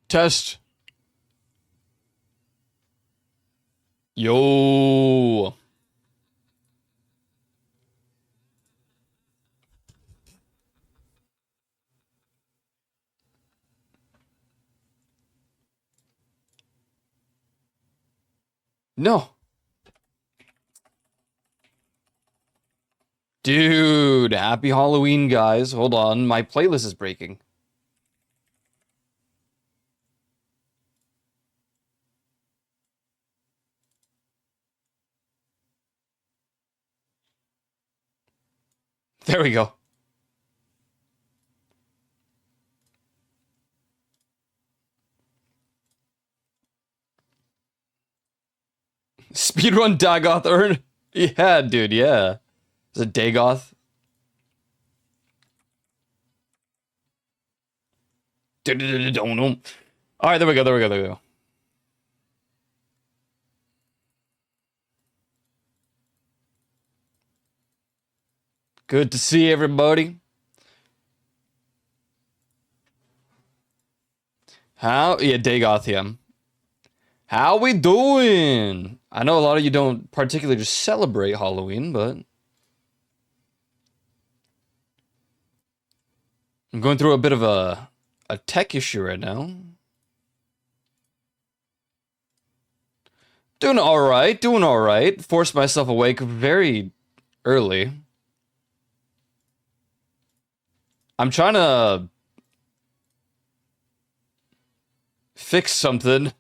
Test. Yo. No. Dude, happy Halloween, guys. Hold on, my playlist is breaking. There we go. Speedrun Dagoth Earn. Yeah, dude, yeah. Is it Dagoth? Alright, there we go, there we go, there we go. Good to see everybody. How? Yeah, Dagoth, yeah. How we doing? I know a lot of you don't particularly just celebrate Halloween, but I'm going through a bit of a tech issue right now. Doing alright, doing alright. Forced myself awake very early. I'm trying to fix something.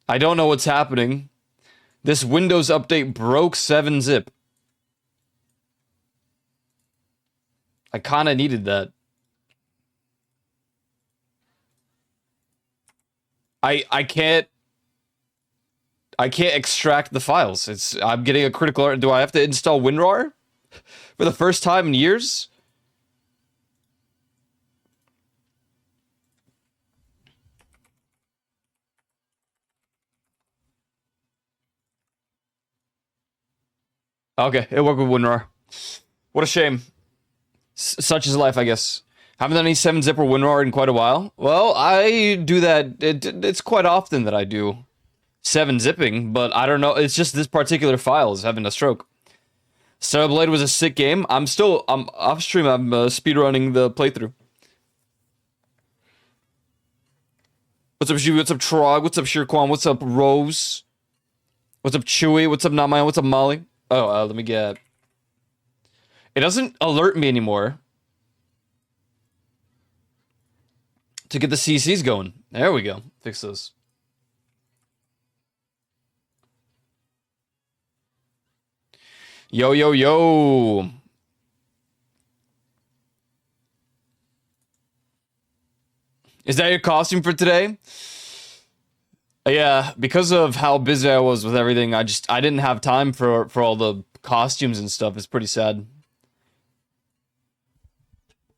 I don't know what's happening. This Windows update broke 7-zip. I kinda needed that. I can't extract the files. I'm getting a critical error. Do I have to install WinRAR for the first time in years? Okay, it worked with WinRAR. What a shame. Such is life, I guess. Haven't done any 7-zip or WinRAR in quite a while. Well, I do that. It's quite often that I do 7-zipping, but I don't know. It's just this particular file is having a stroke. Stellar Blade was a sick game. I'm off stream. I'm speedrunning the playthrough. What's up, Shu? What's up, Trog? What's up, Shirquan? What's up, Rose? What's up, Chewy? What's up, Not Mine? What's up, Molly? Oh, let me get... It doesn't alert me anymore to get the CCs going. There we go. Fix those. Yo, yo, yo. Is that your costume for today? Yeah, because of how busy I was with everything, I didn't have time for all the costumes and stuff. It's pretty sad.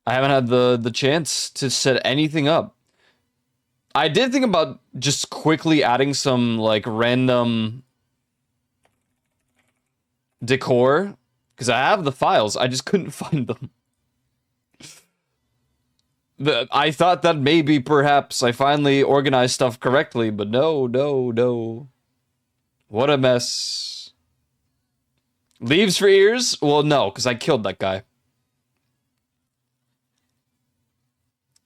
I haven't had the chance to set anything up. I did think about just quickly adding some like random decor because I have the files. I just couldn't find them. I thought that maybe perhaps I finally organized stuff correctly, but no, no, no. What a mess. Leaves for ears? Well, no, because I killed that guy.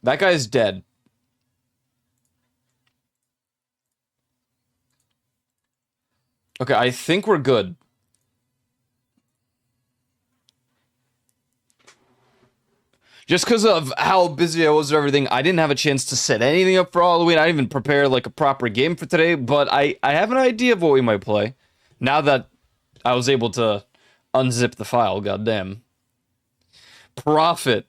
That guy's dead. Okay, I think we're good. Just because of how busy I was with everything, I didn't have a chance to set anything up for Halloween. I didn't even prepare like a proper game for today, but I have an idea of what we might play. Now that I was able to unzip the file, goddamn. Profit.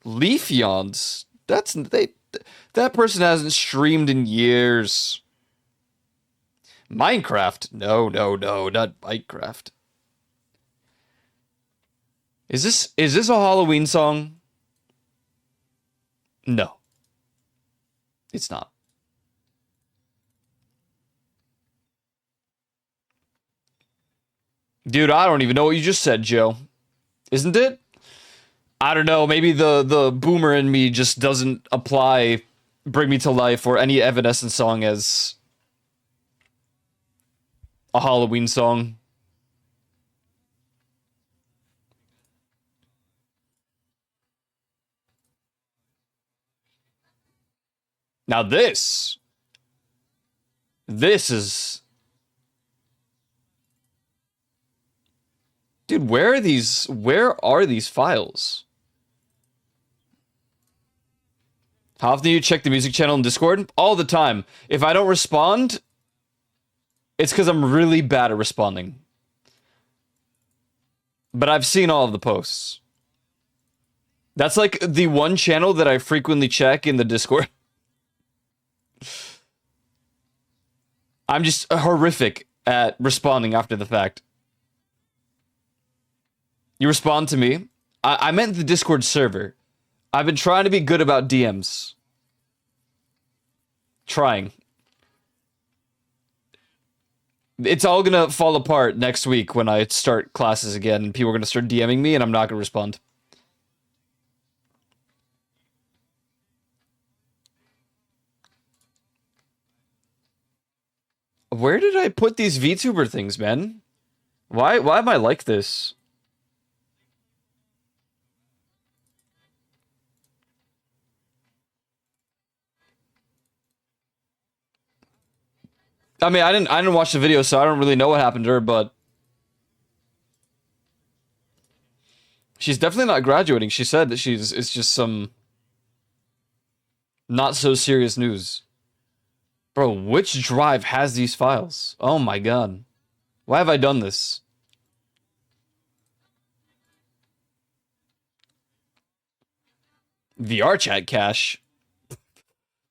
Leafeons. That person hasn't streamed in years. Minecraft. No, no, no, not Minecraft. Is this a Halloween song? No. It's not. Dude, I don't even know what you just said, Joe. Isn't it? I don't know, maybe the boomer in me just doesn't apply Bring Me to Life or any Evanescence song as a Halloween song. Now this is... Dude, where are these files? How often do you check the music channel in Discord? All the time. If I don't respond, it's because I'm really bad at responding. But I've seen all of the posts. That's like the one channel that I frequently check in the Discord. I'm just horrific at responding after the fact. You respond to me. I meant the Discord server. I've been trying to be good about DMs. Trying. It's all gonna fall apart next week when I start classes again and people are gonna start DMing me and I'm not gonna respond. Where did I put these VTuber things, man? Why am I like this? I mean, I didn't watch the video, so I don't really know what happened to her, but she's definitely not graduating. She said that it's just some not so serious news. Bro, which drive has these files? Oh my god. Why have I done this? VR chat cache?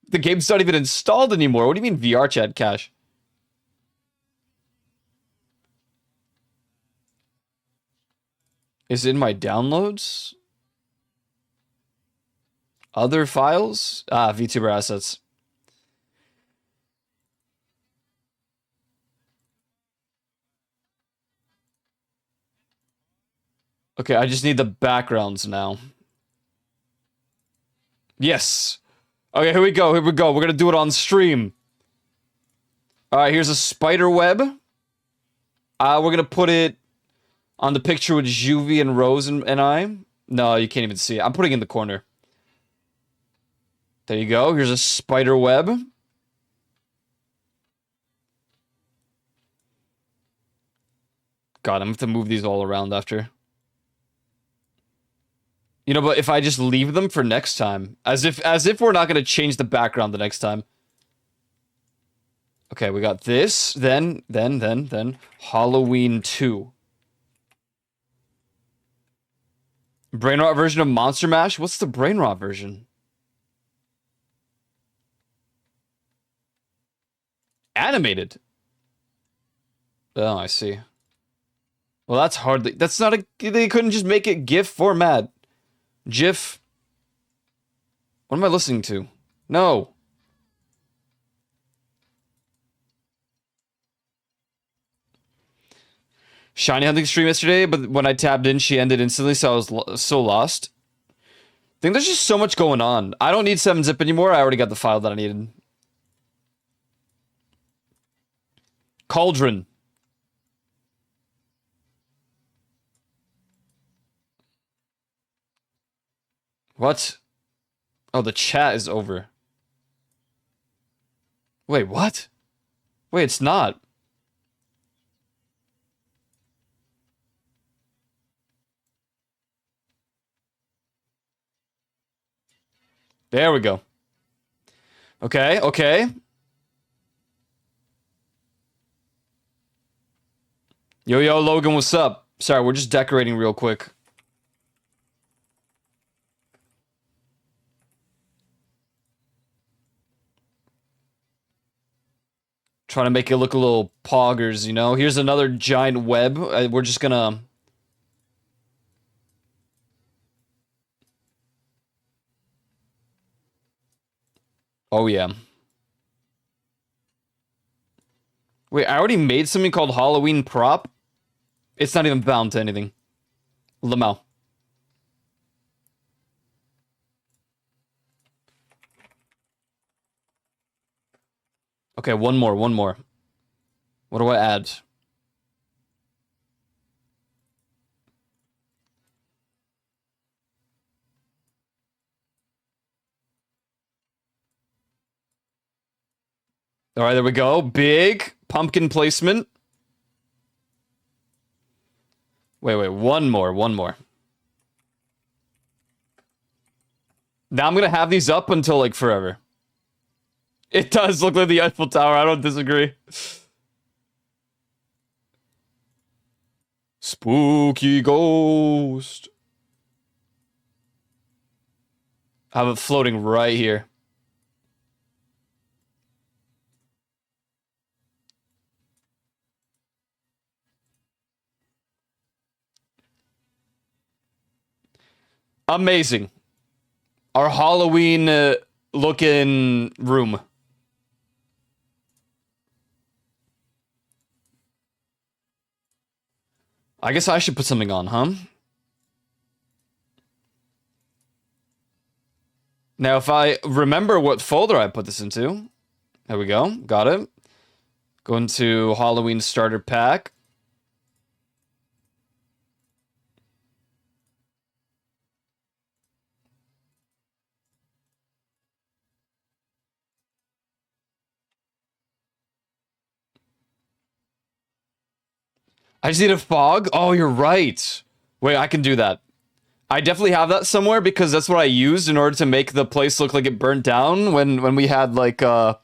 The game's not even installed anymore. What do you mean VR chat cache? Is it in my downloads? Other files? Ah, VTuber assets. Okay, I just need the backgrounds now. Yes. Okay, here we go. Here we go. We're gonna do it on stream. All right, here's a spider web. We're gonna put it on the picture with Juvie and Rose and I. No, you can't even see it. I'm putting it in the corner. There you go. Here's a spider web. God, I'm gonna have to move these all around after. You know, but if I just leave them for next time, as if we're not gonna change the background the next time. Okay, we got this, then Halloween 2. Brain rot version of Monster Mash? What's the brain rot version? Animated. Oh, I see. Well, that's hardly... That's not a... They couldn't just make it GIF format. GIF. What am I listening to? No. Shiny hunting stream yesterday, but when I tabbed in, she ended instantly, so I was so lost. I think there's just so much going on. I don't need 7-zip anymore. I already got the file that I needed. Cauldron. What? Oh, the chat is over. Wait, what? Wait, it's not. There we go. Okay, okay. Yo, Logan, what's up? Sorry, we're just decorating real quick. Trying to make it look a little poggers, you know? Here's another giant web. We're just gonna... Oh, yeah. Wait, I already made something called Halloween Prop? It's not even bound to anything. Lamau. Okay, one more, one more. What do I add? All right, there we go. Big pumpkin placement. Wait, one more, one more. Now I'm gonna have these up until like forever. It does look like the Eiffel Tower. I don't disagree. Spooky ghost. I have it floating right here. Amazing. Our Halloween looking room. I guess I should put something on, huh? Now, if I remember what folder I put this into, there we go. Got it. Go into Halloween starter pack. I just need a fog. Oh, you're right. Wait, I can do that. I definitely have that somewhere because that's what I used in order to make the place look like it burnt down when we had like you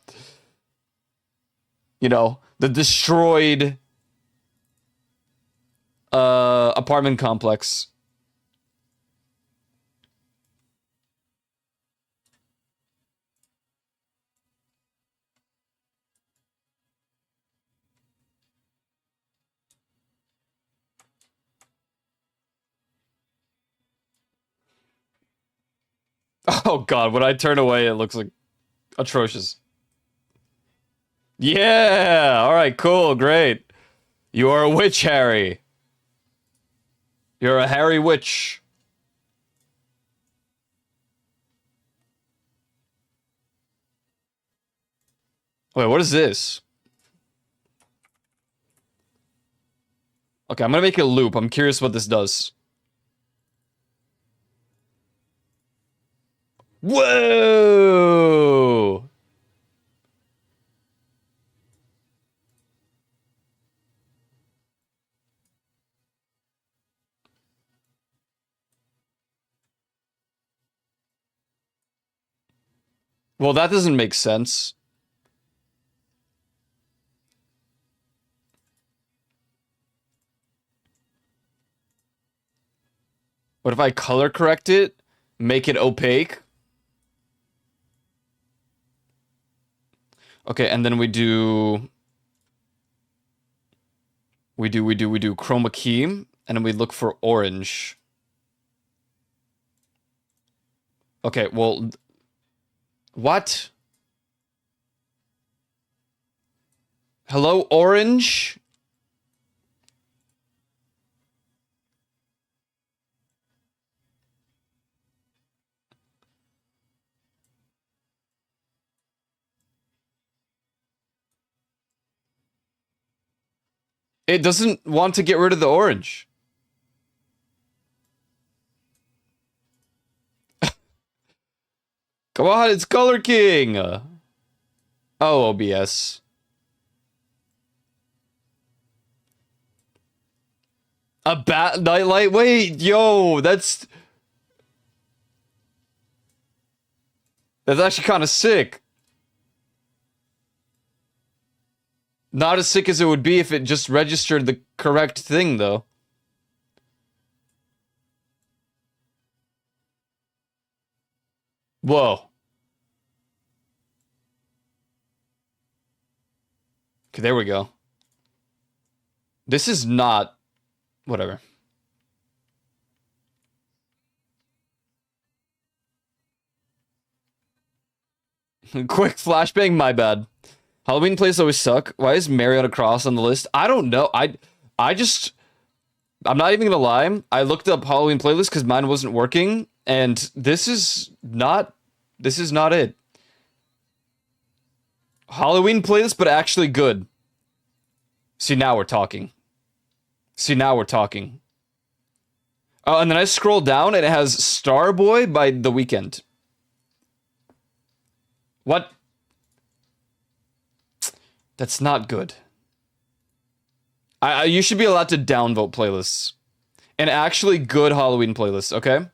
know, the destroyed apartment complex. Oh god, when I turn away it looks like atrocious. Yeah. All right, cool, great. You are a witch, Harry. You're a Harry witch. Wait, what is this? Okay, I'm gonna make it a loop. I'm curious what this does. Whoa! Well, that doesn't make sense. What if I color correct it? Make it opaque? Okay, and then we do chroma key, and then we look for orange. Okay, well, what? Hello, orange? It doesn't want to get rid of the orange. Come on, it's Color King. Oh, OBS. A bat nightlight? Wait, yo, that's actually kind of sick. Not as sick as it would be if it just registered the correct thing, though. Whoa. Okay, there we go. This is not... Whatever. Quick flashbang, my bad. Halloween plays always suck. Why is Mariota Cross on the list? I don't know. I just... I'm not even gonna lie. I looked up Halloween playlist because mine wasn't working, and this is not it. Halloween playlist, but actually good. See, now we're talking. See, now we're talking. And then I scroll down and it has Starboy by The Weeknd. What? That's not good. You should be allowed to downvote playlists. And actually good Halloween playlists, okay?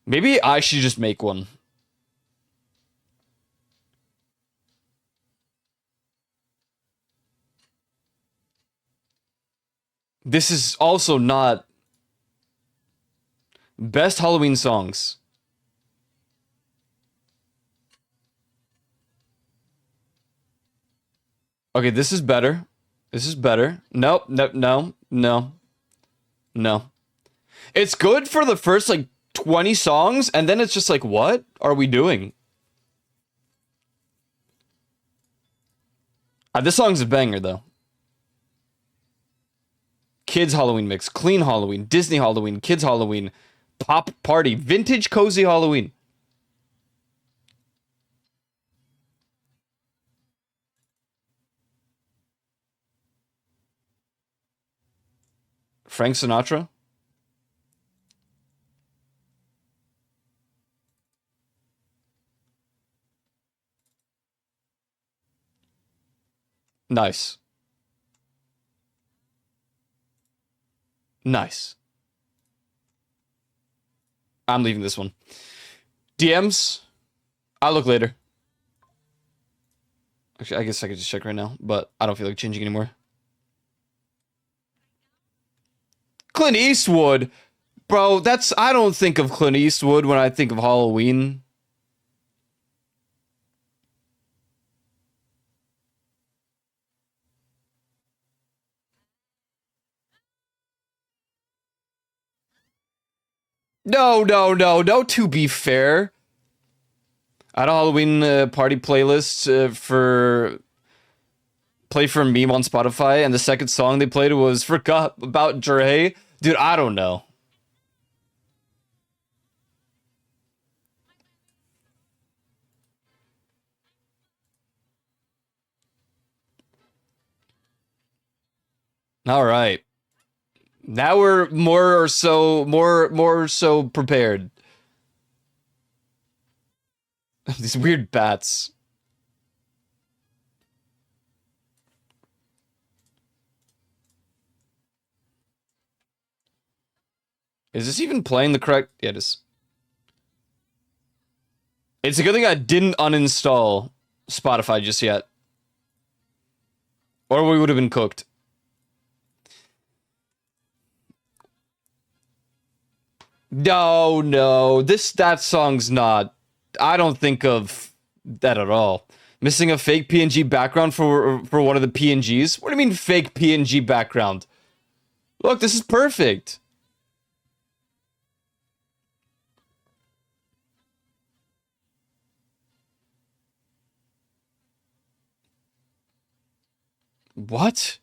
Maybe I should just make one. This is also not best Halloween songs. Okay, this is better. This is better. Nope, nope, no, no, no. It's good for the first like 20 songs, and then it's just like, what are we doing? This song's a banger though. Kids Halloween mix, clean Halloween, Disney Halloween, kids Halloween, pop party, vintage cozy Halloween. Frank Sinatra? Nice. Nice. I'm leaving this one. DMs? I'll look later. Actually, I guess I could just check right now, but I don't feel like changing anymore. Clint Eastwood? Bro, I don't think of Clint Eastwood when I think of Halloween. No, no, no, no, to be fair. I had a Halloween party playlist for Play for a Meme on Spotify, and the second song they played was Forgot About Dre. Dude, I don't know. All right. Now we're more so prepared. These weird bats. Is this even playing the correct? Yeah, it is. It's a good thing I didn't uninstall Spotify just yet. Or we would have been cooked. No, no. That song's not. I don't think of that at all. Missing a fake PNG background for one of the PNGs? What do you mean fake PNG background? Look, this is perfect. What?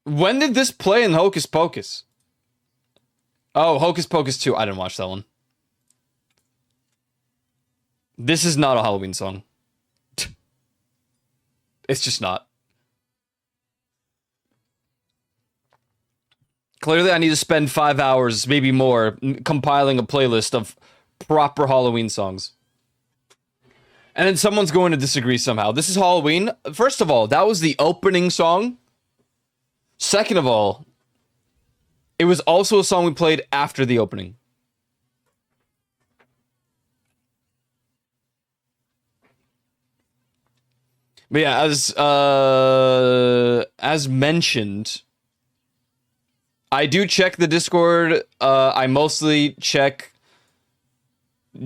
When did this play in Hocus Pocus? Oh, Hocus Pocus 2. I didn't watch that one. This is not a Halloween song. It's just not. Clearly, I need to spend 5 hours, maybe more, compiling a playlist of proper Halloween songs. And then someone's going to disagree somehow. This is Halloween. First of all, that was the opening song. Second of all, it was also a song we played after the opening. But yeah, as mentioned, I do check the Discord. I mostly check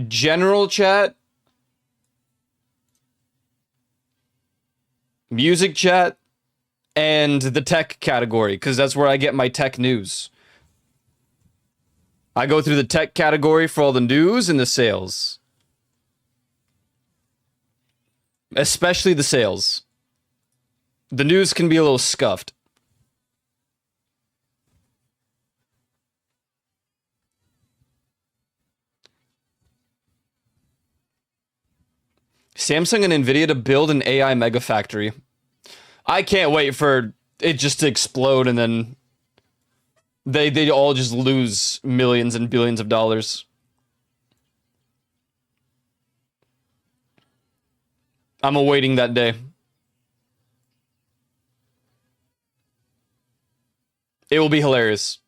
general chat, music chat, and the tech category, because that's where I get my tech news. I go through the tech category for all the news and the sales. especially the sales. The news can be a little scuffed. Samsung and Nvidia to build an AI mega factory. I can't wait for it just to explode and then they all just lose millions and billions of dollars. I'm awaiting that day. It will be hilarious.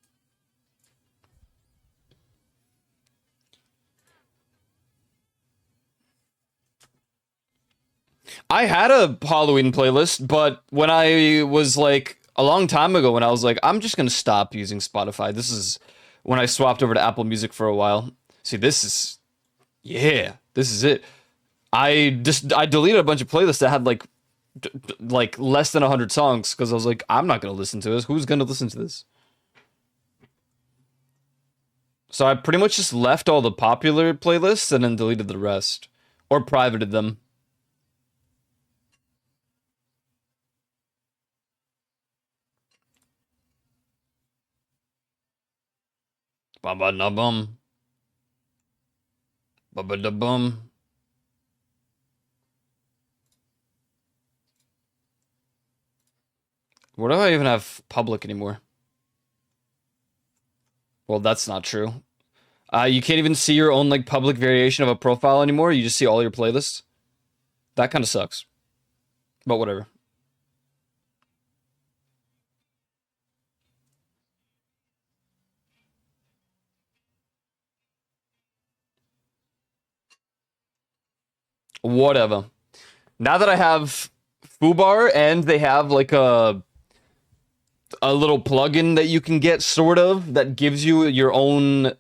I had a Halloween playlist, but when I was like a long time ago, when I was like, I'm just gonna stop using Spotify. This is when I swapped over to Apple Music for a while. See, this is yeah, this is it. I deleted a bunch of playlists that had like less than 100 songs because I was like, I'm not gonna listen to this. Who's gonna listen to this? So I pretty much just left all the popular playlists and then deleted the rest or privated them. Bum ba da bum. Bum ba da bum. What do I even have public anymore? Well, that's not true. You can't even see your own like public variation of a profile anymore. You just see all your playlists. That kind of sucks. But whatever. Whatever. Now that I have Fubar and they have like a little plugin that you can get sort of that gives you your own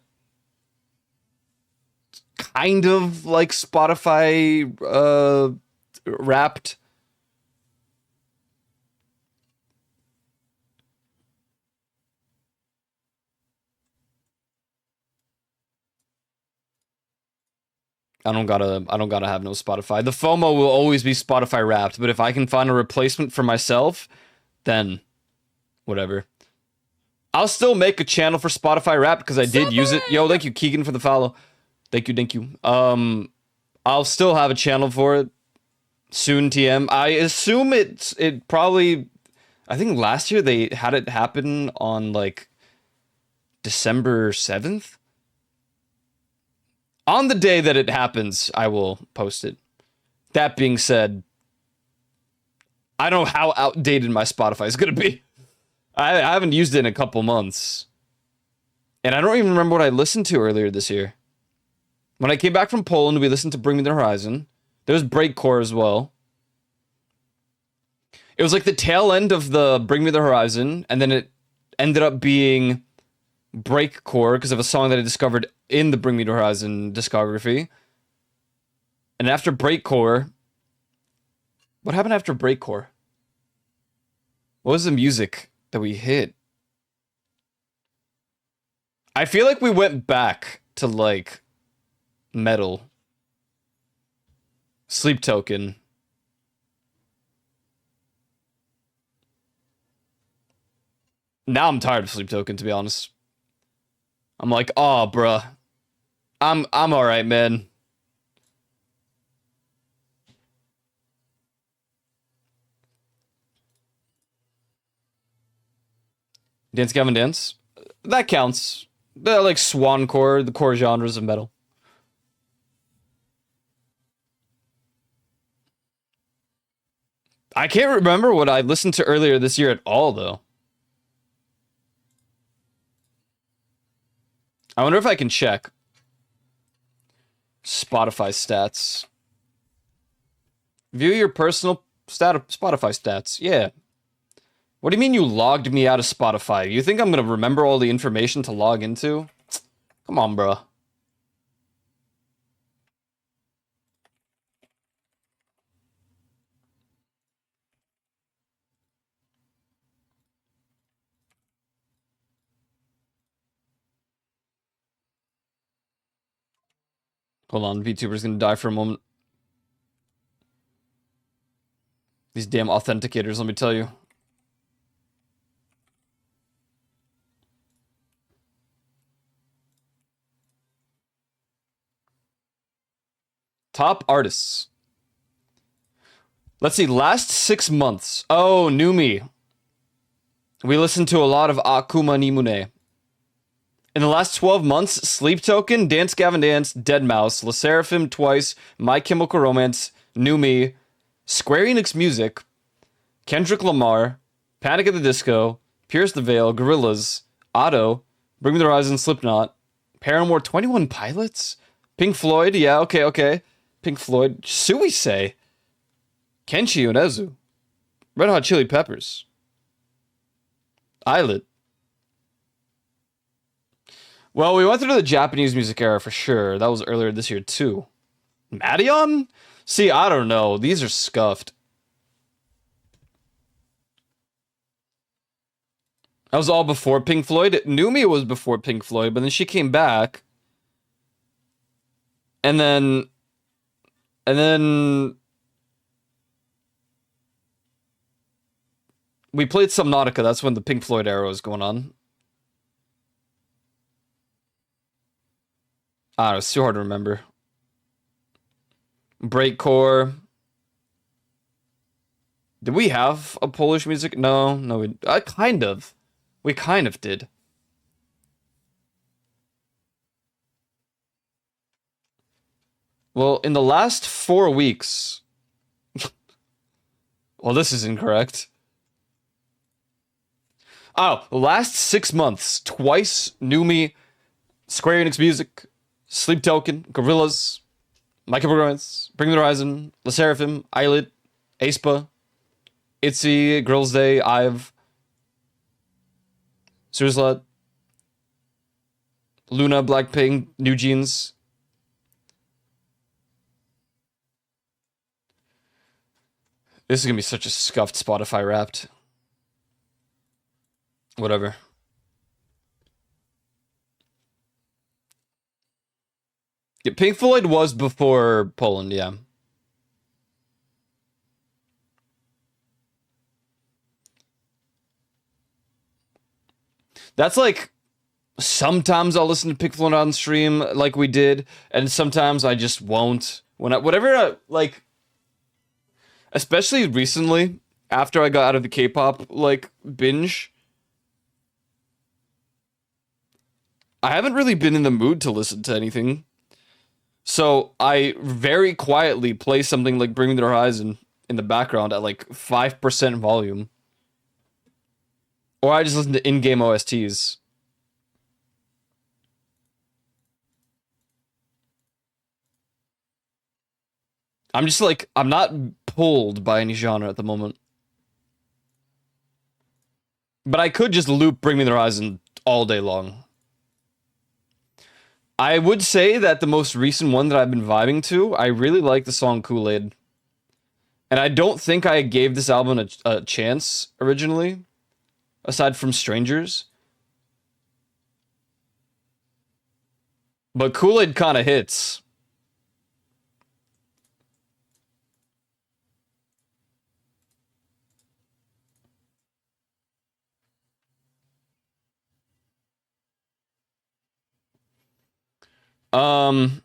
kind of like Spotify wrapped. I don't gotta have no Spotify. The FOMO will always be Spotify wrapped, but if I can find a replacement for myself, then whatever. I'll still make a channel for Spotify wrapped because I did use it. Yo, thank you, Keegan, for the follow. Thank you, thank you. I'll still have a channel for it soon. TM. I assume it probably. I think last year they had it happen on like December 7th. On the day that it happens, I will post it. That being said, I don't know how outdated my Spotify is gonna be. I haven't used it in a couple months, and I don't even remember what I listened to earlier this year. When I came back from Poland, we listened to Bring Me the Horizon. There was Breakcore as well. It was like the tail end of the Bring Me the Horizon, and then it ended up being Breakcore because of a song that I discovered in the Bring Me the Horizon discography. And after Breakcore, what happened after Breakcore? What was the music that we hit? I feel like we went back to like metal. Sleep Token. Now I'm tired of Sleep Token, to be honest. I'm like, oh, bruh. I'm all right, man. Dance Gavin Dance. That counts. They're like swancore, the core genres of metal. I can't remember what I listened to earlier this year at all, though. I wonder if I can check Spotify stats. View your personal Spotify stats. Yeah. What do you mean you logged me out of Spotify? You think I'm gonna remember all the information to log into? Come on, bro. Hold on, VTuber's gonna die for a moment. These damn authenticators, let me tell you. Top artists. Let's see, last 6 months. Oh, Numi. We listened to a lot of Akuma Nimune. In the last 12 months, Sleep Token, Dance Gavin Dance, Deadmau5, LE SSERAFIM twice, My Chemical Romance, Numi, Square Enix Music, Kendrick Lamar, Panic at the Disco, Pierce the Veil, Gorillaz, Otto, Bring Me the Horizon, Slipknot, Paramore, 21 Pilots, Pink Floyd, yeah, okay. Pink Floyd, Suisei, Kenshi Yonezu, Red Hot Chili Peppers, Islet. Well, we went through the Japanese music era for sure. That was earlier this year too. Madeon? See, I don't know. These are scuffed. That was all before Pink Floyd. Numi was before Pink Floyd, but then she came back. And then we played Subnautica. That's when the Pink Floyd era was going on. I don't know, it's too hard to remember. Breakcore. Did we have a Polish music? No, we kind of. We kind of did. Well, in the last 4 weeks. Well, this is incorrect. Oh, the last 6 months, twice Numi, Square Enix Music, Sleep Token, Gorillaz, My Chemical Romance, Bring Me the Horizon, LE SSERAFIM, Islet, aespa, ITZY, Girls' Day, IVE, Surslut, Luna, Blackpink, New Jeans. This is gonna be such a scuffed Spotify Wrapped. Whatever. Yeah, Pink Floyd was before Poland, yeah. That's like sometimes I'll listen to Pink Floyd on stream like we did, and sometimes I just won't. Like, especially recently after I got out of the K-pop like binge, I haven't really been in the mood to listen to anything. So I very quietly play something like Bring Me the Horizon in the background at like 5% volume. Or I just listen to in-game OSTs. I'm just like, I'm not pulled by any genre at the moment. But I could just loop Bring Me the Horizon all day long. I would say that the most recent one that I've been vibing to, I really like the song Kool-Aid. And I don't think I gave this album a chance originally, aside from Strangers. But Kool-Aid kind of hits. Um,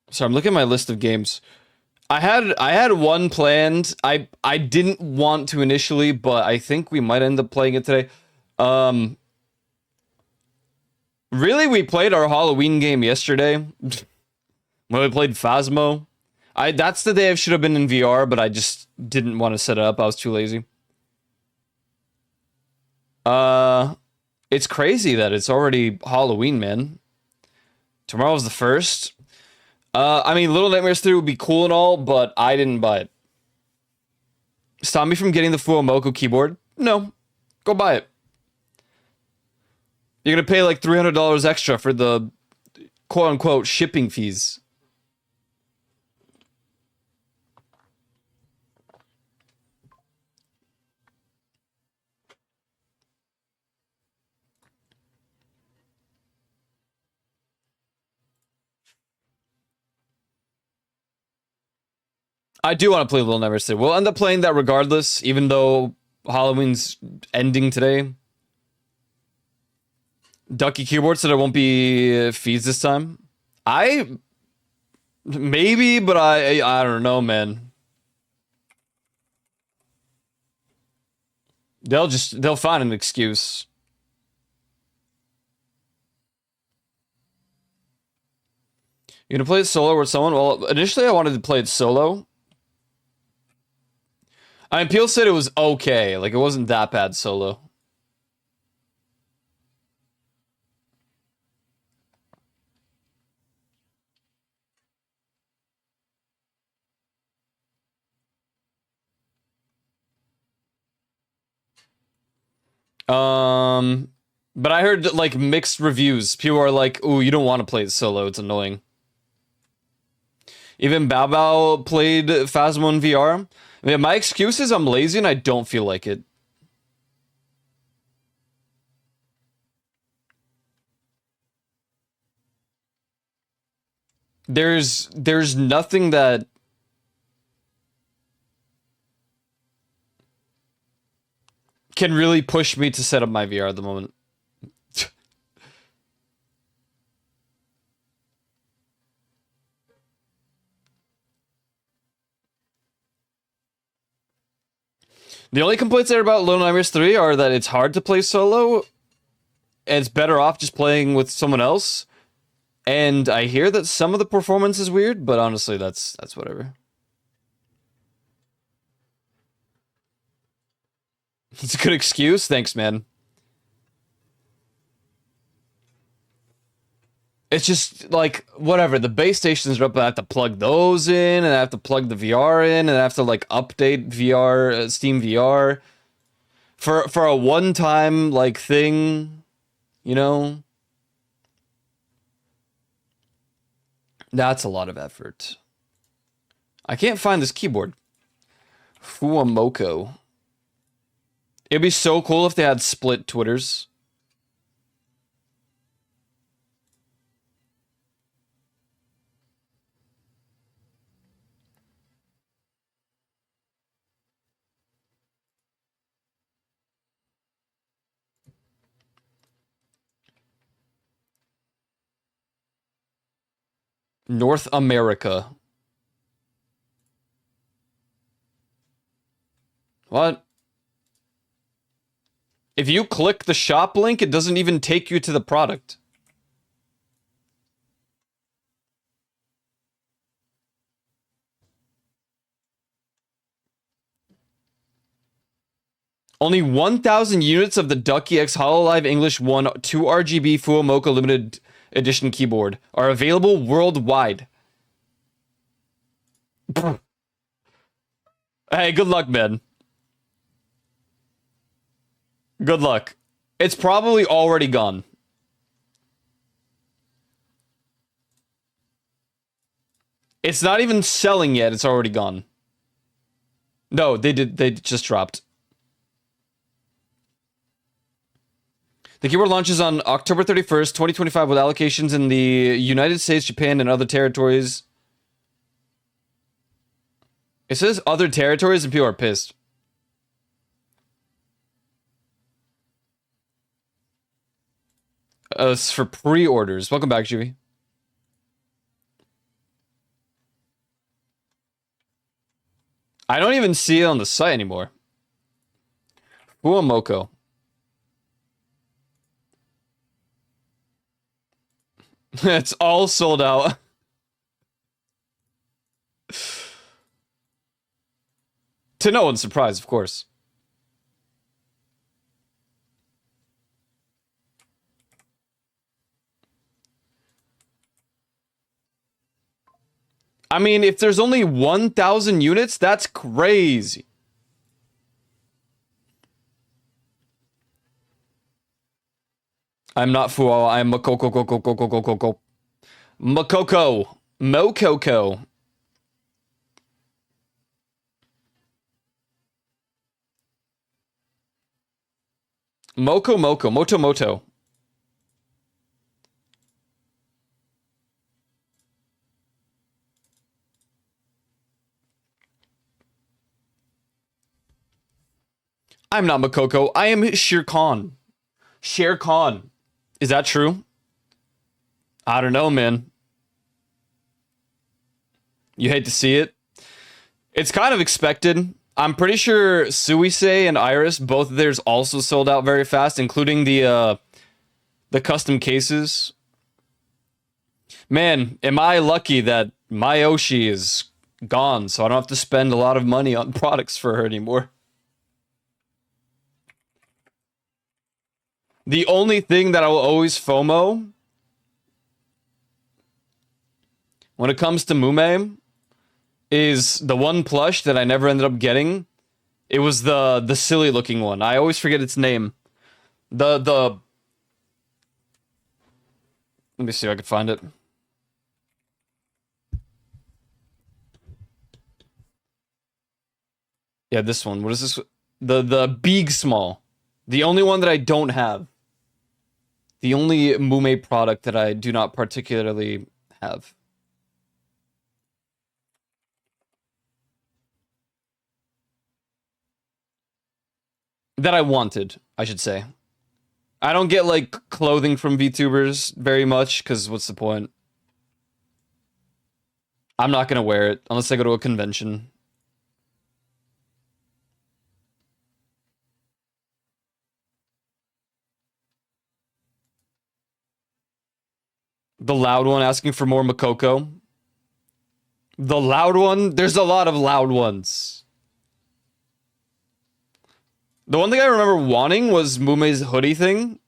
so I'm looking at my list of games. I had one planned. I didn't want to initially, but I think we might end up playing it today. Um, really, we played our Halloween game yesterday when we played Phasmo. That's the day I should have been in VR, but I just didn't want to set it up. I was too lazy. Uh, it's crazy that it's already Halloween, man. Tomorrow's the first. I mean, Little Nightmares 3 would be cool and all, but I didn't buy it. Stop me from getting the Fuomoco keyboard? No. Go buy it. You're gonna pay like $300 extra for the quote unquote shipping fees. I do want to play Little Nightmares 2. We'll end up playing that regardless, even though Halloween's ending today. Ducky keyboard, so there won't be feeds this time. I maybe, but I don't know, man. They'll find an excuse. You gonna play it solo with someone? Well, initially I wanted to play it solo. I mean, Peel said it was okay. Like, it wasn't that bad solo. But I heard, like, mixed reviews. People are like, ooh, you don't want to play it solo. It's annoying. Even Bao Bao played Phasmo in VR. I mean, my excuse is I'm lazy and I don't feel like it. There's nothing that can really push me to set up my VR at the moment. The only complaints there about Little Nightmares 3 are that it's hard to play solo, and it's better off just playing with someone else. And I hear that some of the performance is weird, but honestly, that's whatever. It's a good excuse. Thanks, man. It's just like whatever. The base stations are up. I have to plug those in, and I have to plug the VR in, and I have to like update VR, Steam VR, for a one-time like thing, you know. That's a lot of effort. I can't find this keyboard. Fuamoko. It'd be so cool if they had split Twitters. North America. What? If you click the shop link, it doesn't even take you to the product. Only 1,000 units of the Ducky X HoloLive English 1 2RGB Fuamoko limited edition keyboard are available worldwide. Hey, good luck, man. Good luck. It's probably already gone. It's not even selling yet. It's already gone. No, they just dropped. The keyboard launches on October 31st, 2025 with allocations in the United States, Japan, and other territories. It says other territories and people are pissed. It's for pre-orders. Welcome back, Juvie. I don't even see it on the site anymore. Fuamoko. It's all sold out. To no one's surprise, of course. I mean, if there's only 1,000 units, that's crazy. I'm not Fuo, I'm Makoko. Makoko. Mokoko. Moko. Moto. I'm not Makoko. I am Shere Khan. Shere Khan. Is that true? I don't know, man. You hate to see it. It's kind of expected. I'm pretty sure Suisei and Iris, both of theirs also sold out very fast, including the custom cases. Man, am I lucky that my Oshi is gone, so I don't have to spend a lot of money on products for her anymore. The only thing that I will always FOMO when it comes to Mume is the one plush that I never ended up getting. It was the silly looking one. I always forget its name. The let me see if I can find it. Yeah, this one. What is this? The big small. The only one that I don't have. The only Mume product that I do not particularly have. That I wanted, I should say. I don't get like clothing from VTubers very much because what's the point? I'm not gonna wear it unless I go to a convention. The loud one asking for more Makoko. The loud one? There's a lot of loud ones. The one thing I remember wanting was Mume's hoodie thing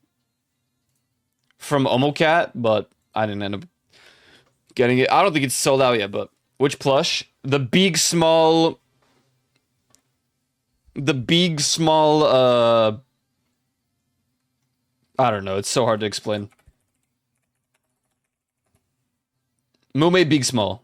from Omocat, but I didn't end up getting it. I don't think it's sold out yet, but which plush? The big small I don't know, it's so hard to explain. Mume big small.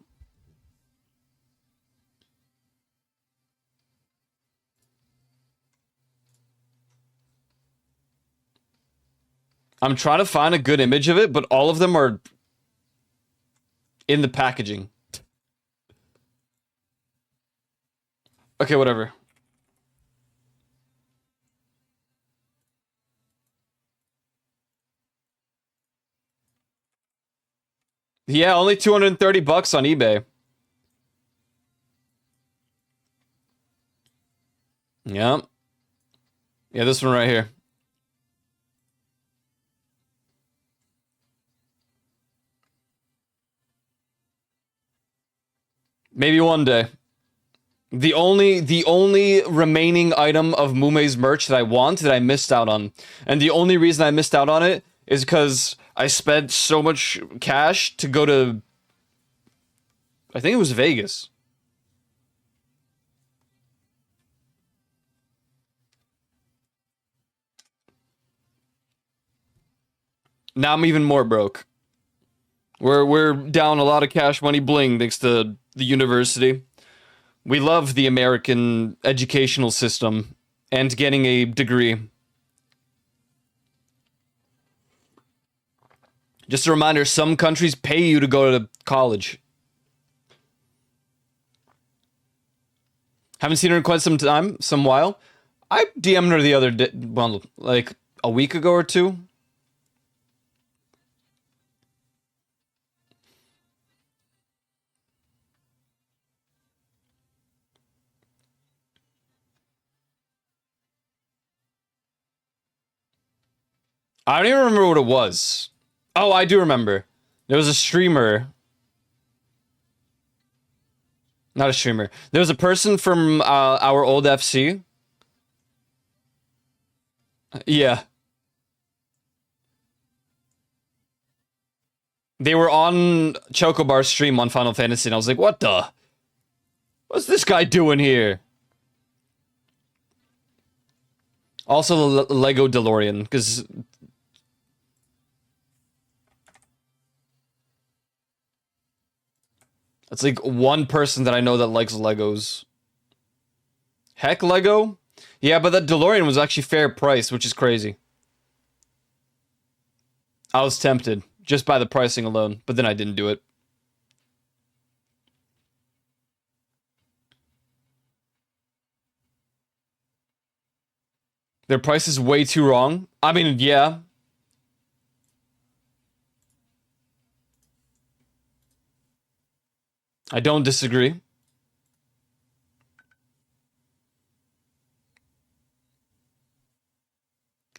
I'm trying to find a good image of it, but all of them are in the packaging. Okay, whatever. Yeah, only 230 bucks on eBay. Yeah. Yeah, this one right here. Maybe one day. The only remaining item of Mume's merch that I want that I missed out on. And the only reason I missed out on it is because I spent so much cash to go to I think it was Vegas. Now I'm even more broke. We're down a lot of cash money bling thanks to the university. We love the American educational system and getting a degree. Just a reminder, some countries pay you to go to college. Haven't seen her in quite some time, some while. I DM'd her the other day, well, like a week ago or two. I don't even remember what it was. Oh, I do remember. There was a streamer. Not a streamer. There was a person from our old FC. Yeah. They were on Chocobar's stream on Final Fantasy, and I was like, what the? What's this guy doing here? Also, the Lego DeLorean, because it's like one person that I know that likes Legos. Heck, Lego? Yeah, but that DeLorean was actually fair price, which is crazy. I was tempted just by the pricing alone, but then I didn't do it. Their price is way too wrong. I mean, yeah. I don't disagree.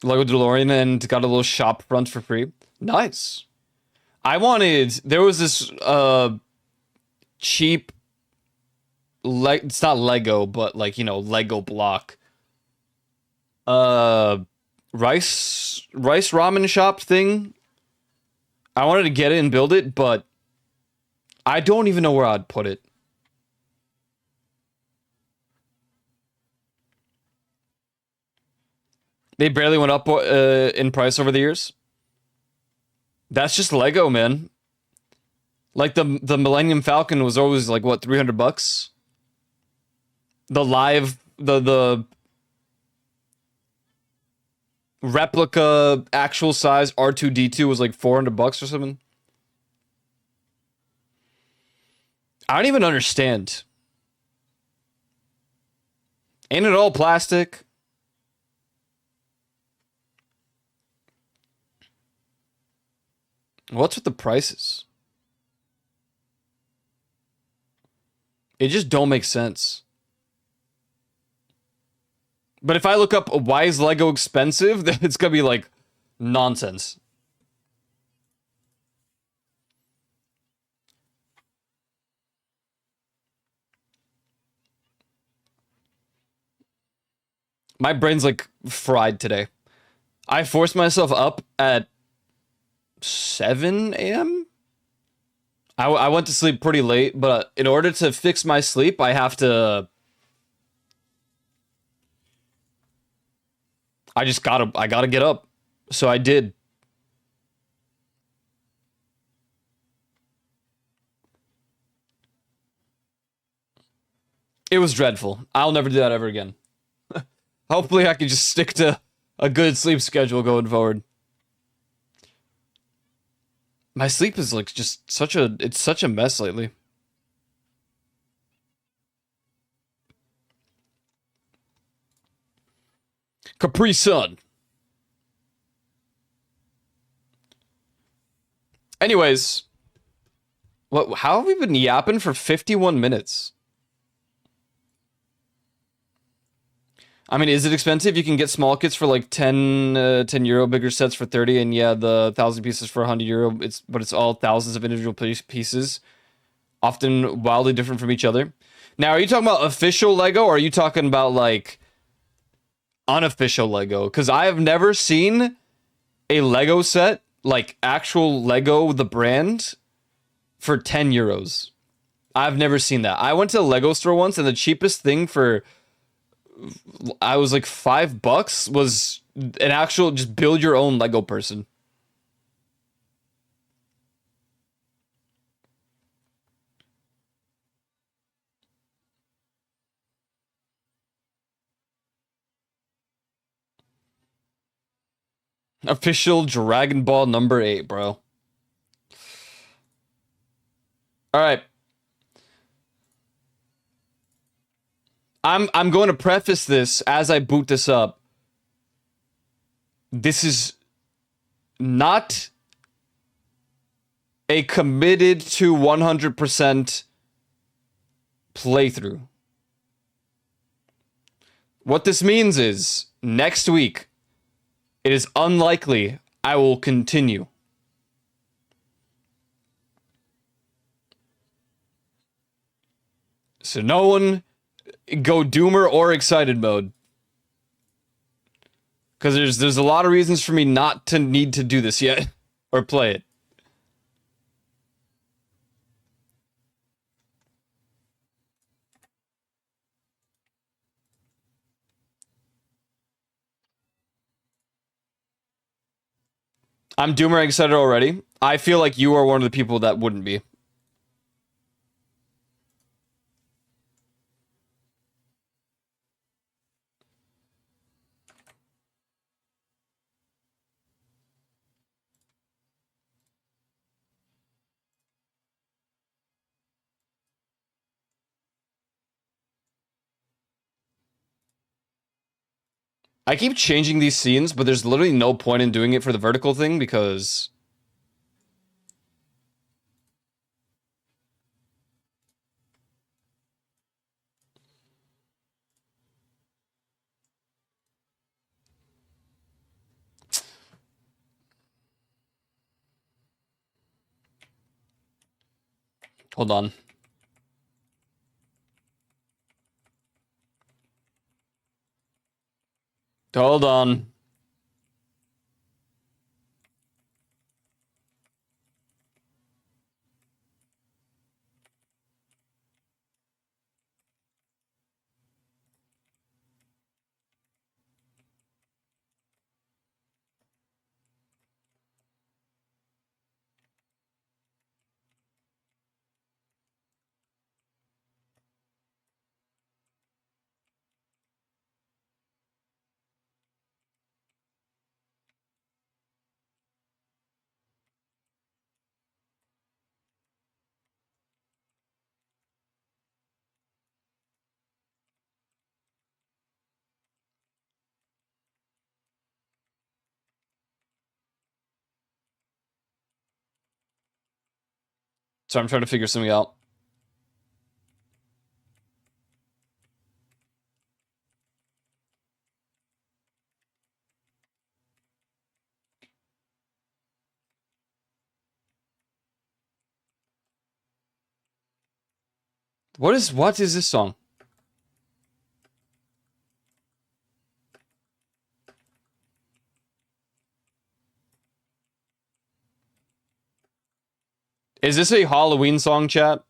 Lego DeLorean and got a little shop front for free. Nice. I wanted. There was this cheap. It's not Lego, but like Lego block. Uh, rice ramen shop thing. I wanted to get it and build it, but I don't even know where I'd put it. They barely went up in price over the years. That's just Lego, man. Like the Millennium Falcon was always like what, $300? The replica actual size R2D2 was like $400 or something. I don't even understand. Ain't it all plastic? What's with the prices? It just don't make sense. But if I look up why is Lego expensive, then it's gonna be like nonsense. My brain's like fried today. I forced myself up at 7 a.m. I went to sleep pretty late, but in order to fix my sleep, I gotta get up. So I did. It was dreadful. I'll never do that ever again. Hopefully I can just stick to a good sleep schedule going forward. My sleep is like just it's such a mess lately. Capri Sun. Anyways, how have we been yapping for 51 minutes? I mean, is it expensive? You can get small kits for like 10 euro, bigger sets for 30, and yeah, the 1,000 pieces for 100 euro. But it's all thousands of individual pieces, often wildly different from each other. Now, are you talking about official Lego, or are you talking about like unofficial Lego? Because I have never seen a Lego set, like actual Lego, the brand, for 10 euros. I've never seen that. I went to a Lego store once, and the cheapest thing for I was like $5 was an actual just build your own Lego person. Official Dragon Ball number 8, bro. All right. I'm going to preface this as I boot this up. This is not a committed to 100% playthrough. What this means is next week, it is unlikely I will continue. So no one go doomer or excited mode. Because there's a lot of reasons for me not to need to do this yet or play it. I'm doomer excited already. I feel like you are one of the people that wouldn't be. I keep changing these scenes, but there's literally no point in doing it for the vertical thing because... Hold on. Hold on. So I'm trying to figure something out. What is this song? Is this a Halloween song, chat?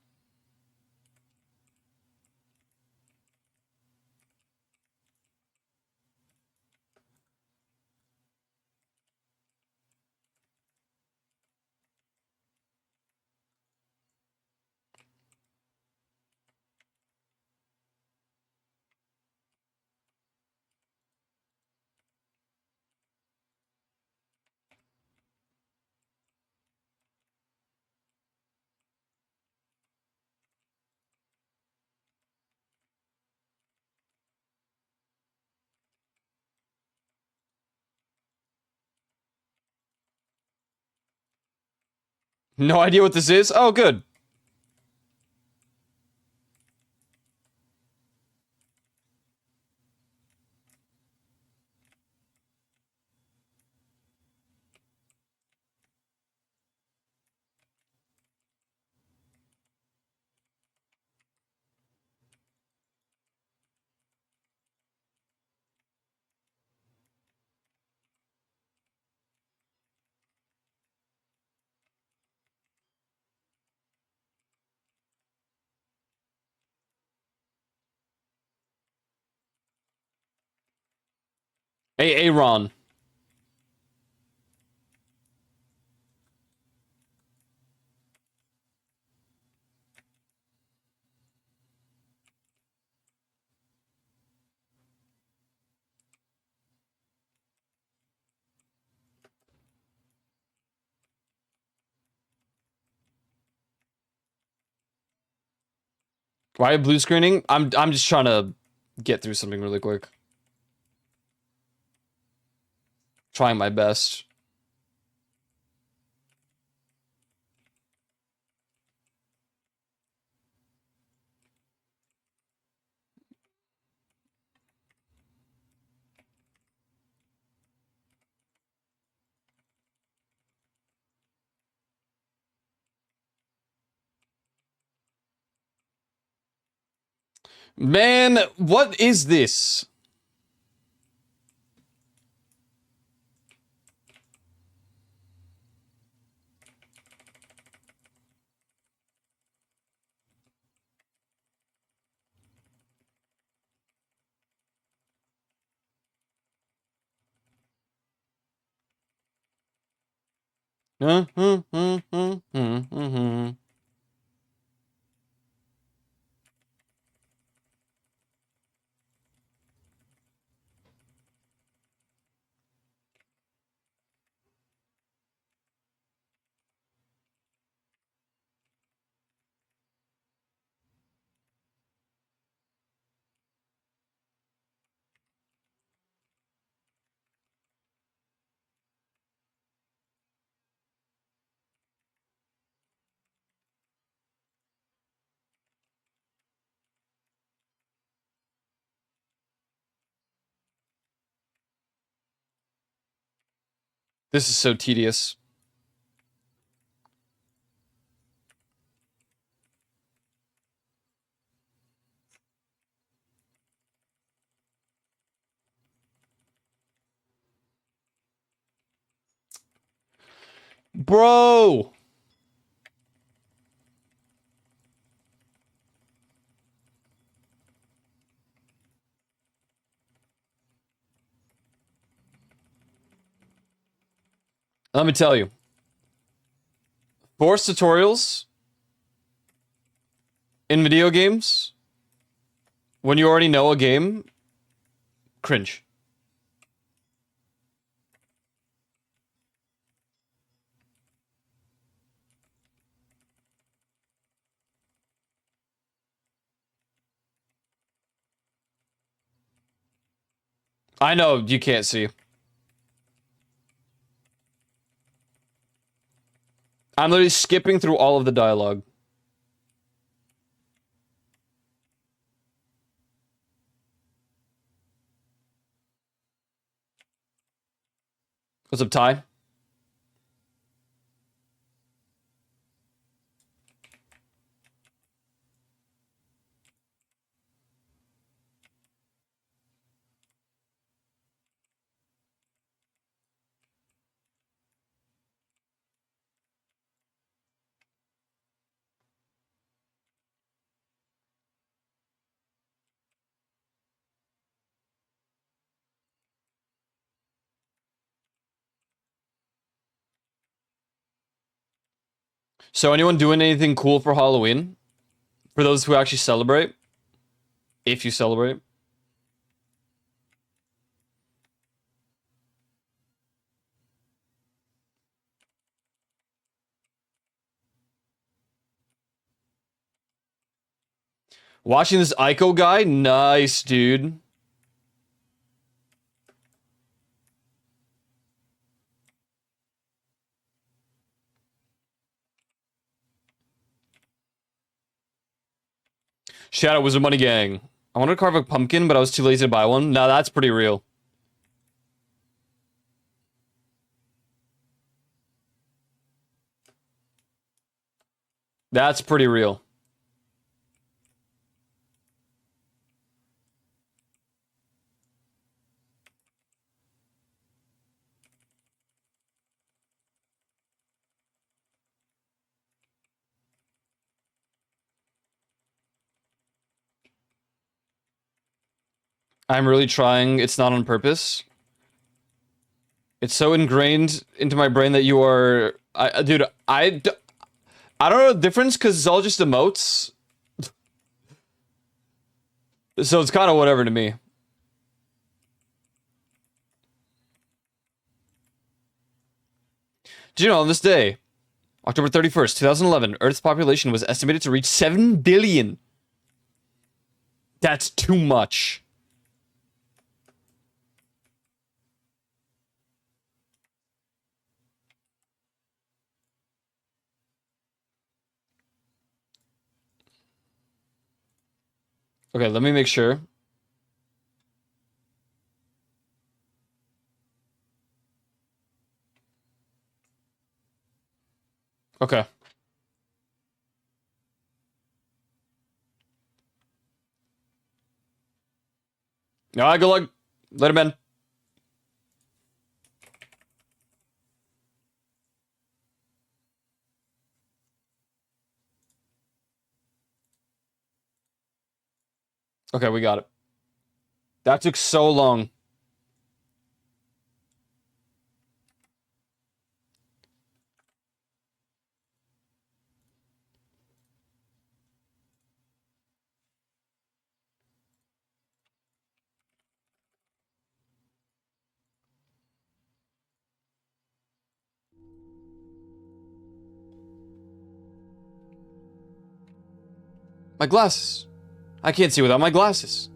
No idea what this is? Oh, good. Aaron. Why blue screening? I'm just trying to get through something really quick. Trying my best. Man, what is this? This is so tedious. Bro! Let me tell you. Forced tutorials in video games, when you already know a game, cringe. I know you can't see. I'm literally skipping through all of the dialogue. What's up, Ty? So anyone doing anything cool for Halloween? For those who actually celebrate? If you celebrate? Watching this Ico guy? Nice, dude. Shadow Wizard Money Gang. I wanted to carve a pumpkin, but I was too lazy to buy one. Now that's pretty real. That's pretty real. I'm really trying. It's not on purpose. It's so ingrained into my brain that you are... dude, I don't know the difference because it's all just emotes. So it's kind of whatever to me. Do you know, on this day, October 31st, 2011, Earth's population was estimated to reach 7 billion. That's too much. Okay, let me make sure. Okay. All right, good luck. Let him in. Okay, we got it. That took so long. My glasses. I can't see without my glasses.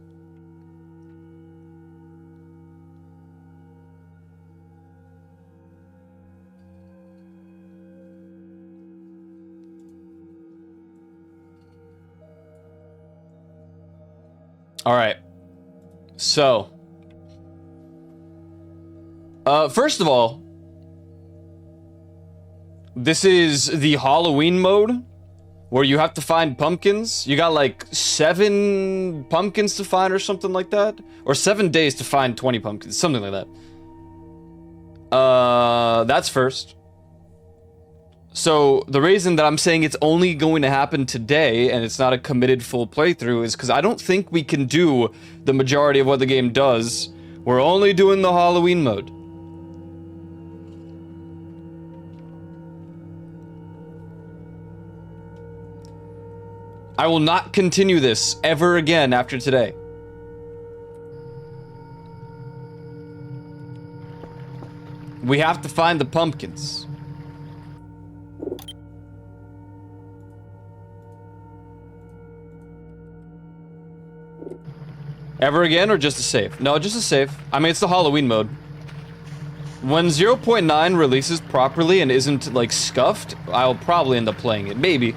All right. So, first of all, This is the Halloween mode, where you have to find pumpkins. You got like 7 pumpkins to find or something like that. Or 7 days to find 20 pumpkins, something like that. That's first. So the reason that I'm saying it's only going to happen today and it's not a committed full playthrough is because I don't think we can do the majority of what the game does. We're only doing the Halloween mode. I will not continue this ever again after today. We have to find the pumpkins. Ever again or just a save? No, just a save. I mean, it's the Halloween mode. When 0.9 releases properly and isn't, like, scuffed, I'll probably end up playing it. Maybe.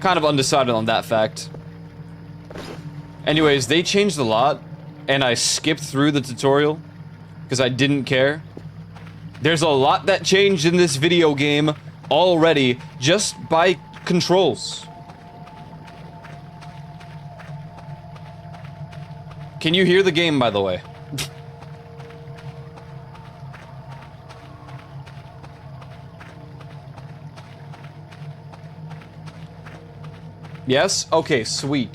Kind of undecided on that fact. Anyways, they changed a lot, and I skipped through the tutorial because I didn't care. There's a lot that changed in this video game already just by controls. Can you hear the game, by the way? Yes? Okay, sweet.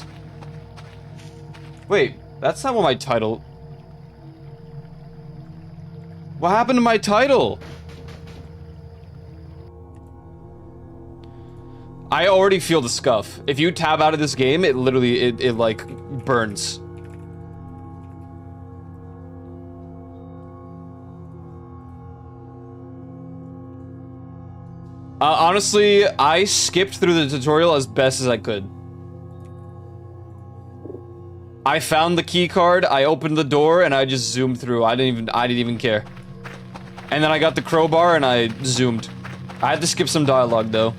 Wait, that's not what my title... What happened to my title? I already feel the scuff. If you tab out of this game, it literally, it like, burns. Honestly, I skipped through the tutorial as best as I could. I found the key card, I opened the door, and I just zoomed through. I didn't even care. And then I got the crowbar and I zoomed. I had to skip some dialogue though.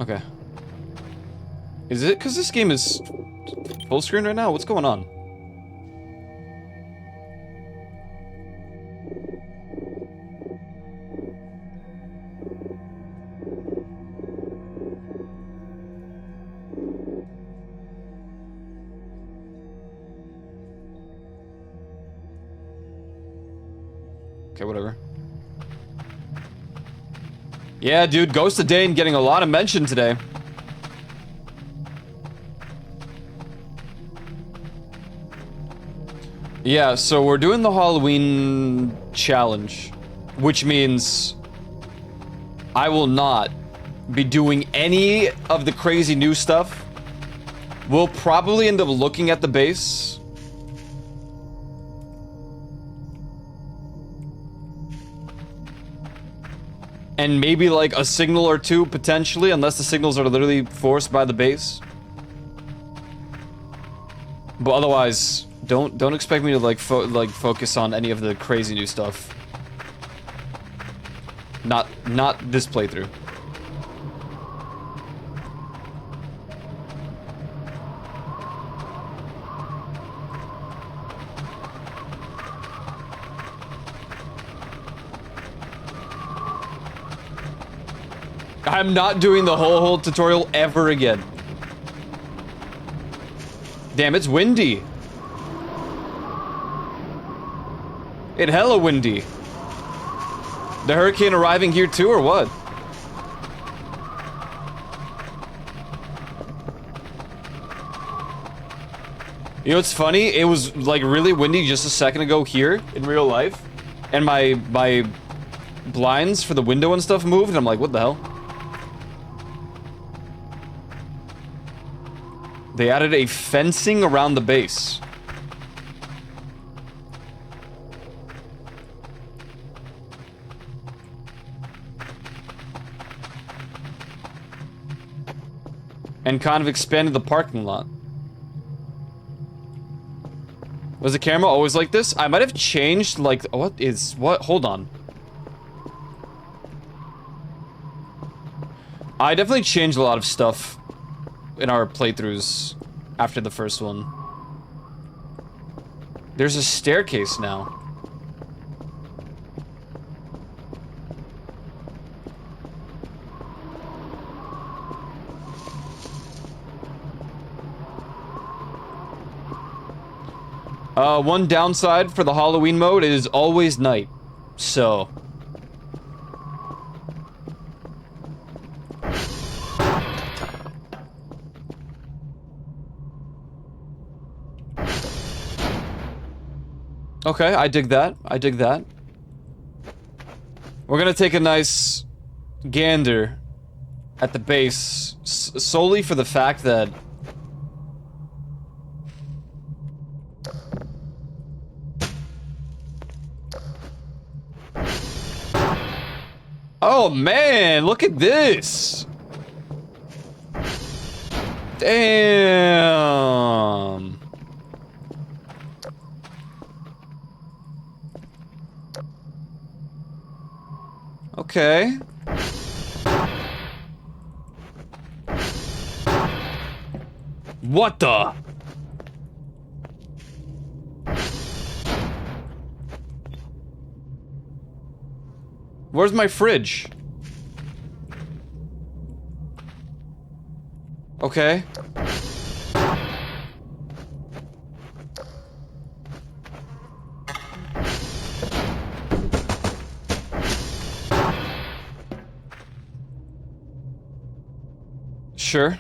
Okay. Is it because this game is full screen right now? What's going on? Okay, whatever. Yeah, dude, Ghost of Dane getting a lot of mention today. Yeah, so we're doing the Halloween challenge, which means I will not be doing any of the crazy new stuff. We'll probably end up looking at the base. And maybe like a signal or two potentially, unless the signals are literally forced by the base. But otherwise, don't expect me to like focus on any of the crazy new stuff. Not this playthrough. I'm not doing the whole tutorial ever again. Damn, it's windy. It's hella windy. The hurricane arriving here too, or what? You know what's funny? It was like really windy just a second ago here in real life, and my blinds for the window and stuff moved, and I'm like, what the hell? They added a fencing around the base. And kind of expanded the parking lot. Was the camera always like this? I might have changed, like, what? Hold on. I definitely changed a lot of stuff in our playthroughs after the first one. There's a staircase now. One downside for the Halloween mode, it is always night. So... Okay, I dig that. I dig that. We're gonna take a nice gander at the base, solely for the fact that... Oh man, look at this! Damn! Okay. What the? Where's my fridge? Okay. Sure.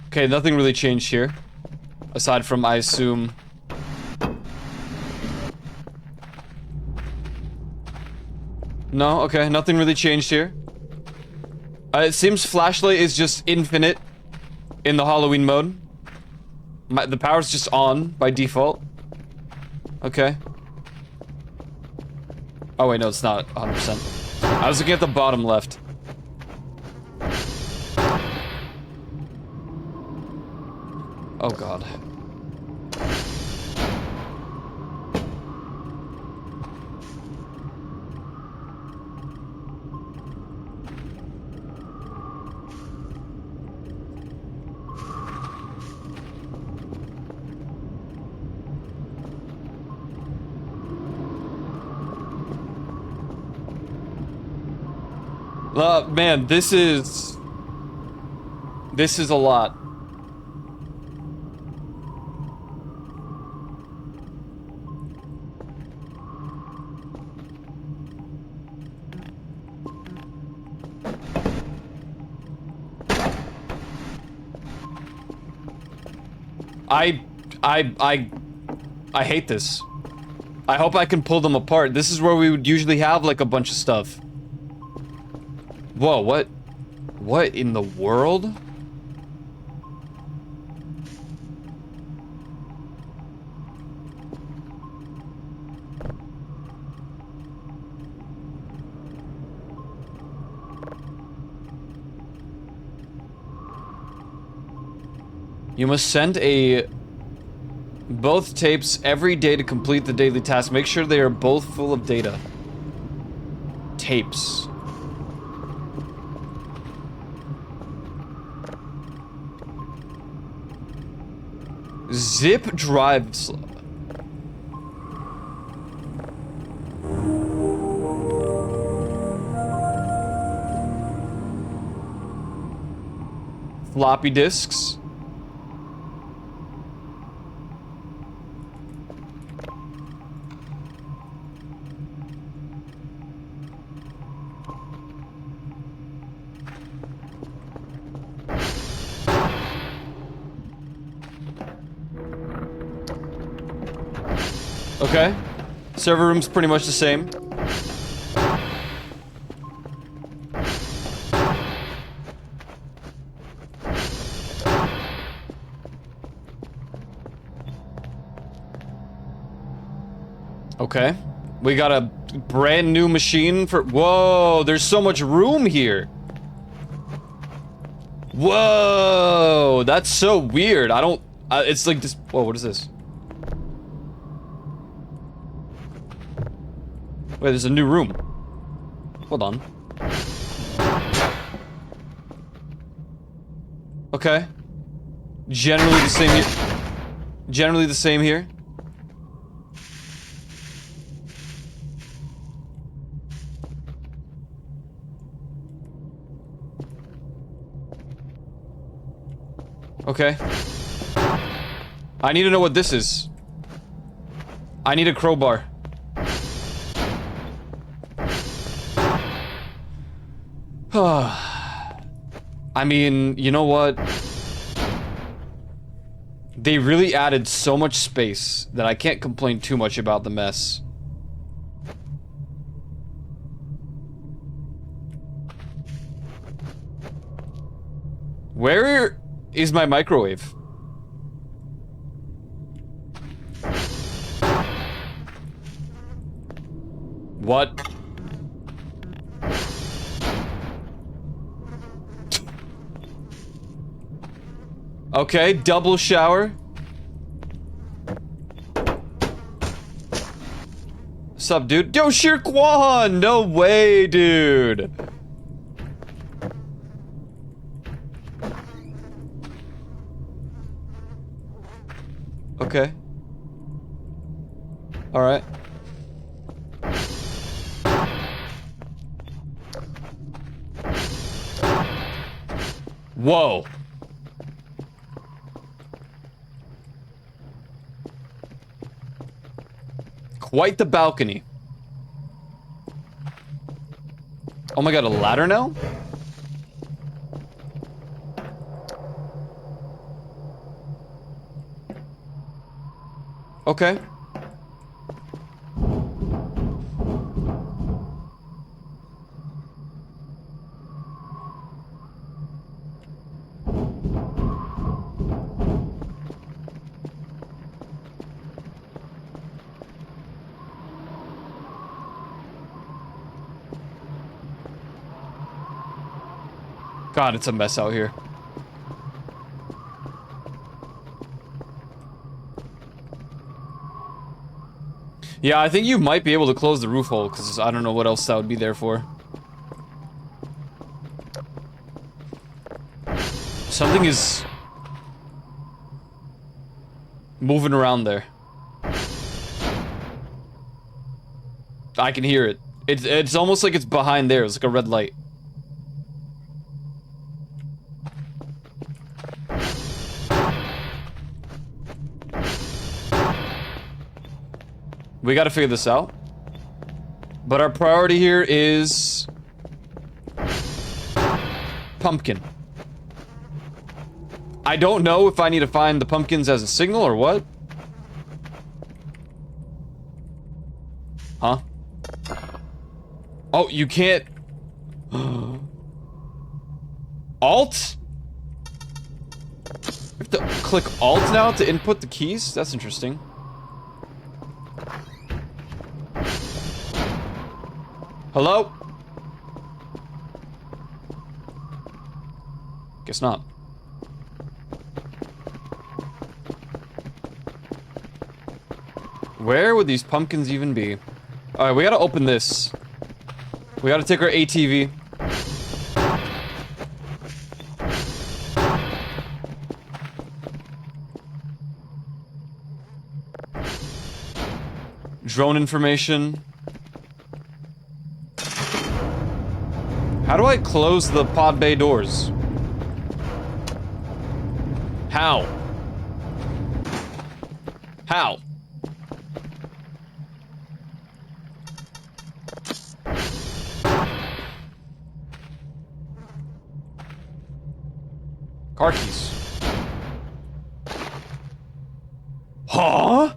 Okay, nothing really changed here. Aside from, I assume... No, okay, nothing really changed here. It seems flashlight is just infinite in the Halloween mode. The power's just on by default. Okay. Oh wait, no, it's not 100%. I was looking at the bottom left. Oh god. Man, this is a lot. I hate this. I hope I can pull them apart. This is where we would usually have like a bunch of stuff. Whoa, what? What in the world? You must send both tapes every day to complete the daily task. Make sure they are both full of data. Tapes. Zip drives. Floppy disks. Okay. Server room's pretty much the same. Okay. We got a brand new machine for... Whoa, there's so much room here. Whoa, that's so weird. I don't... It's like this. Whoa, what is this? Wait, there's a new room. Hold on. Okay. Generally the same here. Generally the same here. Okay. I need to know what this is. I need a crowbar. I mean, you know what? They really added so much space that I can't complain too much about the mess. Where is my microwave? What? Okay, double shower. What's up, dude? Yo, Shere Kwan! No way, dude! Okay. Alright. Whoa. Quite the balcony. Oh my god, a ladder now? Okay. God, it's a mess out here. Yeah, I think you might be able to close the roof hole, because I don't know what else that would be there for. Something is moving around there. I can hear it. It's almost like it's behind there. It's like a red light. We gotta figure this out. But our priority here is pumpkin. I don't know if I need to find the pumpkins as a signal or what. Huh? Oh, you can't... Alt? You have to click Alt now to input the keys? That's interesting. Hello? Guess not. Where would these pumpkins even be? Alright, we gotta open this. We gotta take our ATV. Drone information. How do I close the pod bay doors? How? How? Car keys. Huh?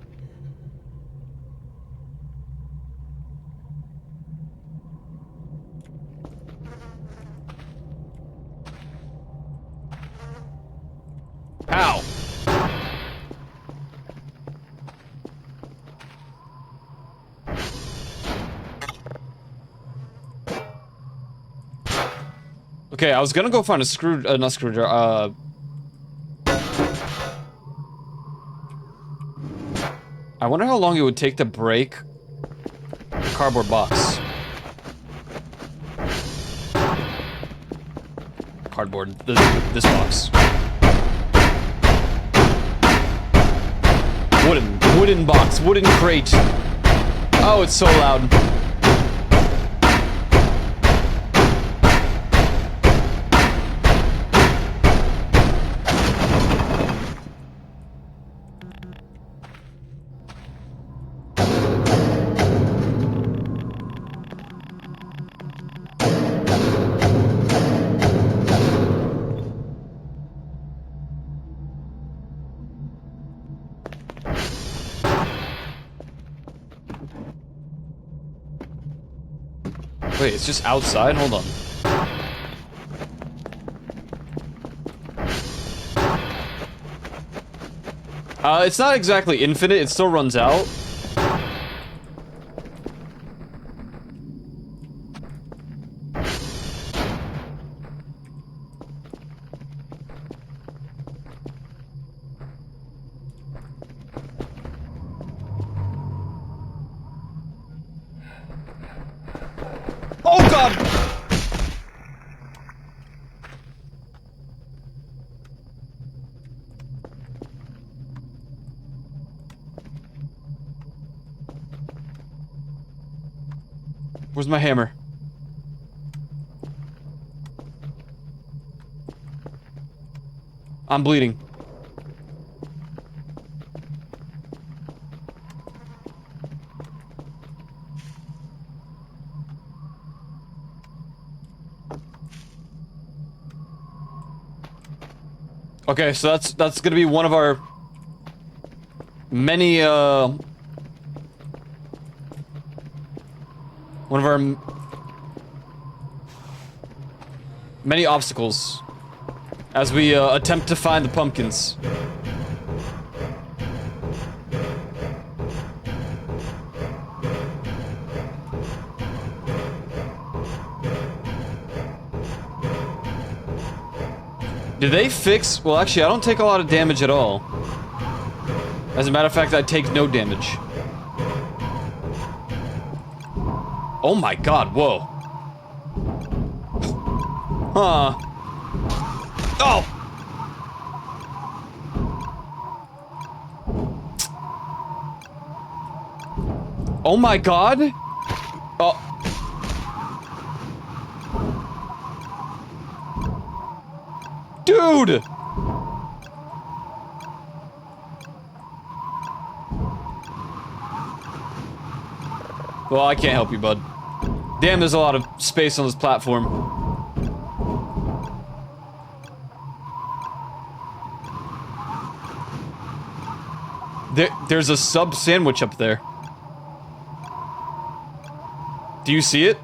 How? Okay, I was gonna go find a not screwdriver, I wonder how long it would take to break the cardboard box. Cardboard. This box. Wooden box. Wooden crate. Oh, it's so loud. Wait, it's just outside? Hold on. It's not exactly infinite, it still runs out. Oh god! Where's my hammer? I'm bleeding. Okay, so that's gonna be one of our many many obstacles as we attempt to find the pumpkins. Did they fix? Well, actually, I don't take a lot of damage at all. As a matter of fact, I take no damage. Oh my god, whoa. Huh. Oh! Oh my god? Oh. Dude! Well, I can't help you, bud. Damn, there's a lot of space on this platform. There's a sub sandwich up there. Do you see it?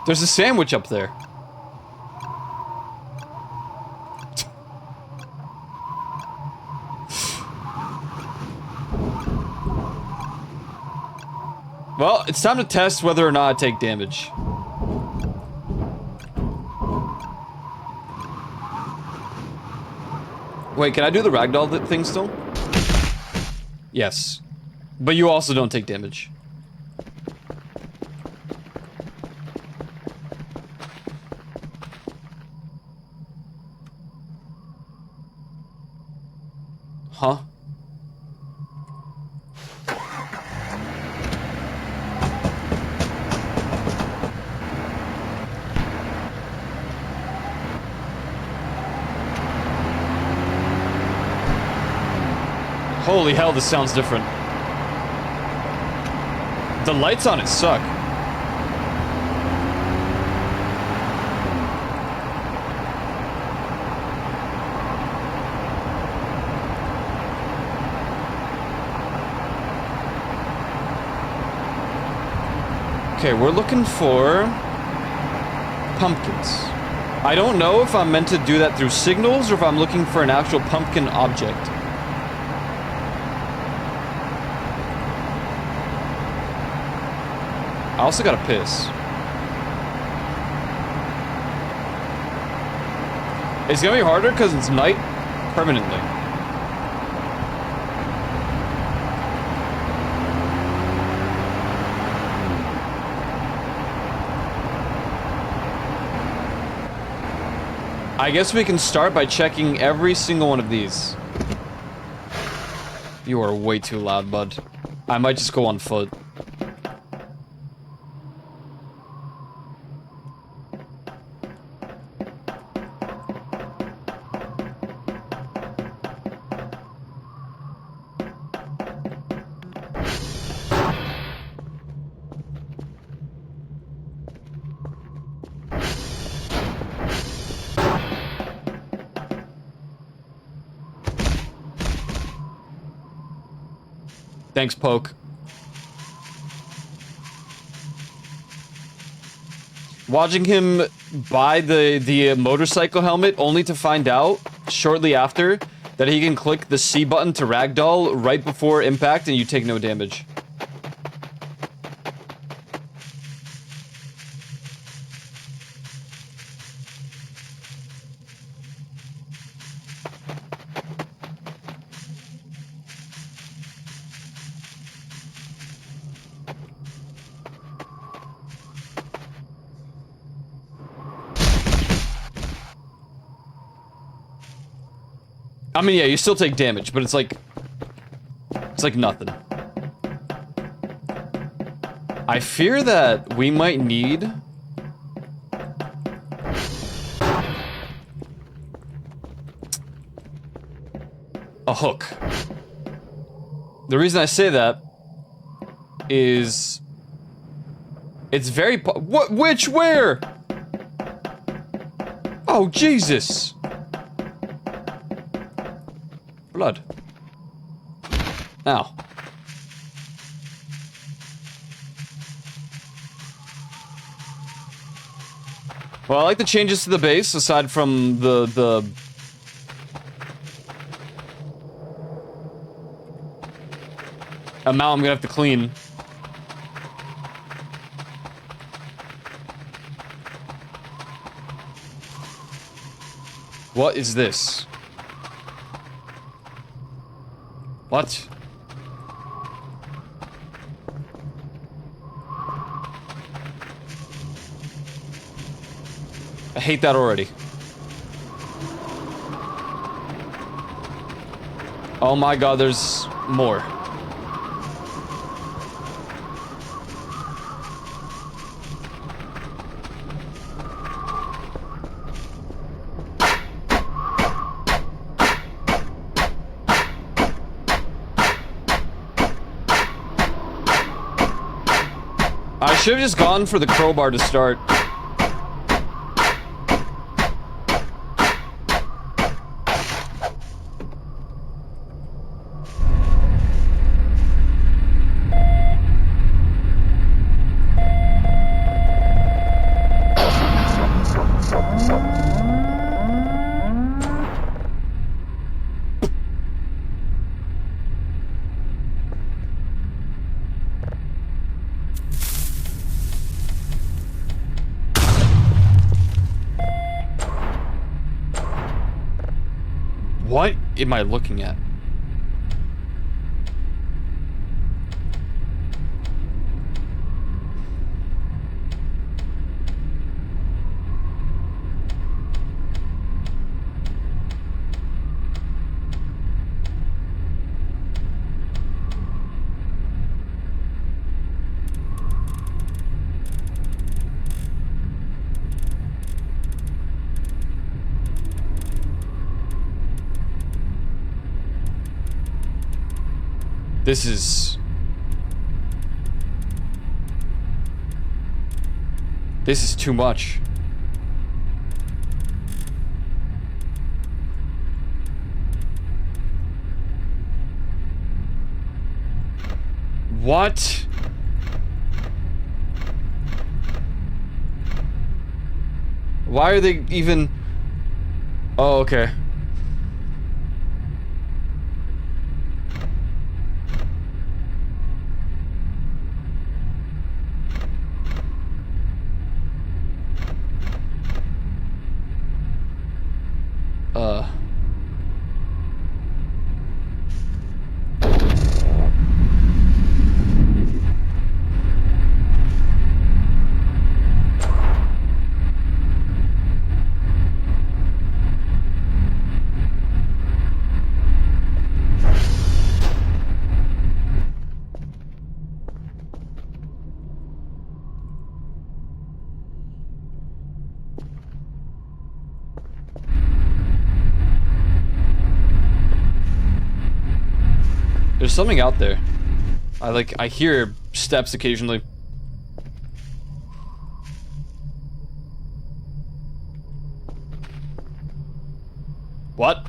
There's a sandwich up there. Well, it's time to test whether or not I take damage. Wait, can I do the ragdoll thing still? Yes. But you also don't take damage. Huh? Holy hell, this sounds different. The lights on it suck. Okay, we're looking for pumpkins. I don't know if I'm meant to do that through signals or if I'm looking for an actual pumpkin object. I also gotta piss. It's gonna be harder because it's night permanently. I guess we can start by checking every single one of these. You are way too loud, bud. I might just go on foot. Thanks, Poke. Watching him buy the motorcycle helmet only to find out shortly after that he can click the C button to ragdoll right before impact and you take no damage. I mean, yeah, you still take damage, but it's like nothing. I fear that we might need a hook. The reason I say that is it's very where? Oh, Jesus. Blood. Ow. Well, I like the changes to the base, aside from the amount I'm gonna have to clean. What is this? What? I hate that already. Oh my god, there's more. I should have just gone for the crowbar to start. What am I looking at? This is too much. What? Why are they even... Oh, okay. There's something out there. I hear steps occasionally. What?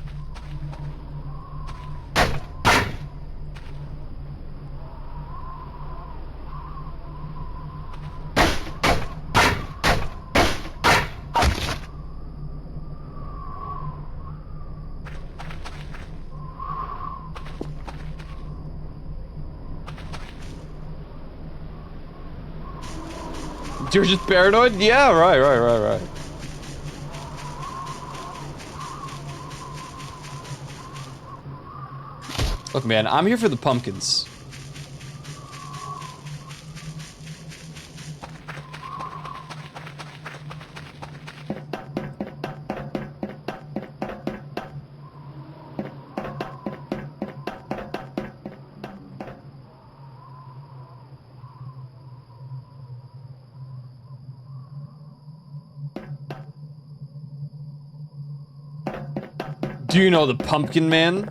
You're just paranoid? Yeah, right. Look, man, I'm here for the pumpkins. Do you know the Pumpkin Man?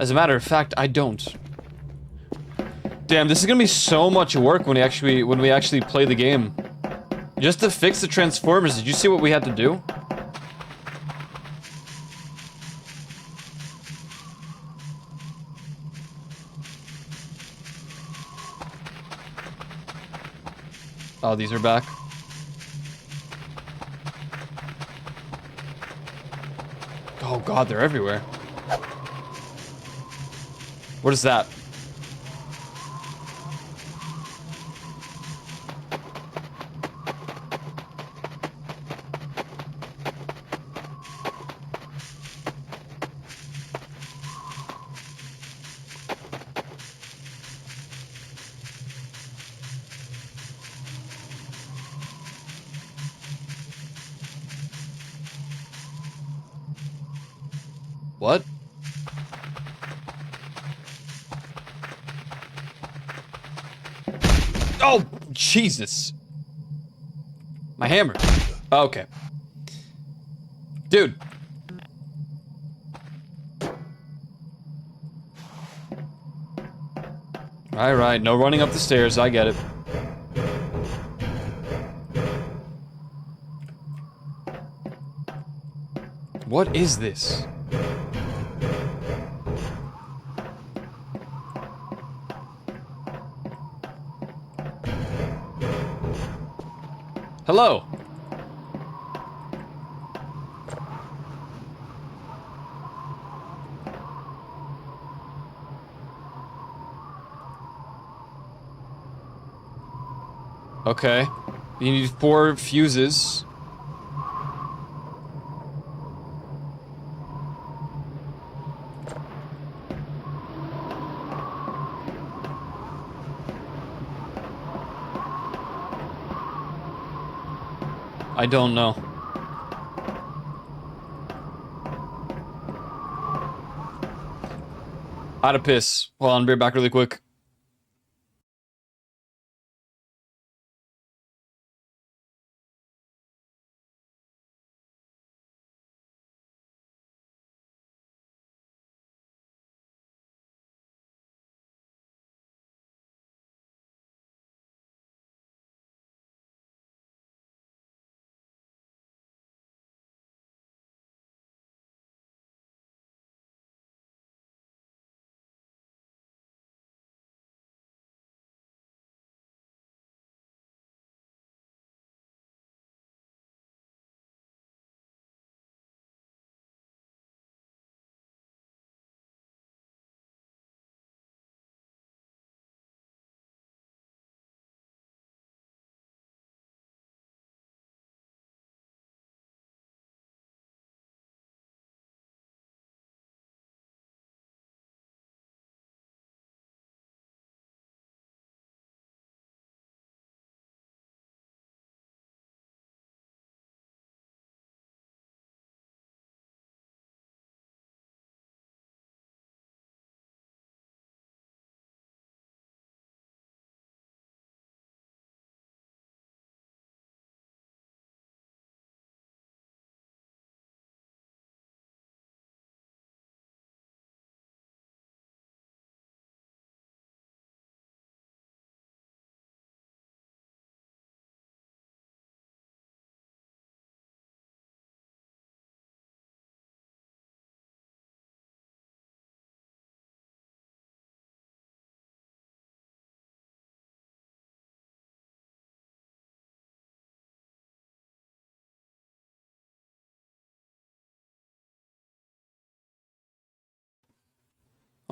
As a matter of fact, I don't. Damn, this is gonna be so much work when we actually play the game. Just to fix the Transformers, did you see what we had to do? Oh, these are back. Oh god, they're everywhere. What is that? What? Oh, Jesus. My hammer. Okay. Dude. Alright, no running up the stairs, I get it. What is this? Hello. Okay. You need 4 fuses. I don't know. Out of piss. Hold on, be back really quick.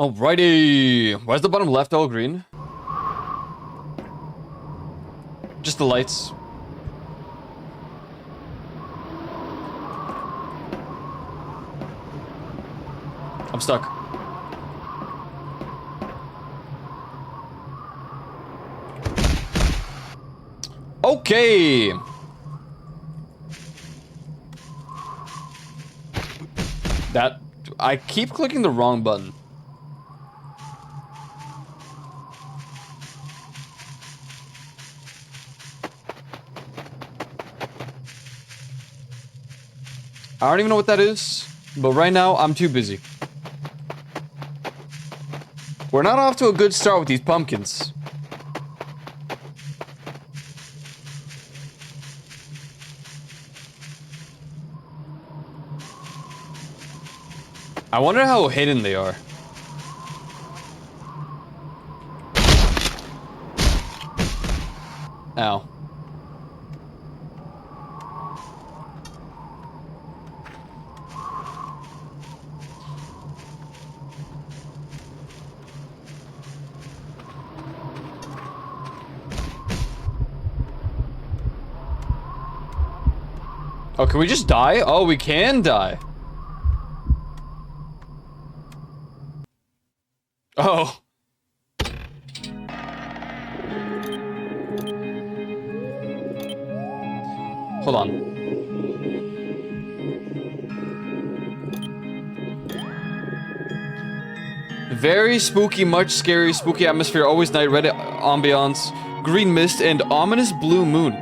Alrighty. Why is the bottom left all green? Just the lights. I'm stuck. Okay. I keep clicking the wrong button. I don't even know what that is, but right now I'm too busy. We're not off to a good start with these pumpkins. I wonder how hidden they are. Ow. Oh, can we just die? Oh, we can die. Oh. Hold on. Very spooky, much scary, spooky atmosphere, always night, red ambiance, green mist, and ominous blue moon.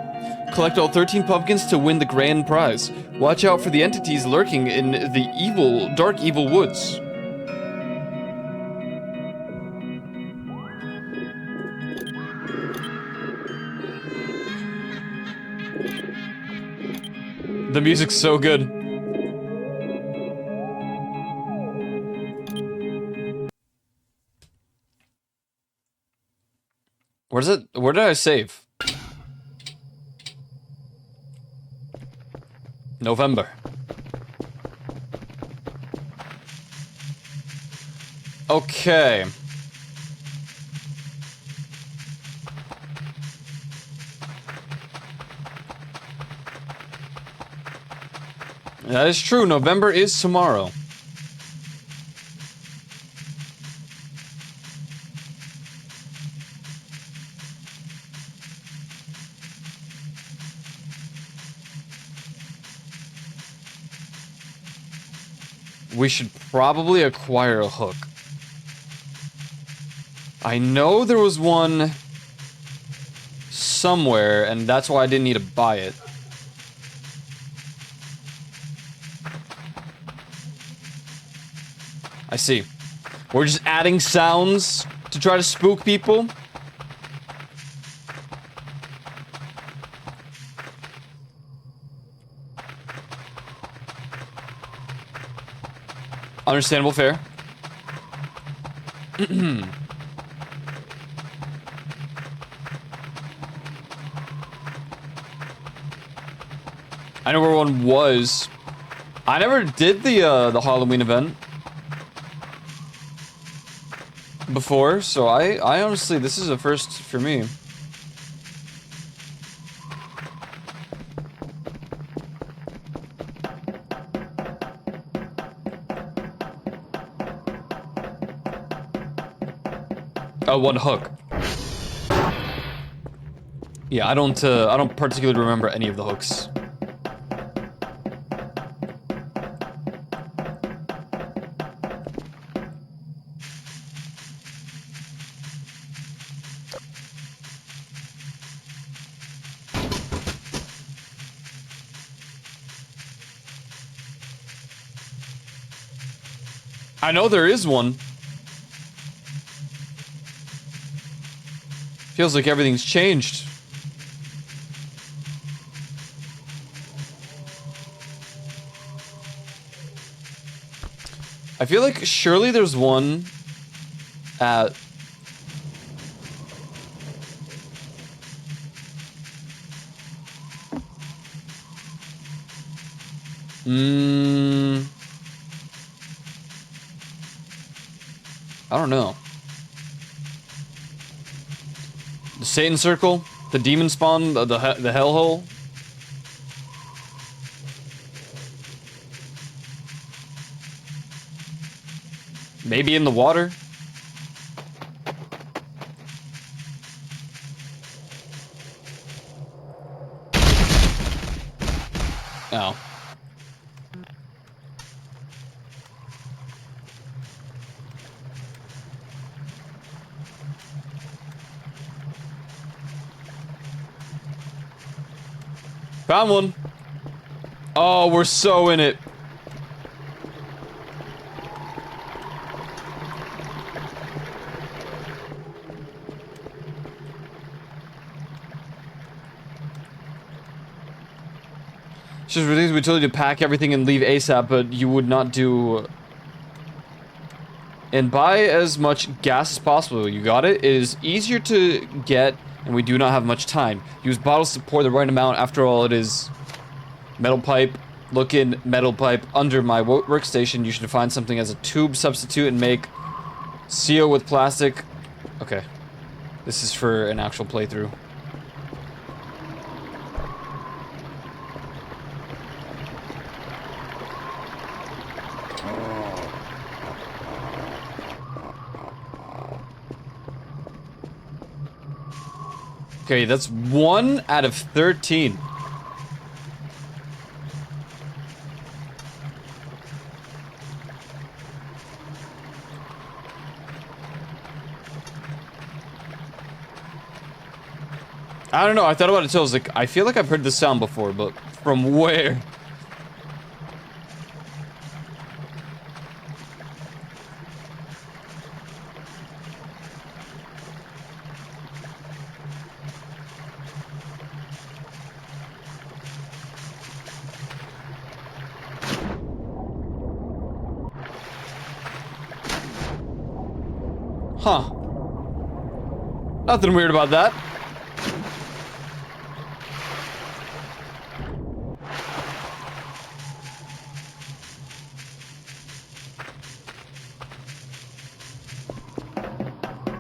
Collect all 13 pumpkins to win the grand prize. Watch out for the entities lurking in the dark evil woods. The music's so good. Where's it? Where did I save? November. Okay. That is true. November is tomorrow. We should probably acquire a hook. I know there was one somewhere, and that's why I didn't need to buy it. I see. We're just adding sounds to try to spook people. Understandable, fair. I know where one was. I never did the Halloween event before, so I honestly, this is a first for me. Oh, one hook. Yeah, I don't particularly remember any of the hooks. I know there is one. Feels like everything's changed. I feel like surely there's one at... I don't know. The Satan Circle? The Demon Spawn? The Hellhole? Maybe in the water? Oh. Found one. Oh, we're so in it. It's just ridiculous. We told you to pack everything and leave ASAP, but you would not do. And buy as much gas as possible. You got it? It is easier to get, and we do not have much time. Use bottles to pour the right amount. After all, it is metal pipe. Look in metal pipe under my workstation. You should find something as a tube substitute and make CO with plastic. Okay. This is for an actual playthrough. Okay, that's 1 out of 13. I don't know, I thought about it too. I was like, I feel like I've heard this sound before, but from where? Huh. Nothing weird about that.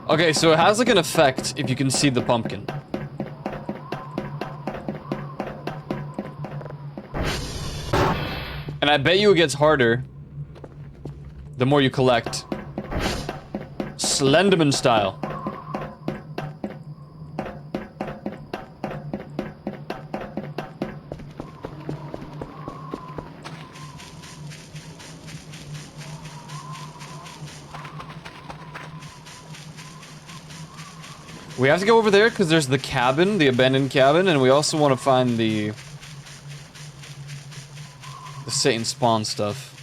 Okay, so it has like an effect if you can see the pumpkin. And I bet you it gets harder the more you collect. Slenderman style. We have to go over there because there's the cabin, the abandoned cabin, and we also want to find the Satan spawn stuff.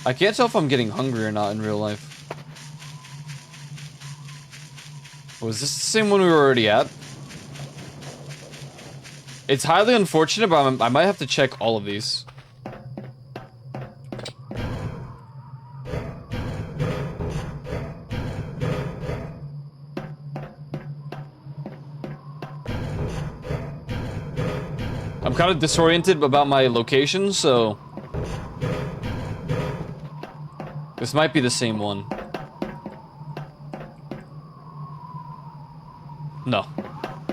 I can't tell if I'm getting hungry or not in real life. Was this the same one we were already at? It's highly unfortunate, but I might have to check all of these. I'm kind of disoriented about my location, so this might be the same one. No,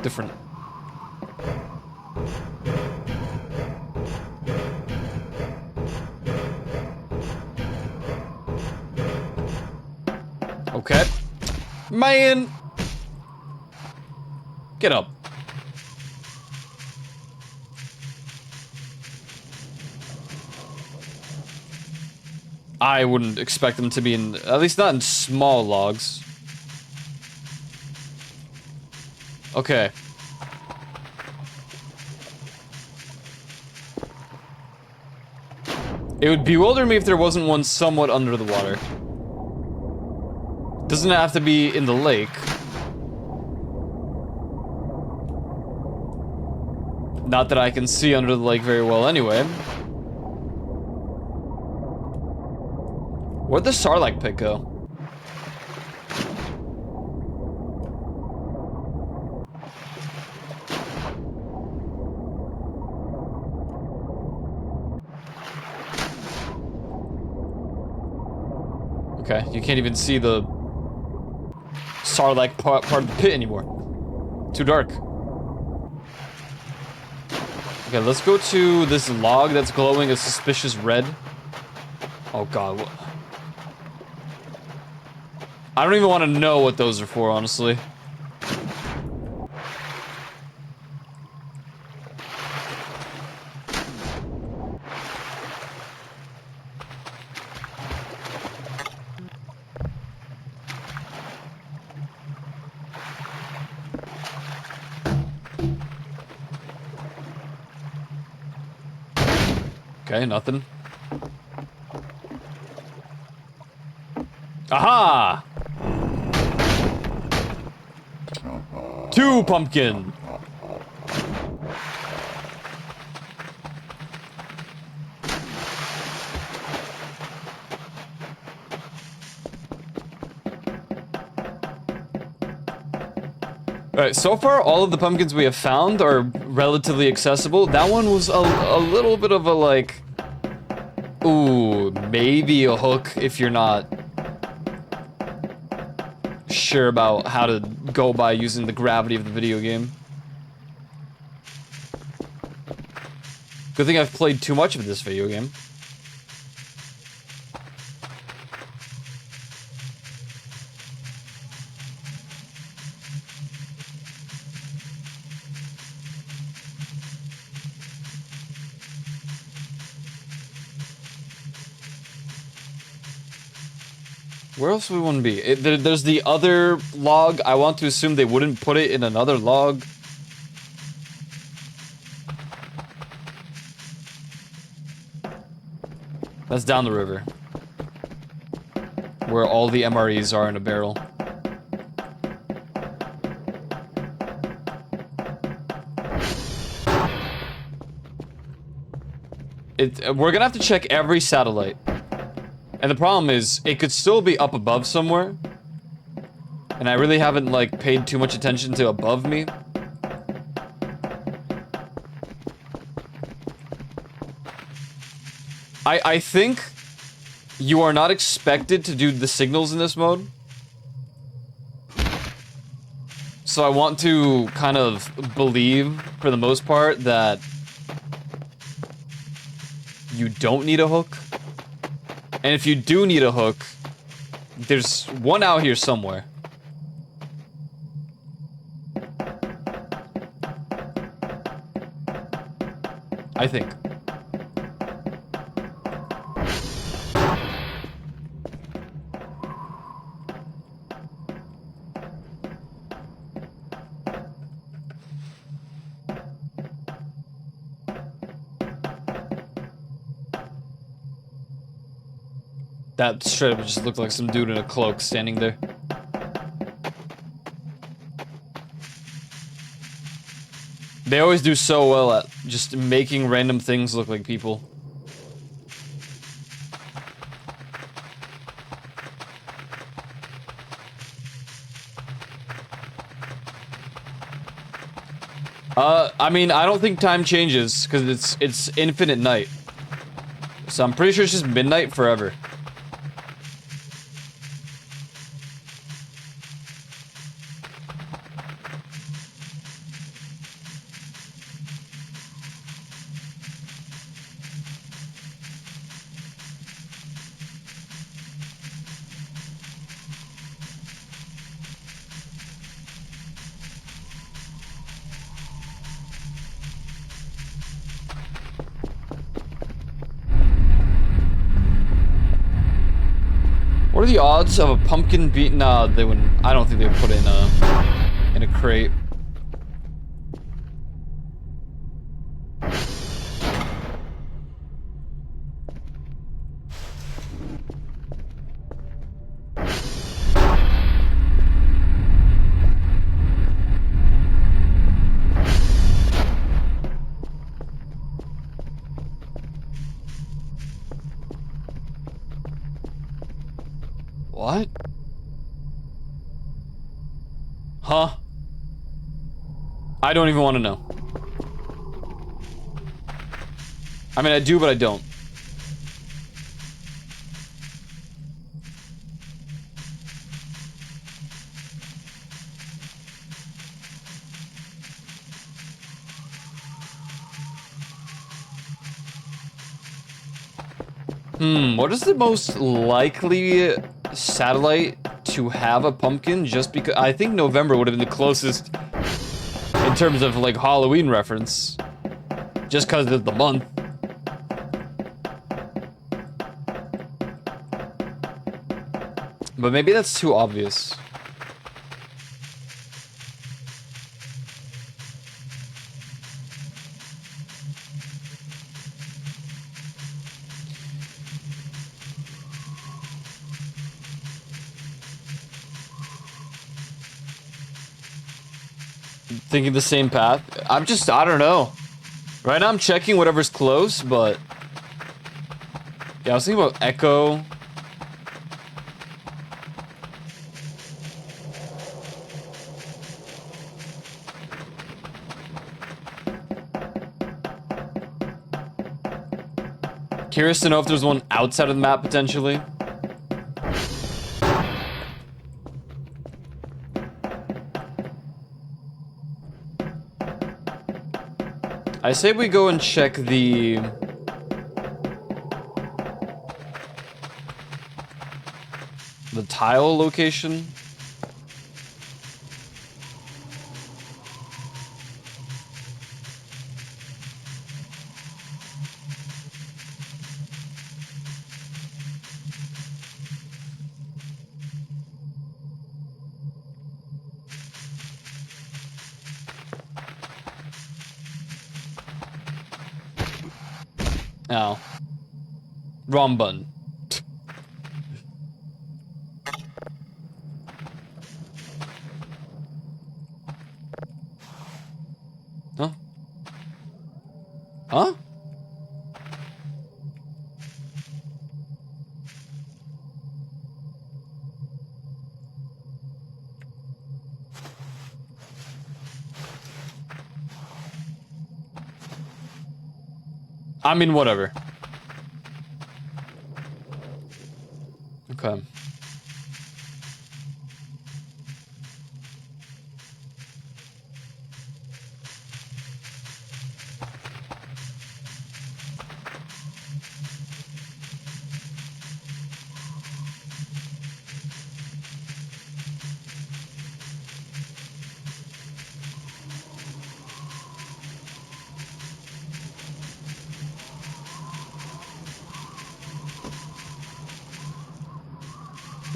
different. Okay. Man! Get up. I wouldn't expect them to be in, at least not in small logs. Okay. It would bewilder me if there wasn't one somewhat under the water. Doesn't have to be in the lake. Not that I can see under the lake very well anyway. Where'd the Sarlacc pit go? Okay, you can't even see the Sarlacc part of the pit anymore. Too dark. Okay, let's go to this log that's glowing a suspicious red. Oh god. I don't even want to know what those are for, honestly. Okay, nothing. Aha! 2 pumpkin. Alright, so far all of the pumpkins we have found are relatively accessible. That one was a little bit of a like... Ooh, maybe a hook if you're not sure about how to go by using the gravity of the video game. Good thing I've played too much of this video game. Where else would we want to be? There's the other log. I want to assume they wouldn't put it in another log. That's down the river. Where all the MREs are in a barrel. We're gonna have to check every satellite. And the problem is, it could still be up above somewhere. And I really haven't, like, paid too much attention to above me. I think you are not expected to do the signals in this mode. So I want to kind of believe, for the most part, that you don't need a hook. And if you do need a hook, there's one out here somewhere. I think. That straight up just looked like some dude in a cloak standing there. They always do so well at just making random things look like people. I mean, I don't think time changes, because it's infinite night. So I'm pretty sure it's just midnight forever. What are the odds of a pumpkin beat? Nah, they wouldn't. I don't think they would put it in a crate. What? Huh? I don't even want to know. I mean, I do, but I don't. What is the most likely satellite to have a pumpkin? Just because I think November would have been the closest in terms of like Halloween reference. Just because of the month. But maybe that's too obvious. Thinking the same path. I don't know. Right now I'm checking whatever's close, but yeah, I was thinking about Echo. Curious to know if there's one outside of the map potentially. I say we go and check the tile location. Ow. Wrong button. Huh? Huh? I mean, whatever. Okay.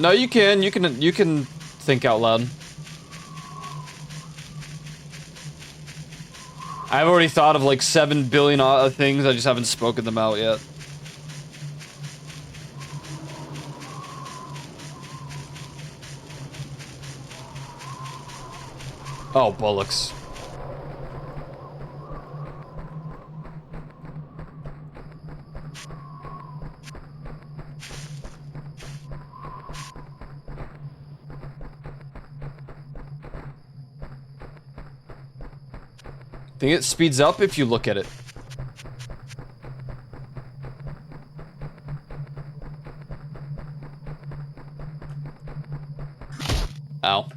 No, you can think out loud. I've already thought of like 7 billion other things, I just haven't spoken them out yet. Oh, bollocks. I think it speeds up if you look at it. Ow.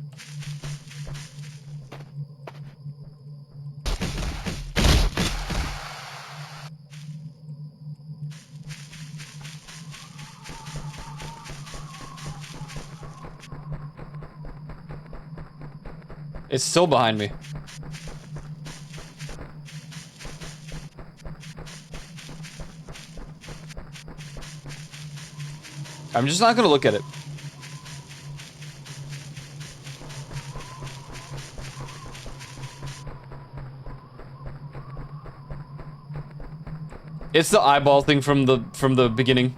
It's still behind me. I'm just not gonna look at it. It's the eyeball thing from the beginning.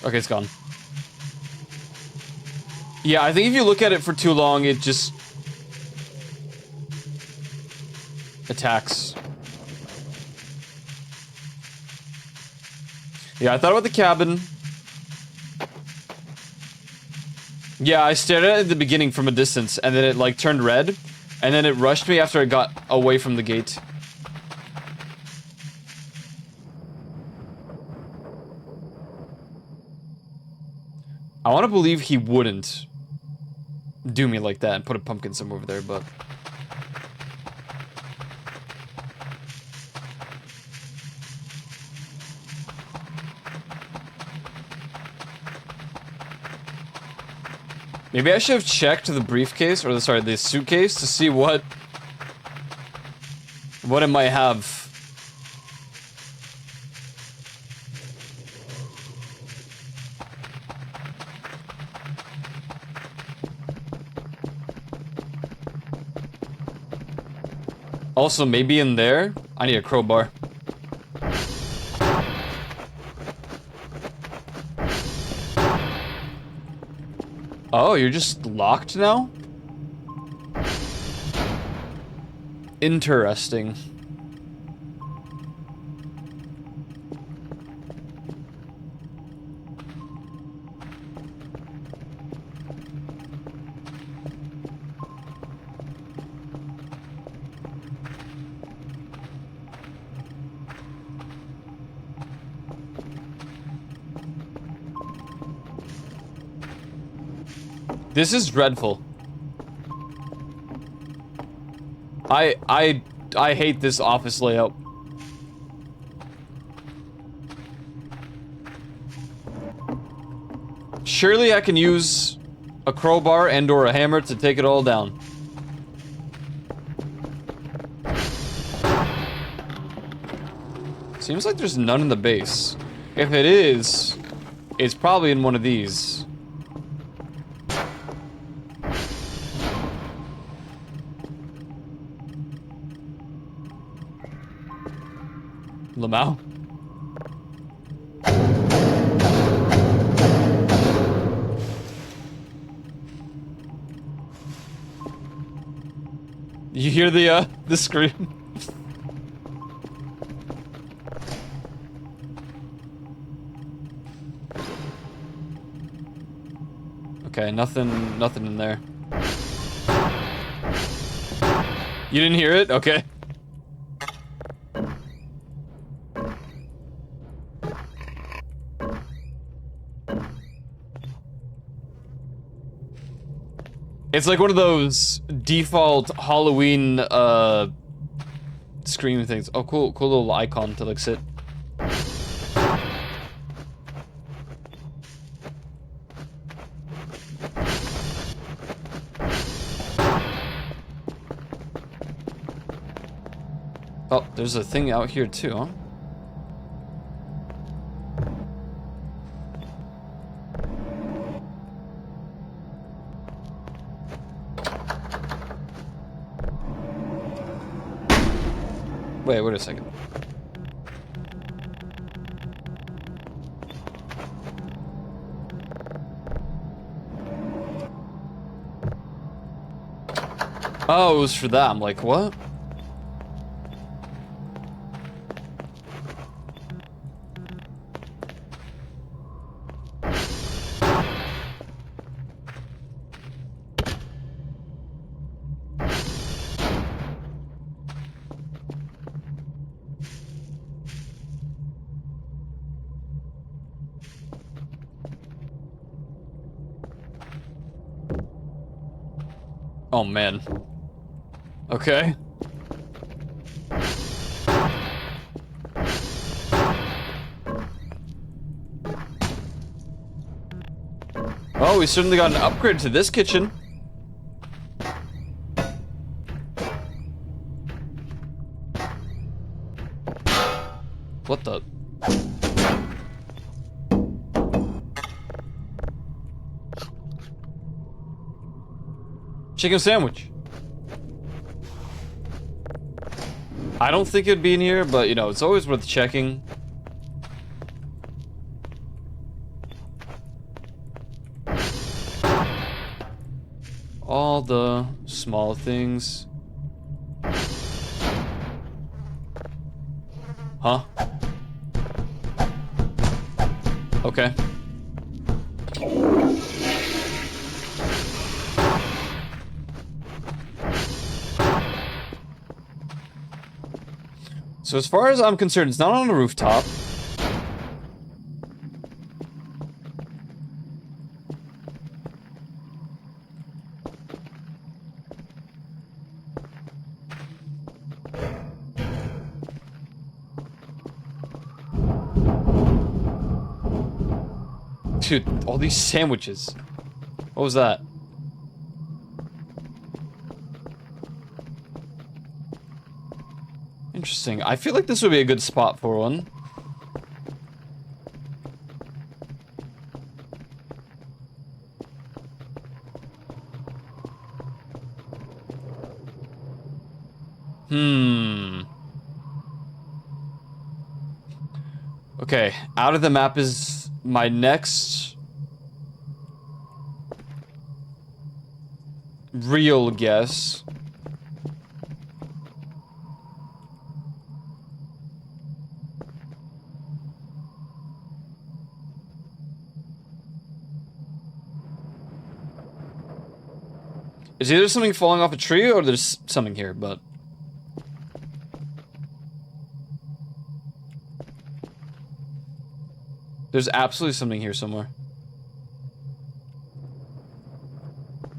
Okay, it's gone. Yeah, I think if you look at it for too long, it just attacks. Yeah, I thought about the cabin. Yeah, I stared at it at the beginning from a distance, and then it like turned red, and then it rushed me after I got away from the gate. I want to believe he wouldn't do me like that and put a pumpkin somewhere over there, but... Maybe I should have checked the briefcase, or sorry, the suitcase to see what it might have. Also, maybe in there, I need a crowbar. Oh, you're just locked now? Interesting. This is dreadful. I hate this office layout. Surely I can use a crowbar and or a hammer to take it all down. Seems like there's none in the base. If it is, it's probably in one of these. Lamau? You hear the scream? Okay, nothing in there. You didn't hear it? Okay. It's like one of those default Halloween, scream things. Oh, cool little icon to, like, sit. Oh, there's a thing out here, too, huh? Wait a second. Oh, it was for that. I'm like, what? Oh, man. Okay. Oh, we certainly got an upgrade to this kitchen. What the? Chicken sandwich. I don't think it'd be in here, but you know, it's always worth checking. All the small things. Huh? Okay. So as far as I'm concerned, it's not on the rooftop. Dude, all these sandwiches. What was that? Interesting. I feel like this would be a good spot for one. Okay, out of the map is my next real guess. Is either something falling off a tree or there's something here, but... There's absolutely something here somewhere.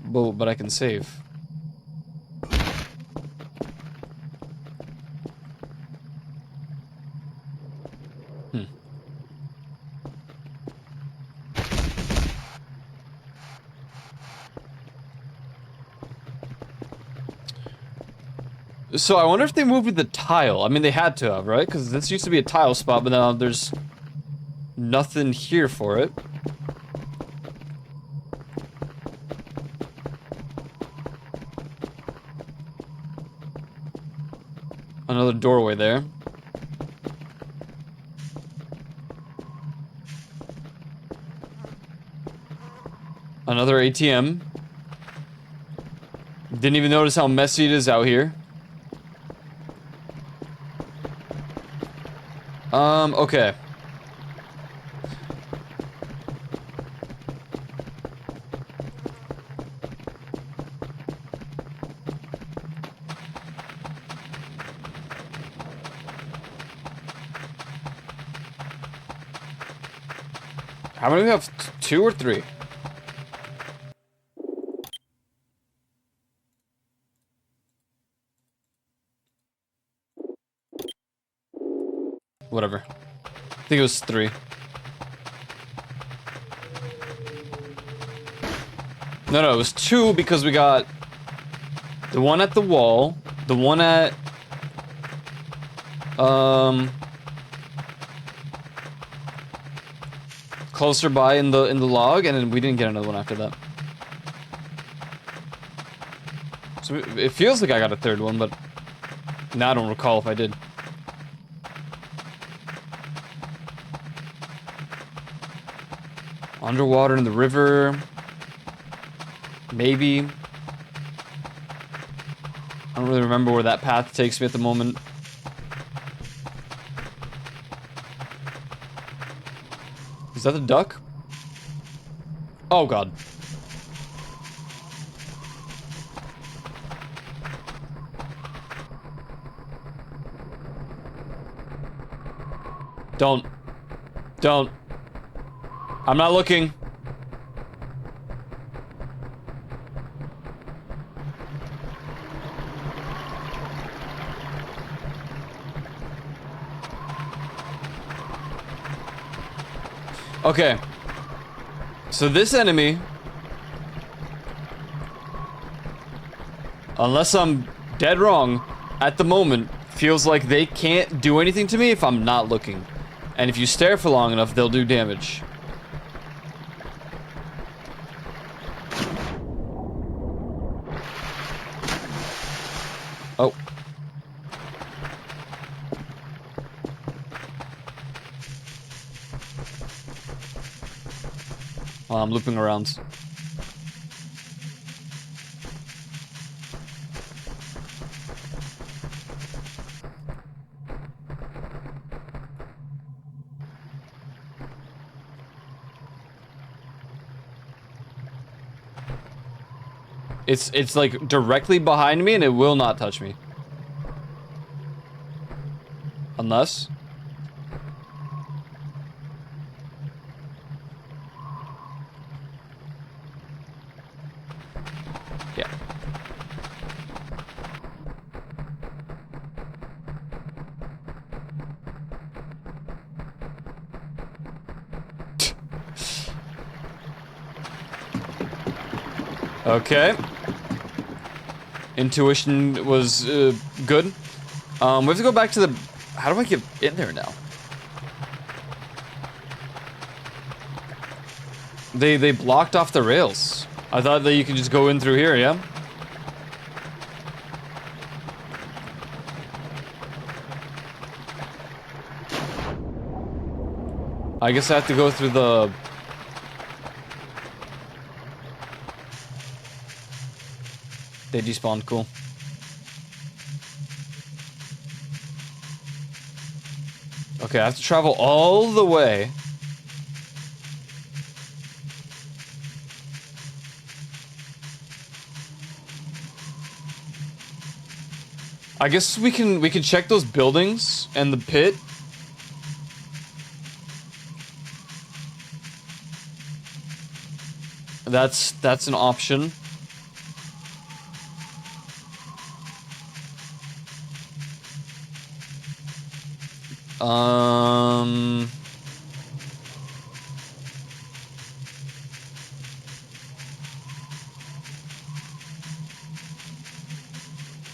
But I can save. So I wonder if they moved with the tile. I mean, they had to have, right? Because this used to be a tile spot, but now there's nothing here for it. Another doorway there. Another ATM. Didn't even notice how messy it is out here. Okay. How many do we have? Two or three? Whatever. I think it was three. No, it was two because we got the one at the wall, the one at closer by in the log, and then we didn't get another one after that. So it feels like I got a third one, but now I don't recall if I did. Underwater in the river. Maybe. I don't really remember where that path takes me at the moment. Is that the duck? Oh god. Don't. I'm not looking. Okay. So this enemy, unless I'm dead wrong, at the moment, feels like they can't do anything to me if I'm not looking. And if you stare for long enough, they'll do damage. Oh. Well, I'm looping around. It's like directly behind me and it will not touch me. Unless... Yeah. Okay. Intuition was good. We have to go back to the... How do I get in there now? They blocked off the rails. I thought that you could just go in through here, yeah? I guess I have to go through the... They despawned, cool. Okay, I have to travel all the way. I guess we can check those buildings and the pit. That's an option.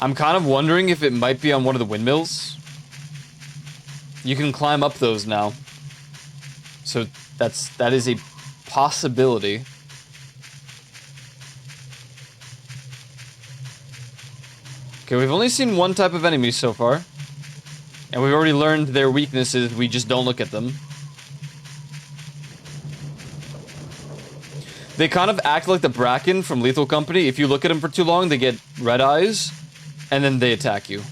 I'm kind of wondering if it might be on one of the windmills. You can climb up those now. So that is a possibility. Okay, we've only seen one type of enemy so far. And we've already learned their weaknesses, we just don't look at them. They kind of act like the Bracken from Lethal Company. If you look at them for too long, they get red eyes, and then they attack you.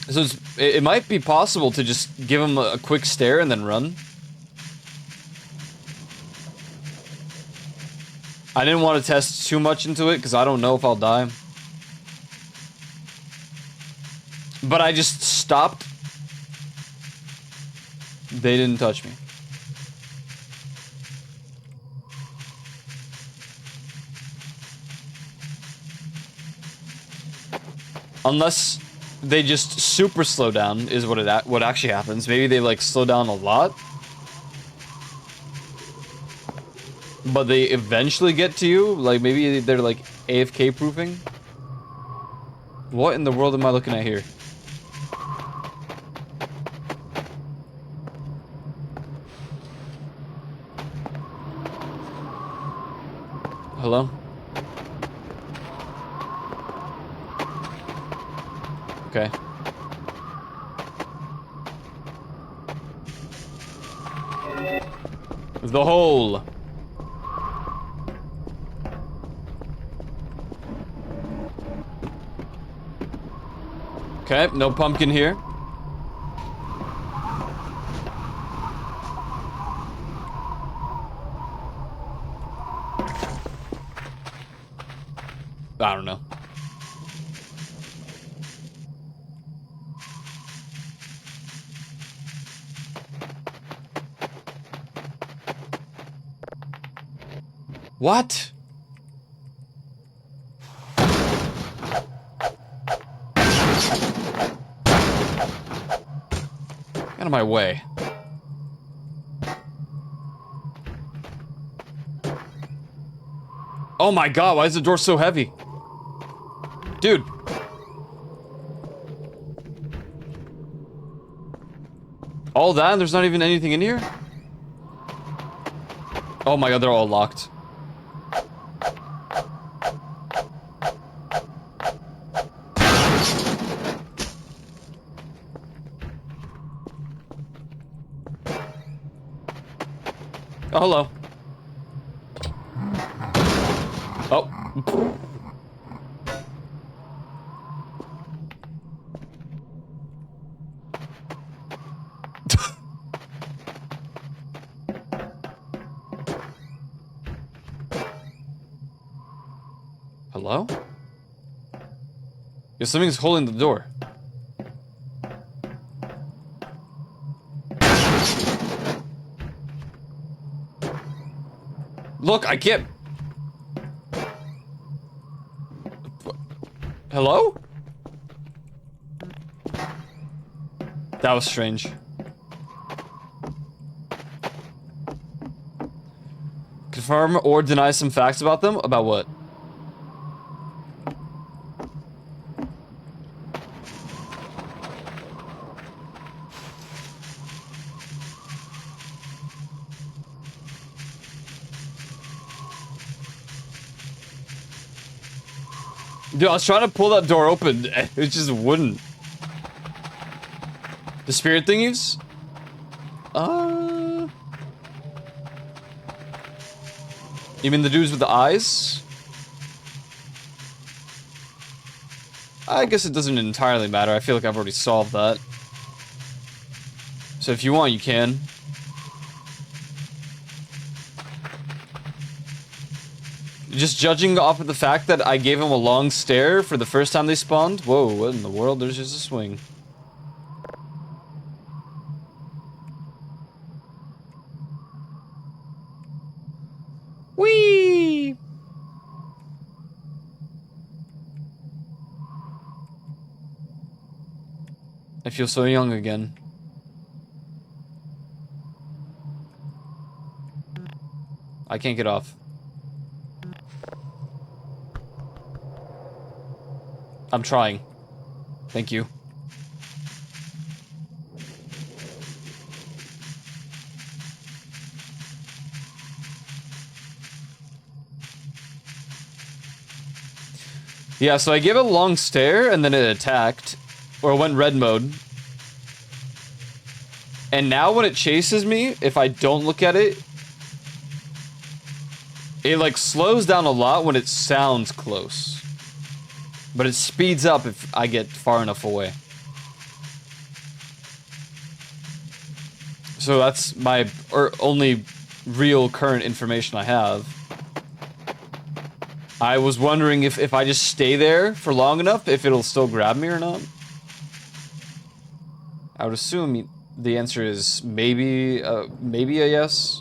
So it might be possible to just give them a quick stare and then run. I didn't want to test too much into it, because I don't know if I'll die. But I just stopped. They didn't touch me. Unless they just super slow down is what actually happens. Maybe they like slow down a lot. But they eventually get to you. Like maybe they're like AFK proofing. What in the world am I looking at here? Hello? Okay. The hole. Okay, no pumpkin here. I don't know. What? Get out of my way. Oh my god, why is the door so heavy? Dude. All that and there's not even anything in here? Oh my god, they're all locked. Oh, hello. Oh. Hello? Yeah, something's holding the door. Look, I can't... Hello? That was strange. Confirm or deny some facts about them? About what? Dude, I was trying to pull that door open. It just wouldn't. The spirit thingies? You mean the dudes with the eyes? I guess it doesn't entirely matter. I feel like I've already solved that. So if you want, you can. Just judging off of the fact that I gave him a long stare for the first time they spawned? Whoa, what in the world? There's just a swing. Whee! I feel so young again. I can't get off. I'm trying. Thank you. Yeah, so I gave it a long stare and then it attacked. Or went red mode. And now when it chases me, if I don't look at it, it like slows down a lot when it sounds close. But it speeds up if I get far enough away. So that's my only real current information I have. I was wondering if I just stay there for long enough, if it'll still grab me or not. I would assume the answer is maybe a yes.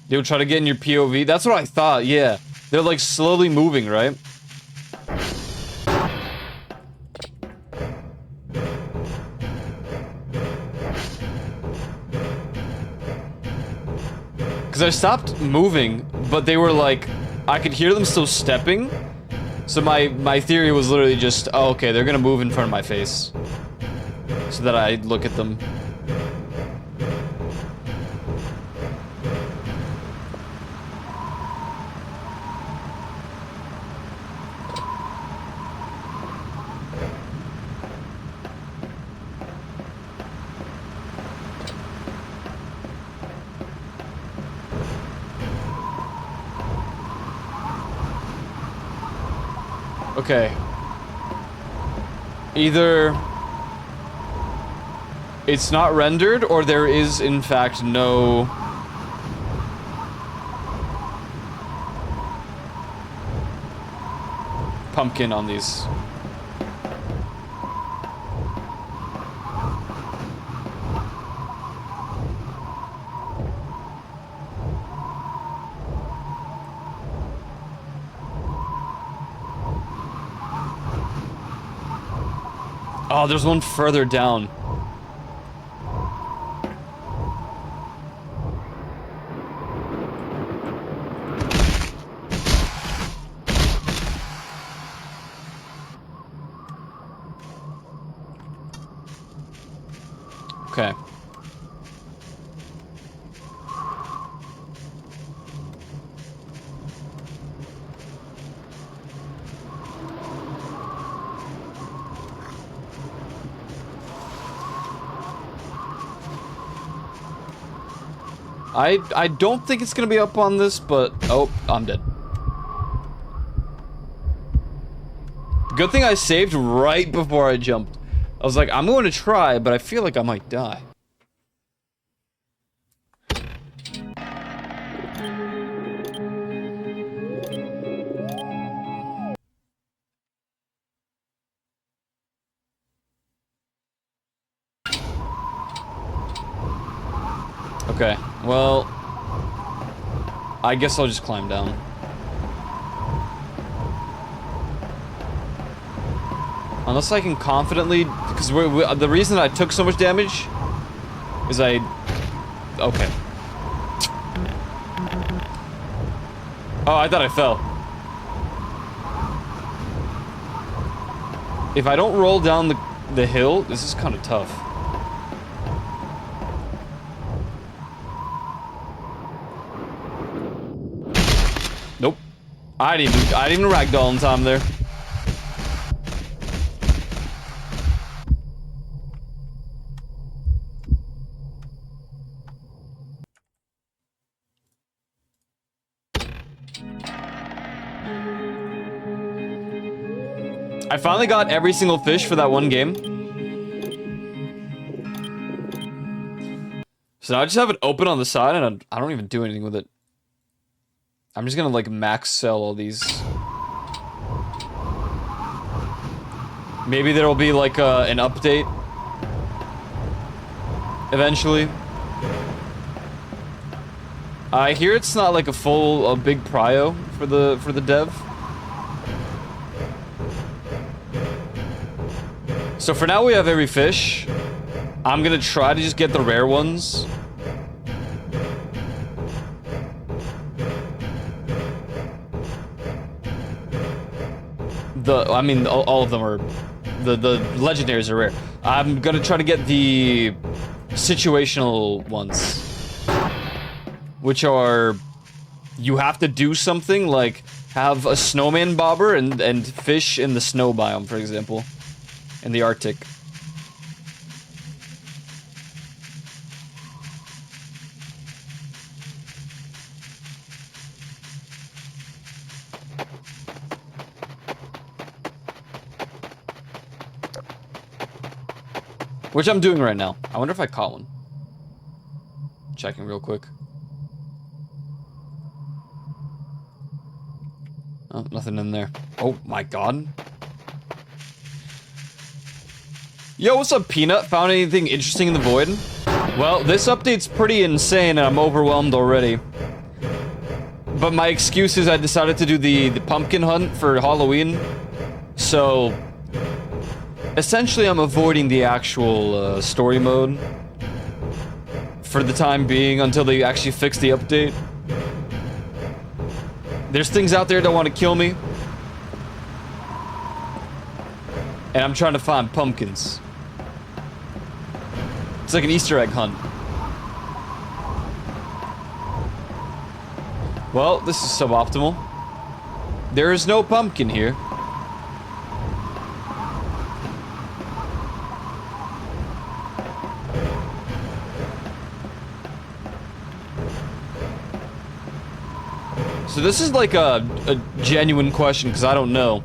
They would try to get in your POV? That's what I thought, yeah. They're like slowly moving, right? Because I stopped moving, but they were like, I could hear them still stepping. So my theory was literally just, oh, okay, they're gonna move in front of my face. So that I look at them. Okay. Either it's not rendered, or there is, in fact, no... pumpkin on these. Oh, there's one further down. Okay. I don't think it's gonna be up on this, but oh, I'm dead. Good thing I saved right before I jumped. I was like, I'm going to try, but I feel like I might die. Okay, well... I guess I'll just climb down. Unless I can confidently, because the reason I took so much damage is okay. Oh, I thought I fell. If I don't roll down the hill, this is kind of tough. Nope. I didn't even ragdoll in time there. I finally got every single fish for that one game. So now I just have it open on the side and I don't even do anything with it. I'm just gonna like max sell all these. Maybe there'll be like an update eventually. I hear it's not like a big prio for the dev. So for now we have every fish. I'm gonna try to just get the rare ones. I mean, all of them are, the legendaries are rare. I'm gonna try to get the situational ones, which are, you have to do something like have a snowman bobber and fish in the snow biome, for example, in the Arctic. Which I'm doing right now. I wonder if I caught one. Checking real quick. Oh, nothing in there. Oh my god. Yo, what's up, Peanut? Found anything interesting in the void? Well, this update's pretty insane and I'm overwhelmed already. But my excuse is I decided to do the pumpkin hunt for Halloween. So essentially, I'm avoiding the actual story mode for the time being until they actually fix the update. There's things out there that want to kill me. And I'm trying to find pumpkins. It's like an Easter egg hunt. Well, this is suboptimal. There is no pumpkin here. So this is like a genuine question, because I don't know.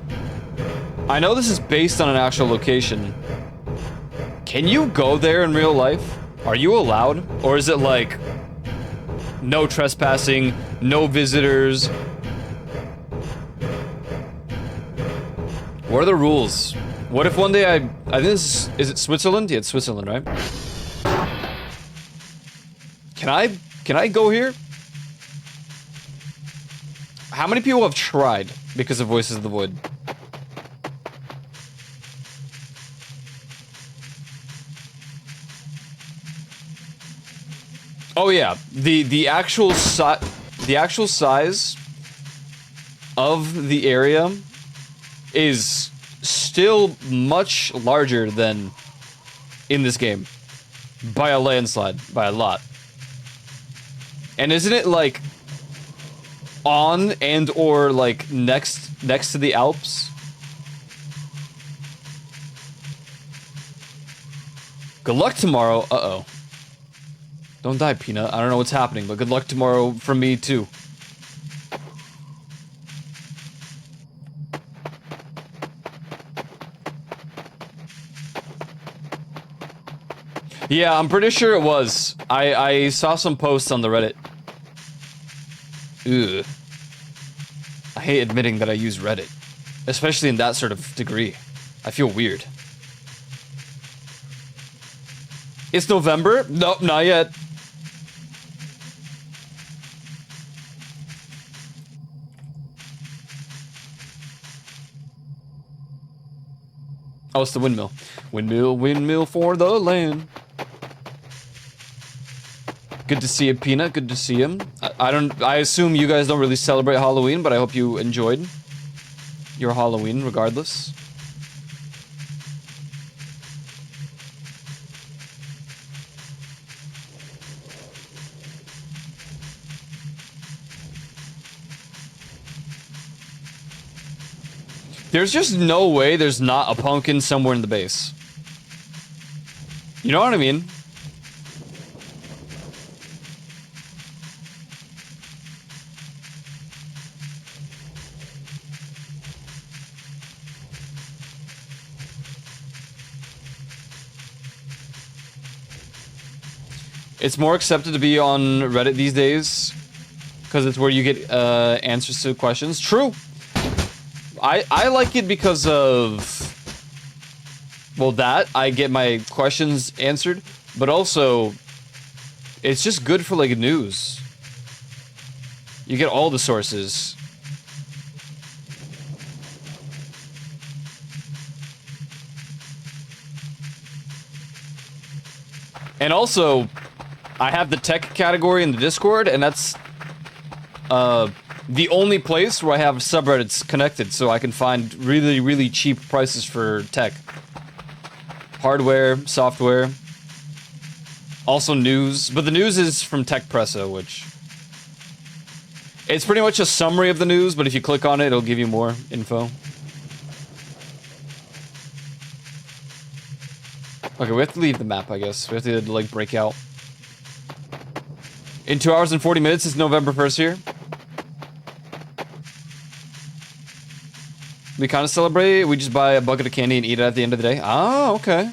I know this is based on an actual location. Can you go there in real life? Are you allowed? Or is it like, no trespassing, no visitors? What are the rules? What if one day I think this is it Switzerland? Yeah, it's Switzerland, right? Can I go here? How many people have tried because of Voices of the Void? Oh yeah, the actual size of the area is still much larger than in this game by a landslide, by a lot. And isn't it like on and or like next to the Alps? Good luck tomorrow. Uh-oh. Don't die, Peanut. I don't know what's happening, but good luck tomorrow from me too. Yeah, I'm pretty sure it was. I saw some posts on the Reddit. Ugh. I hate admitting that I use Reddit. Especially in that sort of degree. I feel weird. It's November? Nope, not yet. Oh, it's the windmill. Windmill, windmill for the land. Good to see you, Peanut. Good to see him. I assume you guys don't really celebrate Halloween, but I hope you enjoyed your Halloween regardless. There's just no way there's not a pumpkin somewhere in the base. You know what I mean? It's more accepted to be on Reddit these days because it's where you get answers to questions. True. I like it because of, well, that I get my questions answered, but also it's just good for like news. You get all the sources. And also, I have the tech category in the Discord, and that's the only place where I have subreddits connected, so I can find really, really cheap prices for tech. Hardware, software, also news, but the news is from TechPresso, which... It's pretty much a summary of the news, but if you click on it, it'll give you more info. Okay, we have to leave the map, I guess. We have to, like, break out. In 2 hours and 40 minutes, it's November 1st here. We kind of celebrate. We just buy a bucket of candy and eat it at the end of the day. Oh, okay.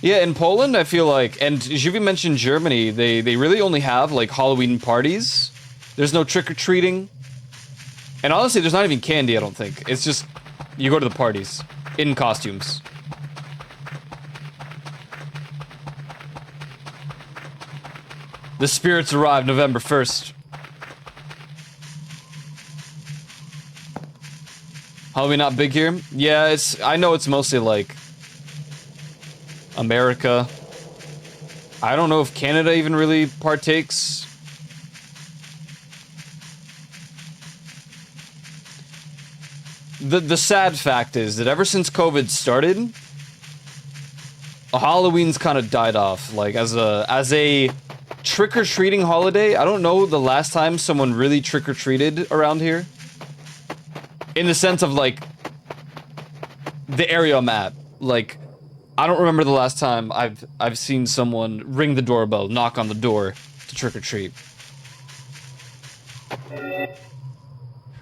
Yeah, in Poland, I feel like, and Juvie mentioned Germany, they really only have, like, Halloween parties. There's no trick-or-treating. And honestly, there's not even candy, I don't think. It's just, you go to the parties. In costumes. The spirits arrive November 1st. Halloween not big here? Yeah, I know it's mostly like America. I don't know if Canada even really partakes. The sad fact is that ever since COVID started, Halloween's kind of died off. Like as a trick-or-treating holiday, I don't know the last time someone really trick-or-treated around here. In the sense of, like, the area I'm at. Like, I don't remember the last time I've seen someone ring the doorbell, knock on the door to trick-or-treat.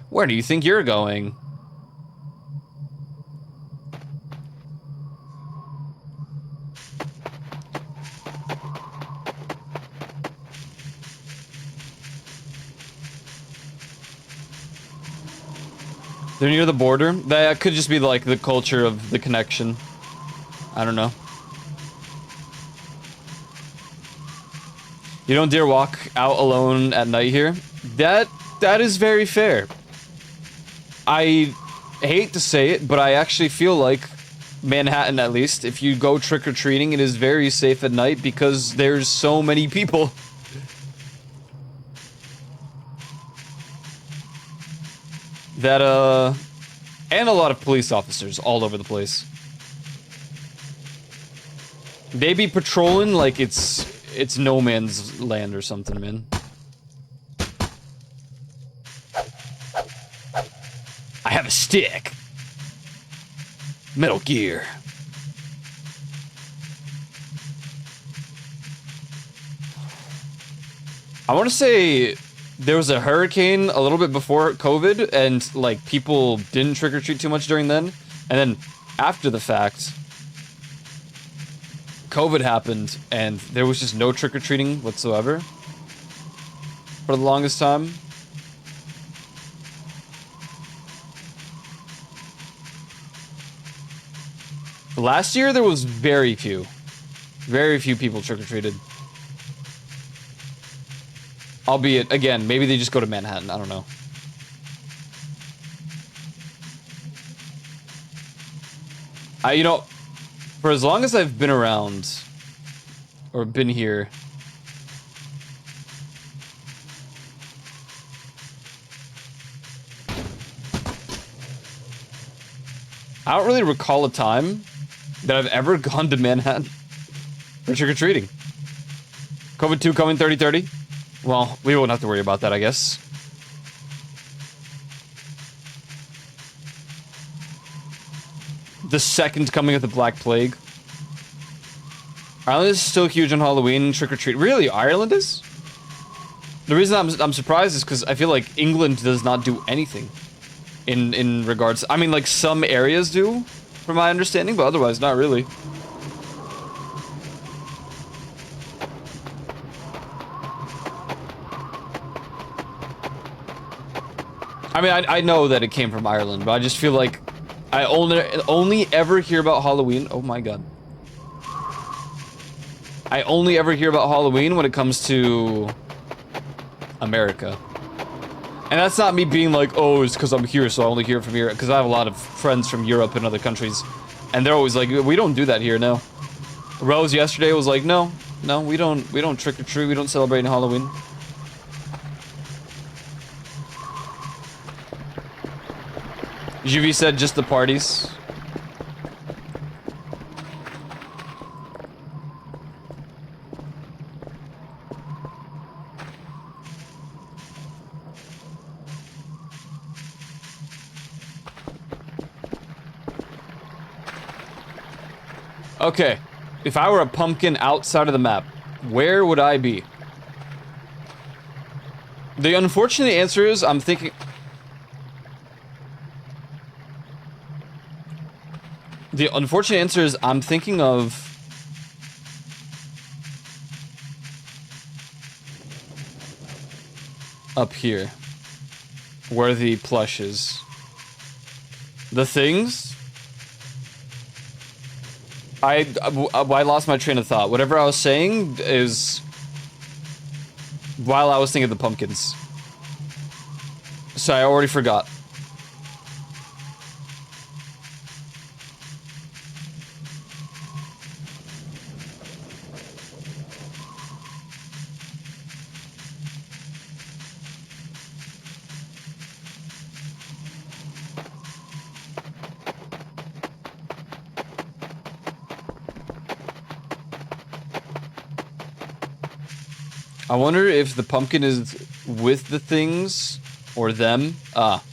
Where do you think you're going? They're near the border? That could just be like the culture of the connection. I don't know. You don't dare walk out alone at night here? That is very fair. I hate to say it, but I actually feel like Manhattan, at least, if you go trick-or-treating, it is very safe at night because there's so many people. That, and a lot of police officers all over the place. They be patrolling like it's no man's land or something, man. I have a stick. Metal Gear. I want to say there was a hurricane a little bit before COVID, and like people didn't trick or treat too much during then. And then after the fact, COVID happened, and there was just no trick or treating whatsoever for the longest time. Last year there was very few people trick or treated. Albeit, again, maybe they just go to Manhattan. I don't know. You know, For as long as I've been around, or been here, I don't really recall a time that I've ever gone to Manhattan for trick-or-treating. COVID-2 coming 30-30? Well, we won't have to worry about that, I guess. The second coming of the Black Plague. Ireland is still huge on Halloween trick-or-treat. Really? Ireland is? The reason I'm surprised is because I feel like England does not do anything in regards. I mean, like, some areas do, from my understanding, but otherwise not really. I mean, I know that it came from Ireland, but I just feel like I only ever hear about Halloween. Oh my god. I only ever hear about Halloween when it comes to America. And that's not me being like, oh, it's because I'm here, so I only hear it from here. Because I have a lot of friends from Europe and other countries. And they're always like, we don't do that here, no. Rose yesterday was like, no, we don't trick-or-treat, we don't celebrate Halloween. Juvie said just the parties. Okay, if I were a pumpkin outside of the map, where would I be? The unfortunate answer is I'm thinking... The unfortunate answer is I'm thinking of... up here. Where the plush is. The things... I lost my train of thought. Whatever I was saying is... while I was thinking of the pumpkins. So I already forgot. I wonder if the pumpkin is with the things or them. Ah.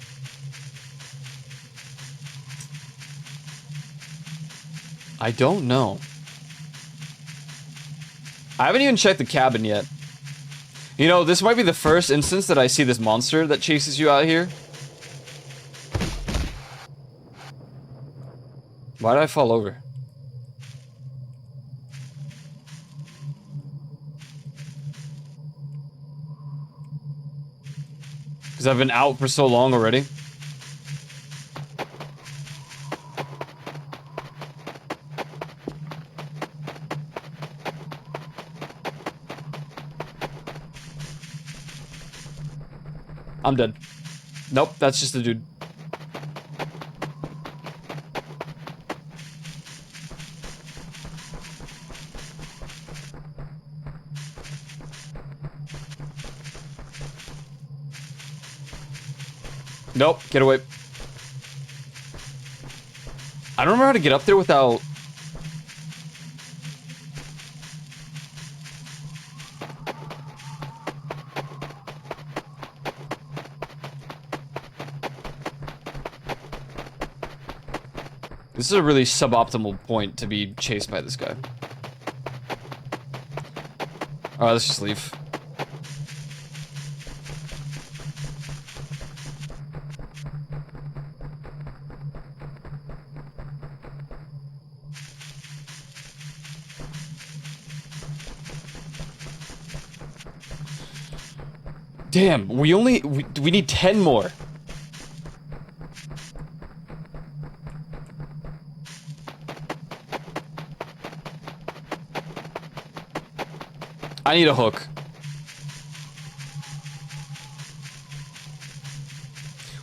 I don't know. I haven't even checked the cabin yet. You know, this might be the first instance that I see this monster that chases you out here. Why did I fall over? Because I've been out for so long already. I'm dead. Nope, that's just a dude. Nope, get away. I don't remember how to get up there without... This is a really suboptimal point to be chased by this guy. Alright, let's just leave. Damn, we need 10 more. I need a hook.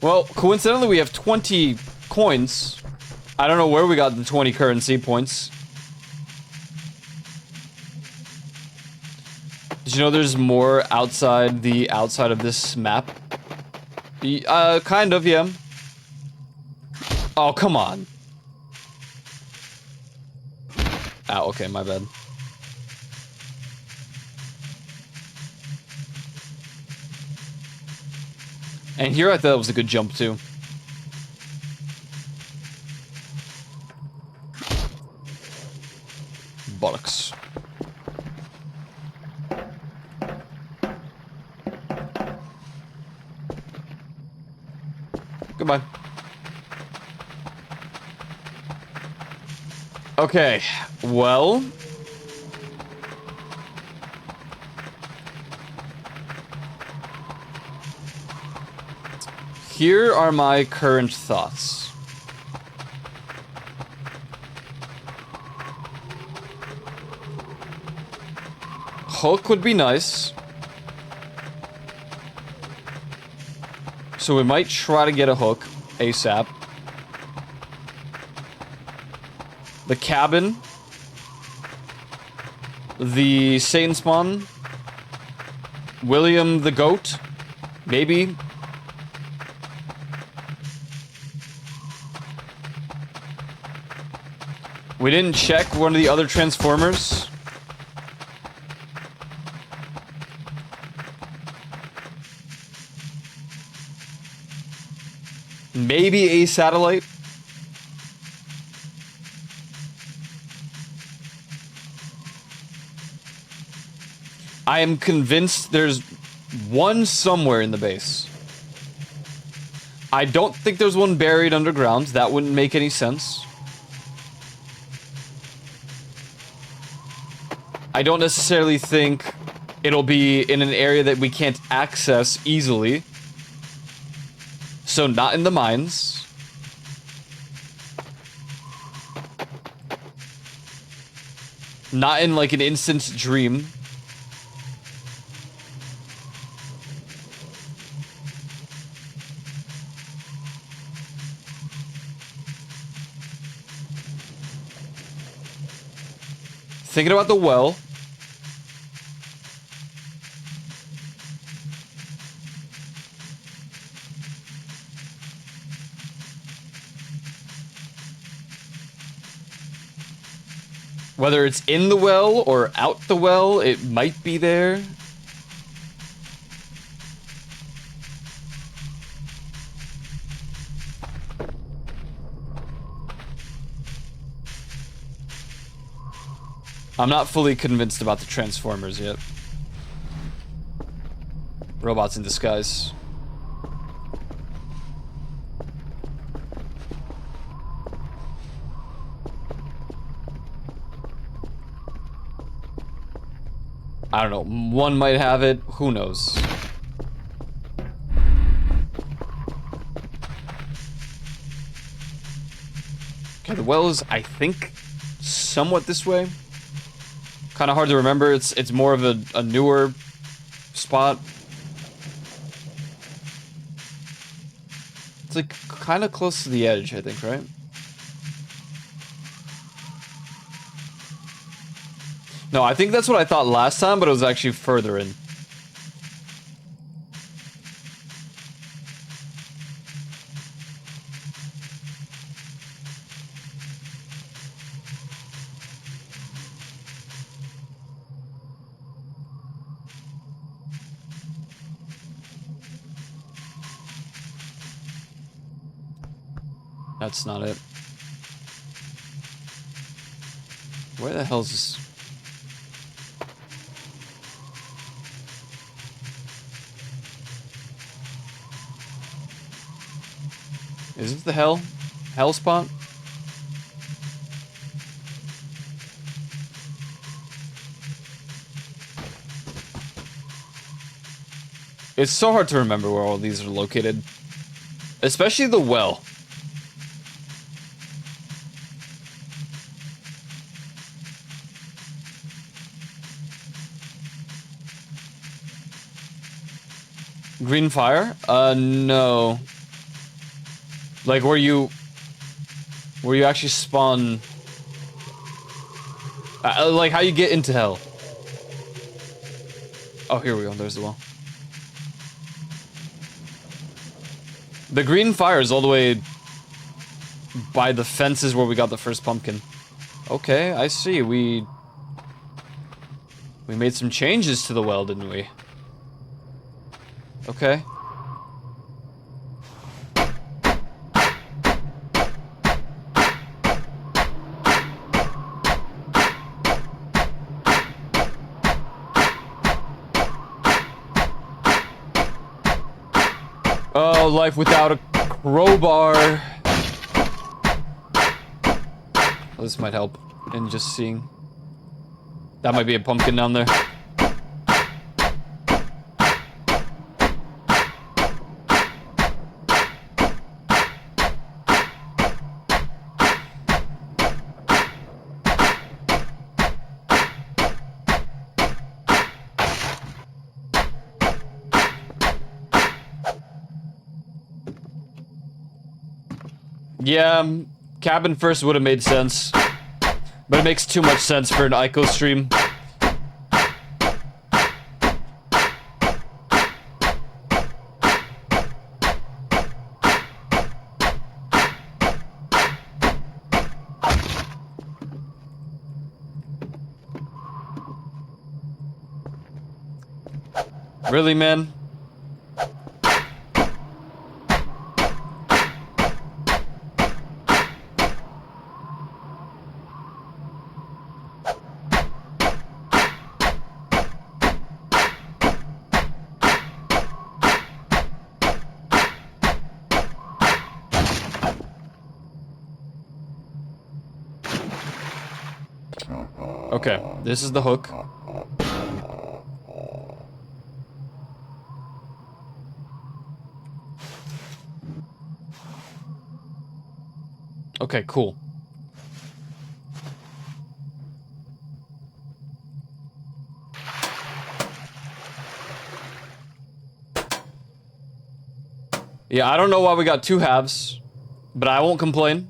Well, coincidentally we have 20 coins. I don't know where we got the 20 currency points. Did you know there's more outside of this map? Kind of, yeah. Oh, come on. Ow, okay, my bad. And here I thought it was a good jump, too. Bollocks. Goodbye. Okay, well... here are my current thoughts. Hook would be nice. So we might try to get a hook ASAP. The cabin. The Satan spawn. William the goat. Maybe. We didn't check one of the other Transformers. Maybe a satellite. I am convinced there's one somewhere in the base. I don't think there's one buried underground. That wouldn't make any sense. I don't necessarily think it'll be in an area that we can't access easily. So not in the mines. Not in like an instant dream. Thinking about the well. Whether it's in the well or out the well, it might be there. I'm not fully convinced about the Transformers yet. Robots in disguise. I don't know, one might have it, who knows? Okay, the well is, I think, somewhat this way. Kind of hard to remember, it's more of a newer spot. It's like kind of close to the edge, I think, right? No, I think that's what I thought last time, but it was actually further in. That's not it. Where the hell is this? Is this the hell? Hell spot? It's so hard to remember where all these are located. Especially the well. Green fire? No. Like where you actually spawn. Like how you get into hell. Oh, here we go. There's the well. The green fire is all the way by the fences where we got the first pumpkin. Okay, I see. We made some changes to the well, didn't we? Okay. Oh, life without a crowbar. Well, this might help in just seeing. That might be a pumpkin down there. Yeah, cabin first would have made sense. But it makes too much sense for an Ico stream. Really, man? Okay, this is the hook. Okay, cool. Yeah, I don't know why we got two halves, but I won't complain.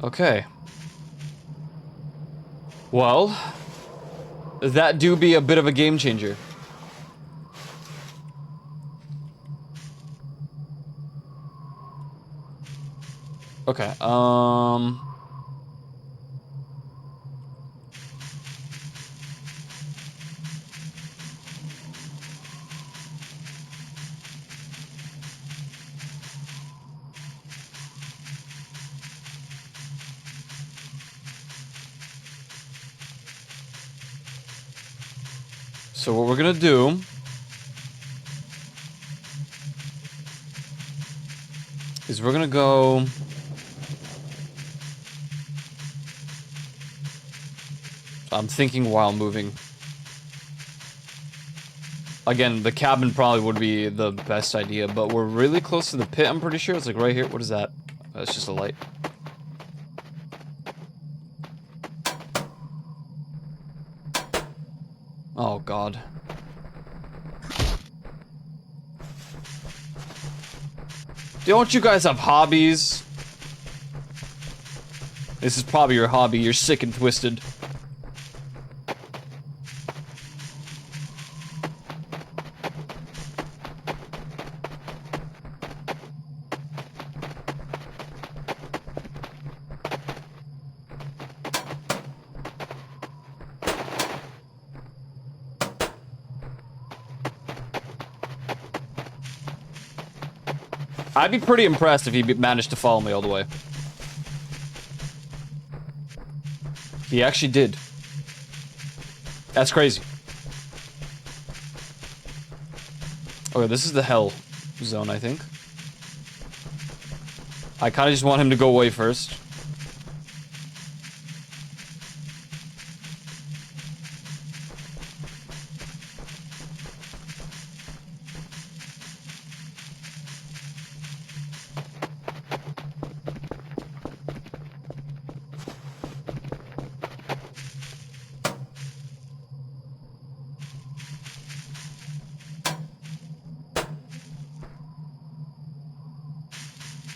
Okay. Well, that do be a bit of a game changer. Okay, so what we're gonna do is we're gonna go. I'm thinking while moving. Again, the cabin probably would be the best idea, but we're really close to the pit, I'm pretty sure. It's like right here. What is that? That's just a light. Oh, God. Don't you guys have hobbies? This is probably your hobby. You're sick and twisted. I'd be pretty impressed if he managed to follow me all the way. He actually did. That's crazy. Okay, this is the hell zone, I think. I kind of just want him to go away first.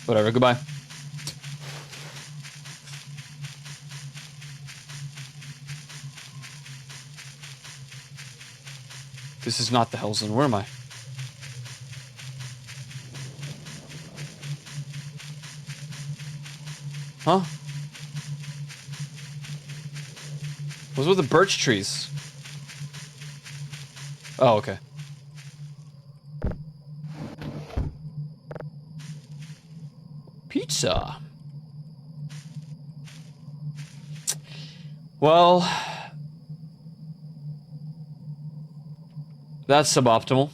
Whatever, goodbye. This is not the Hell's Zone. Where am I? Huh? What's with the birch trees? Oh, okay. Pizza. Well, that's suboptimal.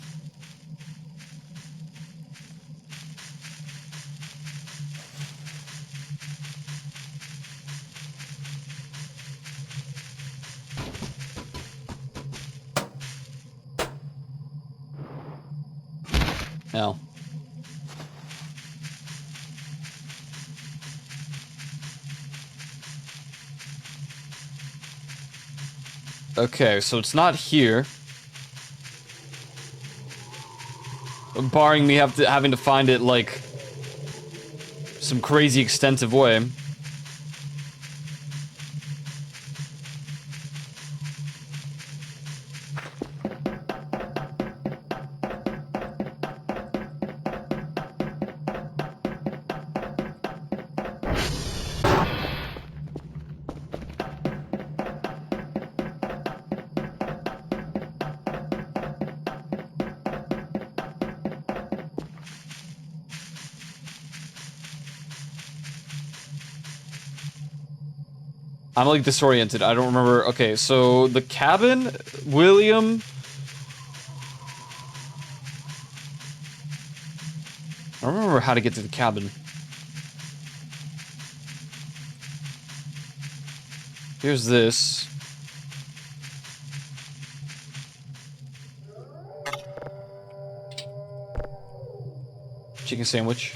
No. Okay, so it's not here. Barring me having to find it, like, some crazy extensive way. I'm like disoriented. I don't remember. Okay, so the cabin, William. I don't remember how to get to the cabin. Here's this. Chicken sandwich.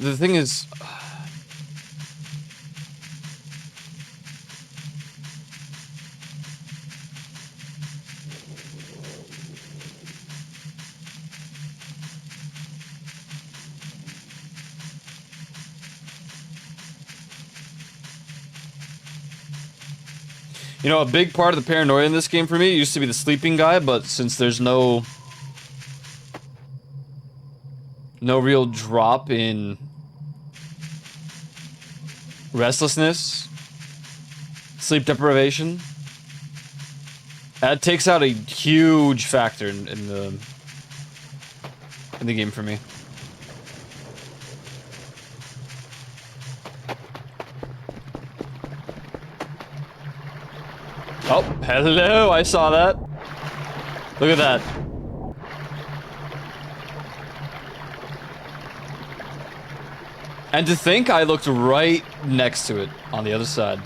The thing is, you know, a big part of the paranoia in this game for me used to be the sleeping guy, but since there's no real drop in restlessness, sleep deprivation, that takes out a huge factor in the game for me. Oh, hello, I saw that. Look at that. And to think I looked right next to it on the other side.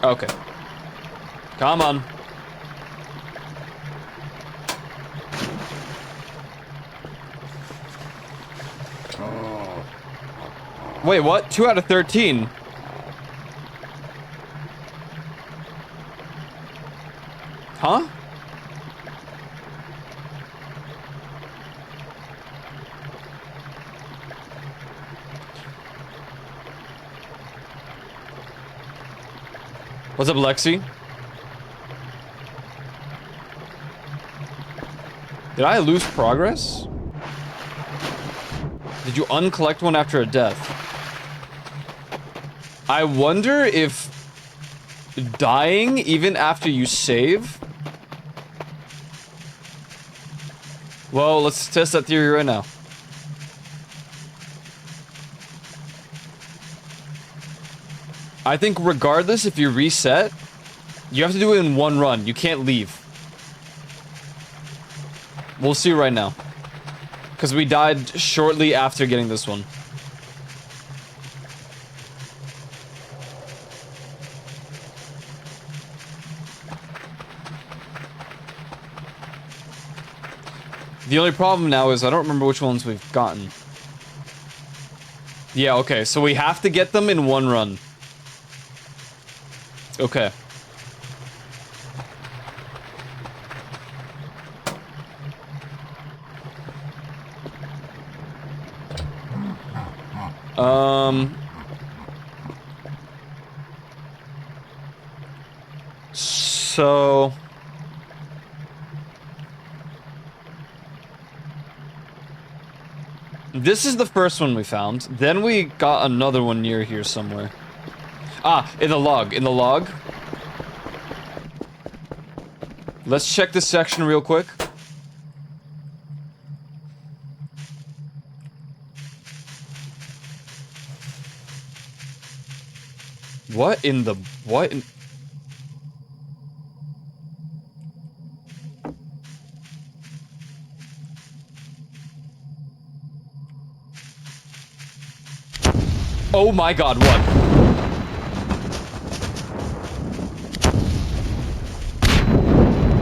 Okay. Come on. Wait, what? 2 out of 13. Huh? What's up, Lexi? Did I lose progress? Did you uncollect one after a death? I wonder if dying even after you save. Well, let's test that theory right now. I think regardless if you reset, you have to do it in one run. You can't leave. We'll see right now. Because we died shortly after getting this one. The only problem now is I don't remember which ones we've gotten. Yeah, okay, so we have to get them in one run. Okay. So... This is the first one we found. Then we got another one near here somewhere. Ah, in the log, in the log. Let's check this section real quick. What in the... what in... Oh my god, what?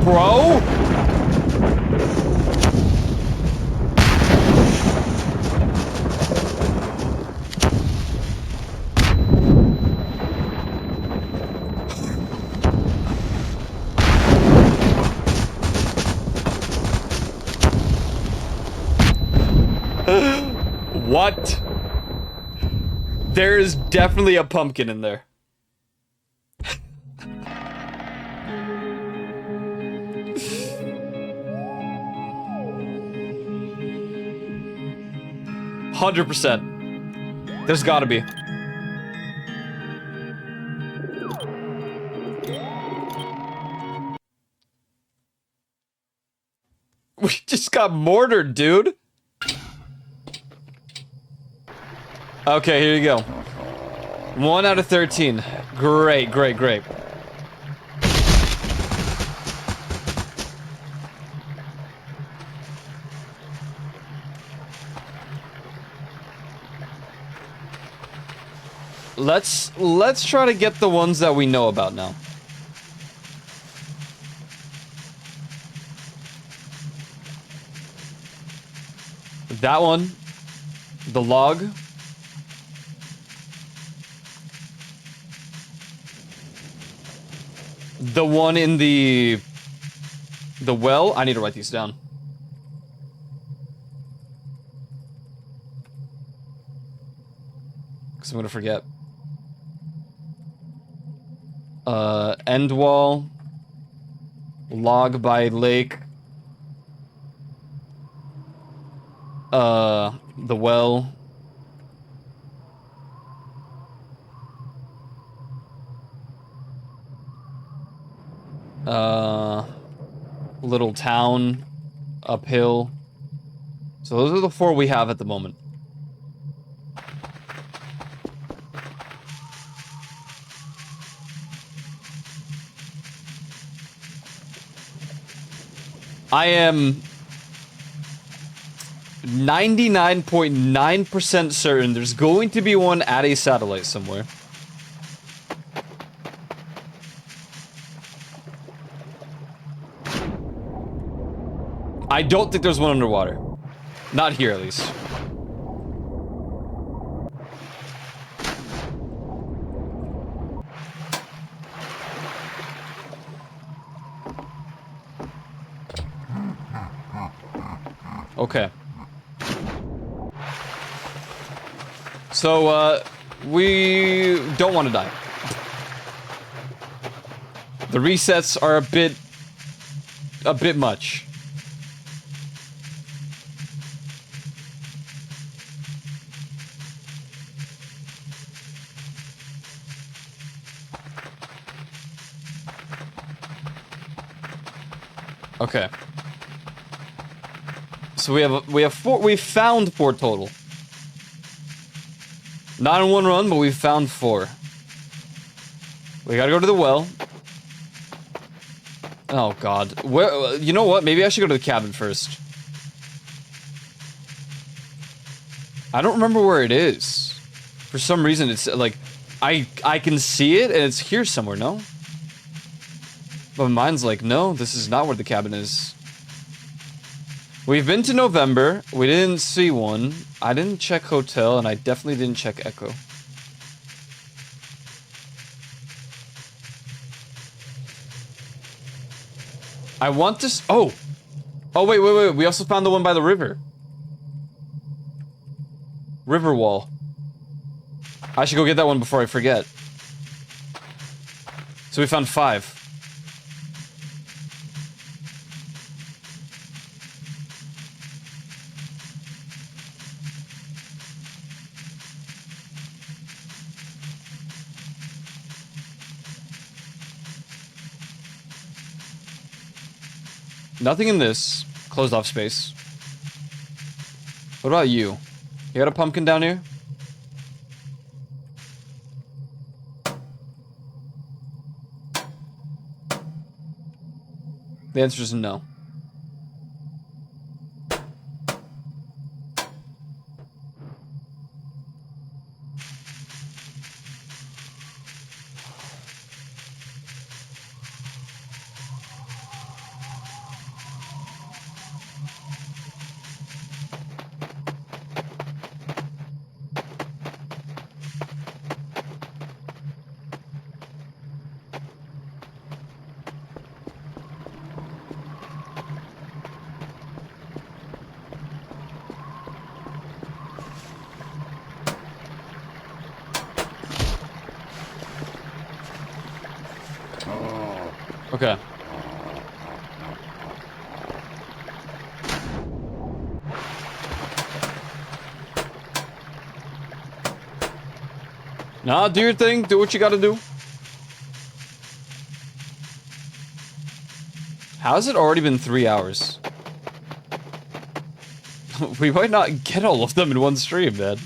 Bro? What? There's definitely a pumpkin in there. 100%. There's gotta be. We just got mortared, dude. Okay, here you go. 1 out of 13. Great, great, great. Let's try to get the ones that we know about now. That one. The log. The one in the well. I need to write these down. Because I'm gonna forget. End wall. Log by lake. The well. Little town. Uphill. So those are the 4 we have at the moment. I am 99.9% certain there's going to be one at a satellite somewhere. I don't think there's one underwater. Not here, at least. Okay. So, we don't want to die. The resets are a bit much. Okay. So we have 4. We found 4 total. Not in one run, but we found 4. We gotta go to the well. Oh god. Where? You know what? Maybe I should go to the cabin first. I don't remember where it is. For some reason, it's like I can see it and it's here somewhere. No. But mine's like, no, this is not where the cabin is. We've been to November. We didn't see one. I didn't check hotel, and I definitely didn't check Echo. I want this. Oh, wait. We also found the one by the river. Riverwall. I should go get that one before I forget. So we found 5. Nothing in this closed off space. What about you? You got a pumpkin down here? The answer is no. Okay. Nah, do your thing. Do what you gotta do. How has it already been 3 hours? We might not get all of them in one stream, man.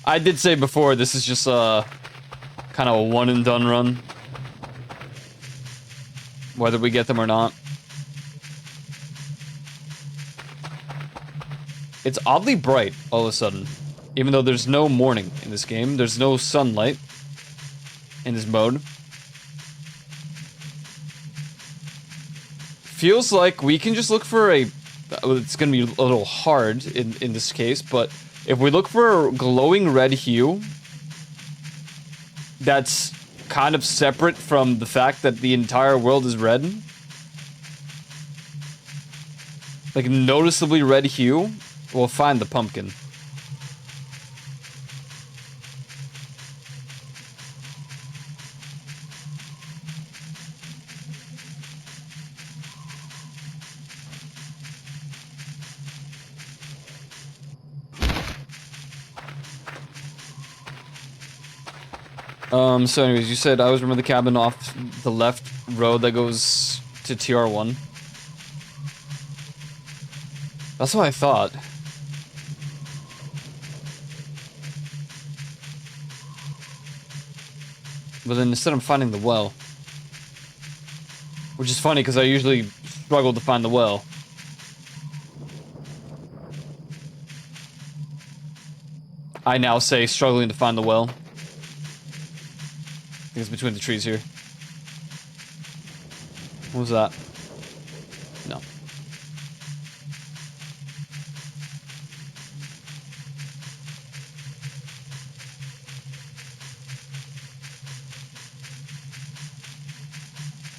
I did say before, this is just a kind of a one and done run. Whether we get them or not. It's oddly bright all of a sudden. Even though there's no morning in this game. There's no sunlight in this mode. Feels like we can just look for a... It's gonna be a little hard in this case, but if we look for a glowing red hue that's kind of separate from the fact that the entire world is red, like noticeably red hue, we'll find the pumpkin. So anyways, you said I always remember the cabin off the left road that goes to TR1. That's what I thought. But then instead I'm finding the well. Which is funny because I usually struggle to find the well. I now say struggling to find the well. I think it's between the trees here. What was that? No.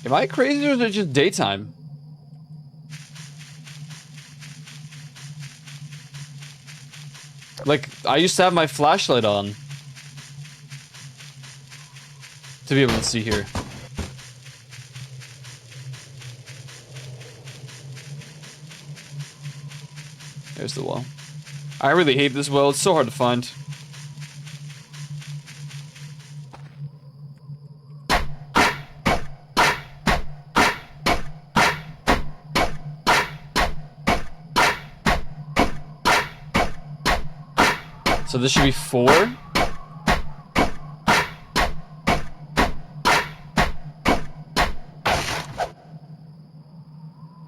Am I crazy or is it just daytime? Like, I used to have my flashlight on to be able to see here. There's the well. I really hate this well. It's so hard to find. So this should be 4.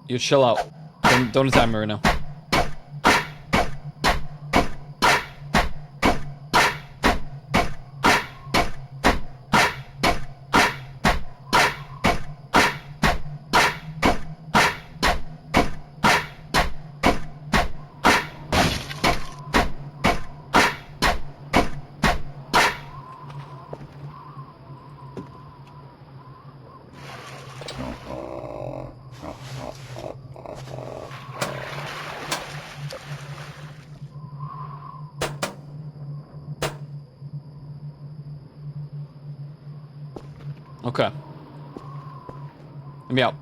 You chill out. Don't attack me right now. Okay. Let me out.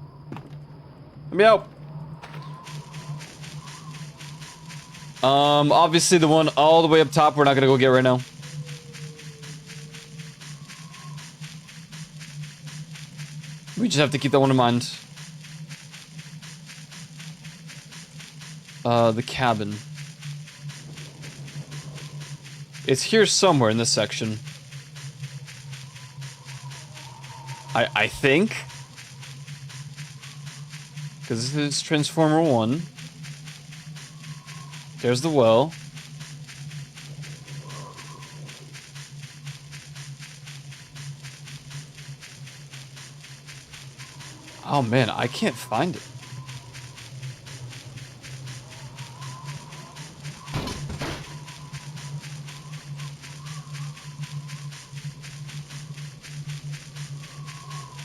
Let me out. Obviously the one all the way up top we're not gonna go get right now. We just have to keep that one in mind. The cabin. It's here somewhere in this section. I think. Because this is Transformer 1. There's the well. Oh man, I can't find it.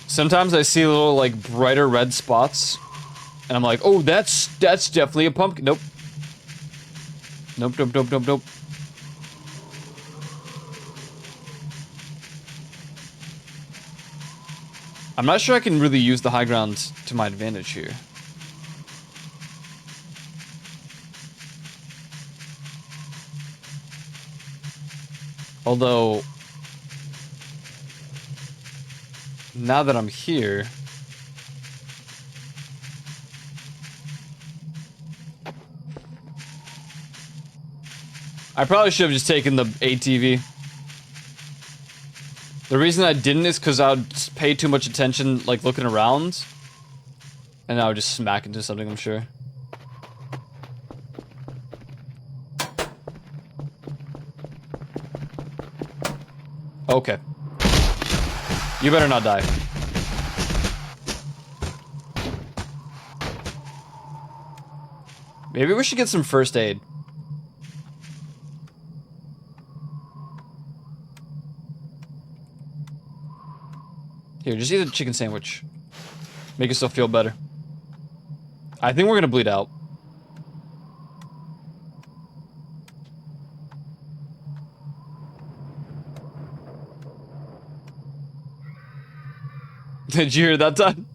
Sometimes I see little like brighter red spots, and I'm like, oh, that's definitely a pumpkin. Nope. Nope, nope, nope, nope, nope. I'm not sure I can really use the high ground to my advantage here. Although, now that I'm here, I probably should have just taken the ATV. The reason I didn't is because I would pay too much attention, like, looking around. And I would just smack into something, I'm sure. Okay. You better not die. Maybe we should get some first aid. Here, just eat a chicken sandwich. Make yourself feel better. I think we're gonna bleed out. Did you hear that time?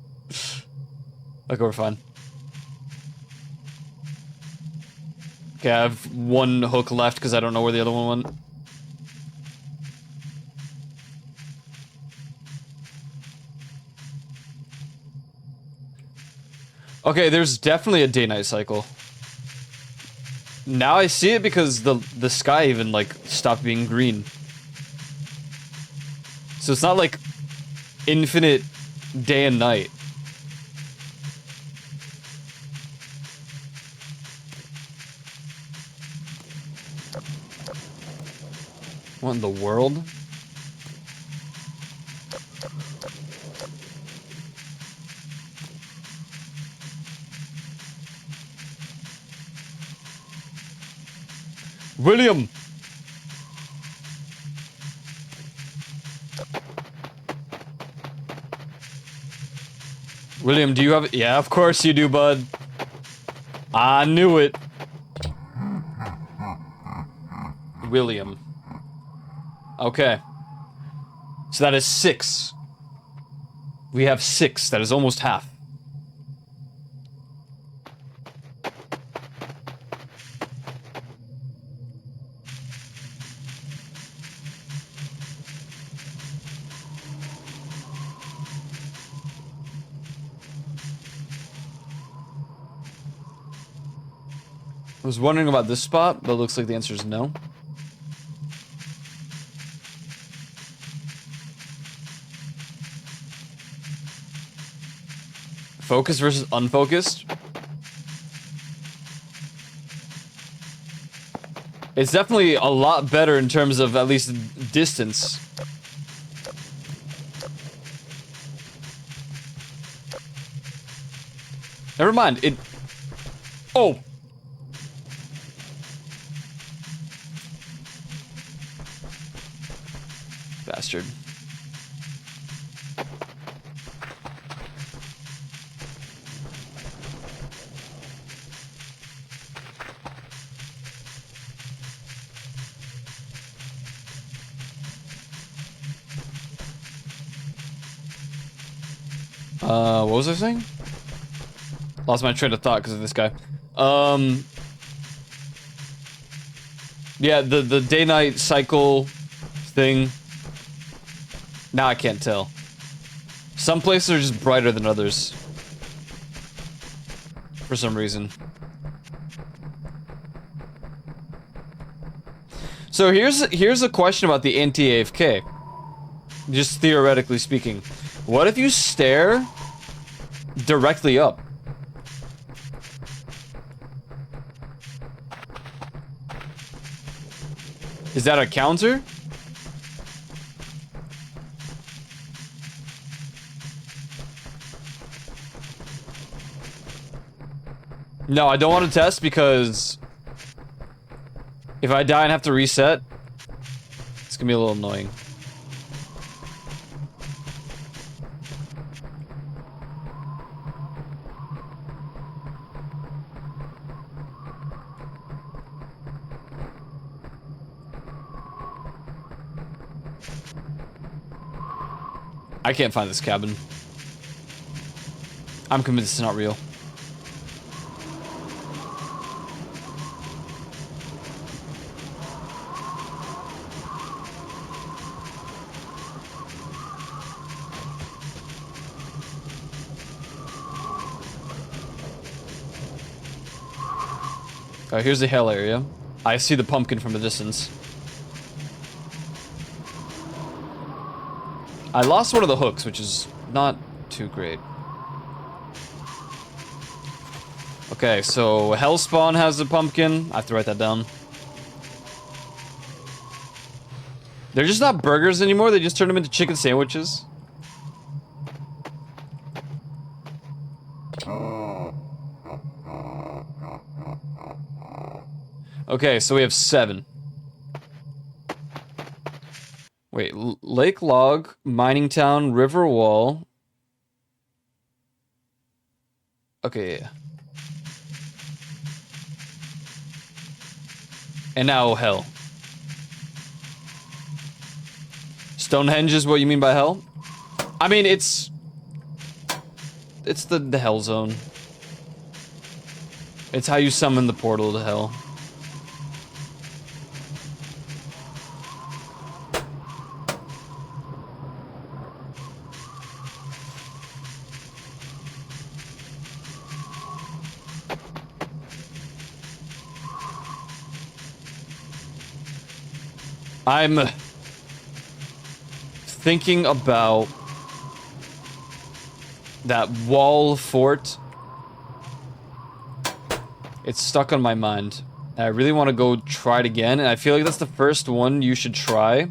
Okay, we're fine. Okay, I have one hook left because I don't know where the other one went. Okay, there's definitely a day-night cycle. Now I see it because the sky even, like, stopped being green. So it's not like infinite day and night. What in the world? William! William, do you have... Yeah, of course you do, bud. I knew it. William. Okay. So that is 6. We have 6. That is almost half. I was wondering about this spot, but it looks like the answer is no. Focus versus unfocused? It's definitely a lot better in terms of at least distance. Never mind, it... Oh! Bastard. What was I saying? Lost my train of thought because of this guy. Yeah, the day-night cycle thing. Now I can't tell. Some places are just brighter than others. For some reason. So here's a question about the anti-AFK. Just theoretically speaking. What if you stare directly up? Is that a counter? No, I don't want to test because if I die and have to reset, it's gonna be a little annoying. I can't find this cabin. I'm convinced it's not real. Here's the hell area. I see the pumpkin from a distance. I lost one of the hooks, which is not too great. Okay, so Hellspawn has a pumpkin. I have to write that down. They're just not burgers anymore, they just turn them into chicken sandwiches. Okay, so we have 7. Wait, Lake Log, Mining Town, River Wall. Okay, yeah. And now hell. Stonehenge is what you mean by hell? I mean, it's the hell zone. It's how you summon the portal to hell. I'm thinking about that wall fort. It's stuck on my mind. I really want to go try it again, and I feel like that's the first one you should try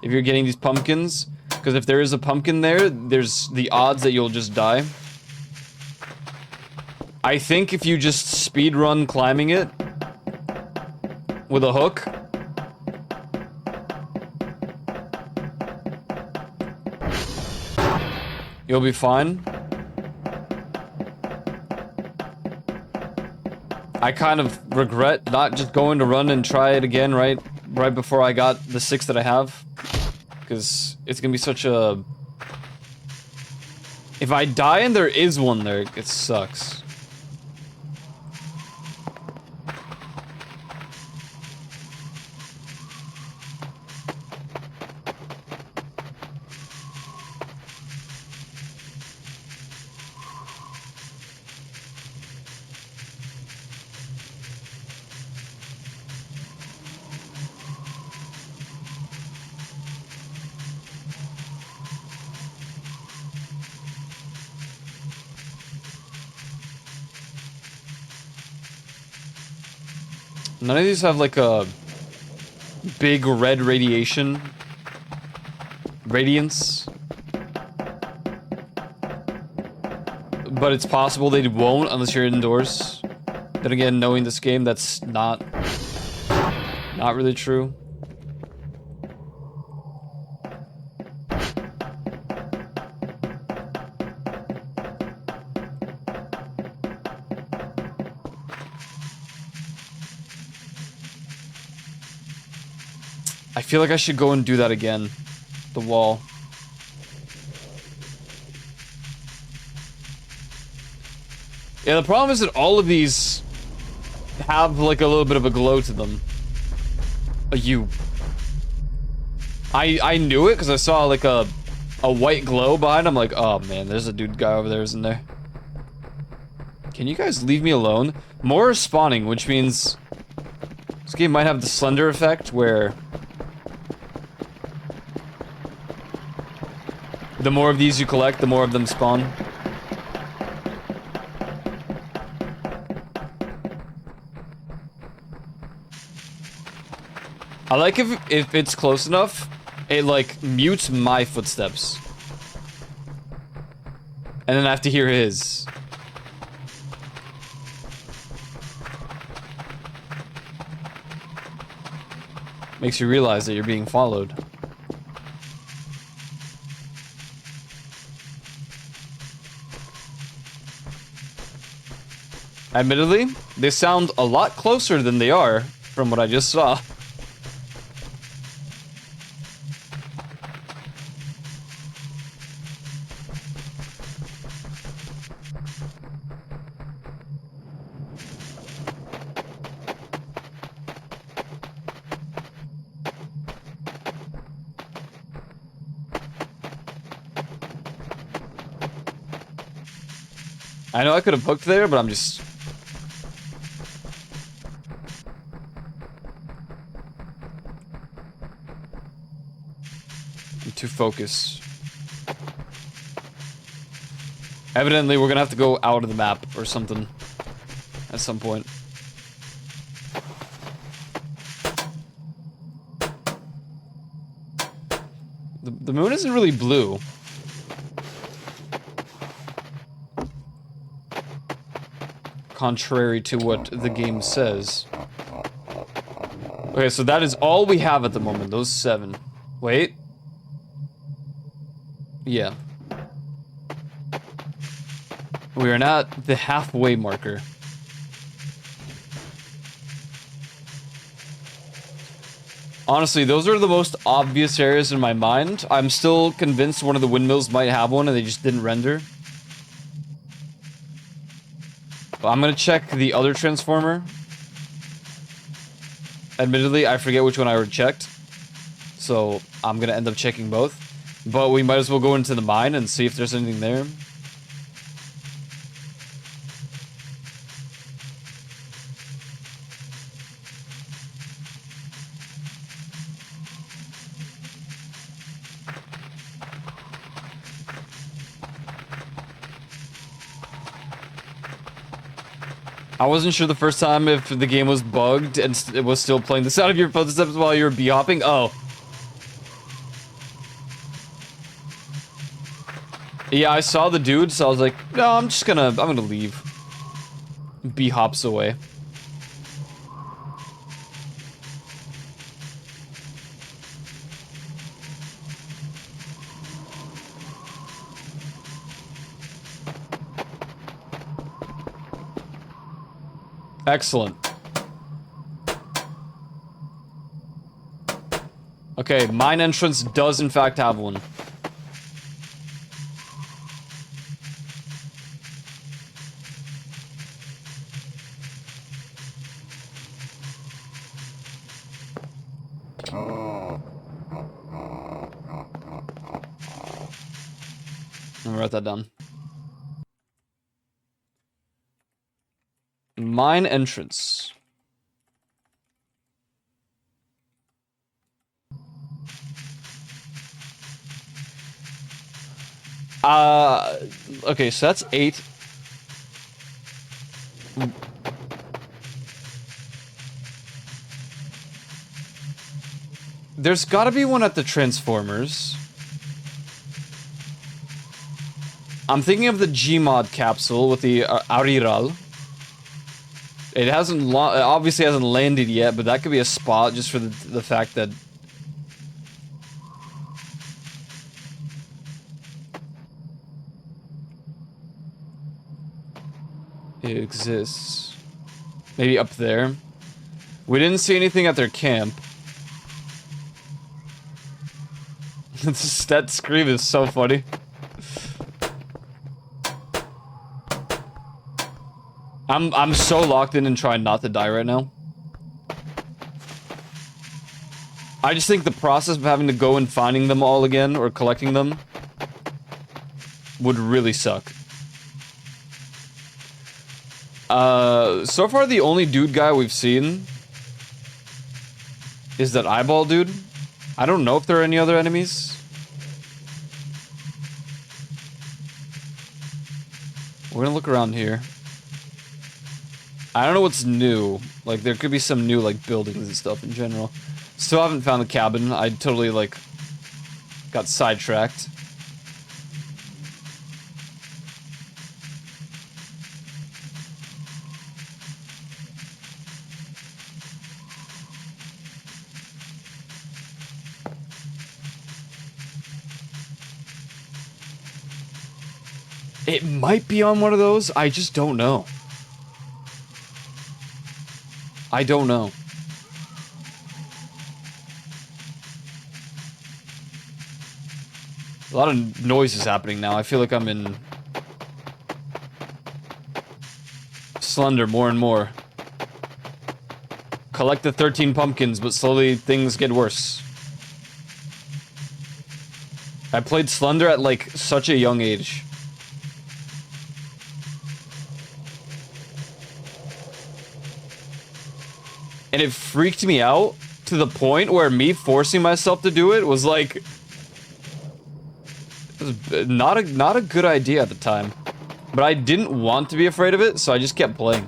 if you're getting these pumpkins. Because if there is a pumpkin there, there's the odds that you'll just die. I think if you just speedrun climbing it with a hook, you'll be fine. I kind of regret not just going to run and try it again right before I got the 6 that I have. Because it's gonna be such a... If I die and there is one there, it sucks. None of these have like a big red radiance. But it's possible they won't unless you're indoors. Then again, knowing this game, that's not really true. I feel like I should go and do that again. The wall. Yeah, the problem is that all of these have like a little bit of a glow to them. I knew it because I saw like a white glow behind. I'm like, oh man, there's a dude guy over there, isn't there? Can you guys leave me alone? More are spawning, which means this game might have the Slender effect where the more of these you collect, the more of them spawn. I like if it's close enough, it like mutes my footsteps. And then I have to hear his. Makes you realize that you're being followed. Admittedly, they sound a lot closer than they are from what I just saw. I know I could have hooked there, but I'm just... I'm too focused. Evidently, we're gonna have to go out of the map or something at some point. The moon isn't really blue. Contrary to what the game says. Okay, so that is all we have at the moment, those 7. Wait. Yeah. We are not the halfway marker. Honestly, those are the most obvious areas in my mind. I'm still convinced one of the windmills might have one and they just didn't render. But I'm gonna check the other transformer. Admittedly, I forget which one I already checked. So I'm gonna end up checking both. But we might as well go into the mine and see if there's anything there. I wasn't sure the first time if the game was bugged and it was still playing the sound of your footsteps while you were bee-hopping. Oh. Yeah, I saw the dude, so I was like, no, I'm gonna leave. Bee-hops away. Excellent. Okay, mine entrance does in fact have one. I'm gonna write that down. Mine entrance. Okay, so that's 8. There's gotta be one at the Transformers. I'm thinking of the Gmod capsule with the Auriral. It hasn't obviously hasn't landed yet, but that could be a spot just for the fact that it exists. Maybe up there. We didn't see anything at their camp. That scream is so funny. I'm so locked in and trying not to die right now. I just think the process of having to go and finding them all again or collecting them would really suck. So far the only dude guy we've seen is that eyeball dude. I don't know if there are any other enemies. We're gonna look around here. I don't know what's new. Like, there could be some new, like, buildings and stuff in general. Still haven't found the cabin. I totally, like, got sidetracked. It might be on one of those. I just don't know. I don't know. A lot of noise is happening now. I feel like I'm in Slender more and more. Collect the 13 pumpkins, but slowly things get worse. I played Slender at like such a young age. And it freaked me out to the point where me forcing myself to do it was like... It was not a good idea at the time. But I didn't want to be afraid of it, so I just kept playing.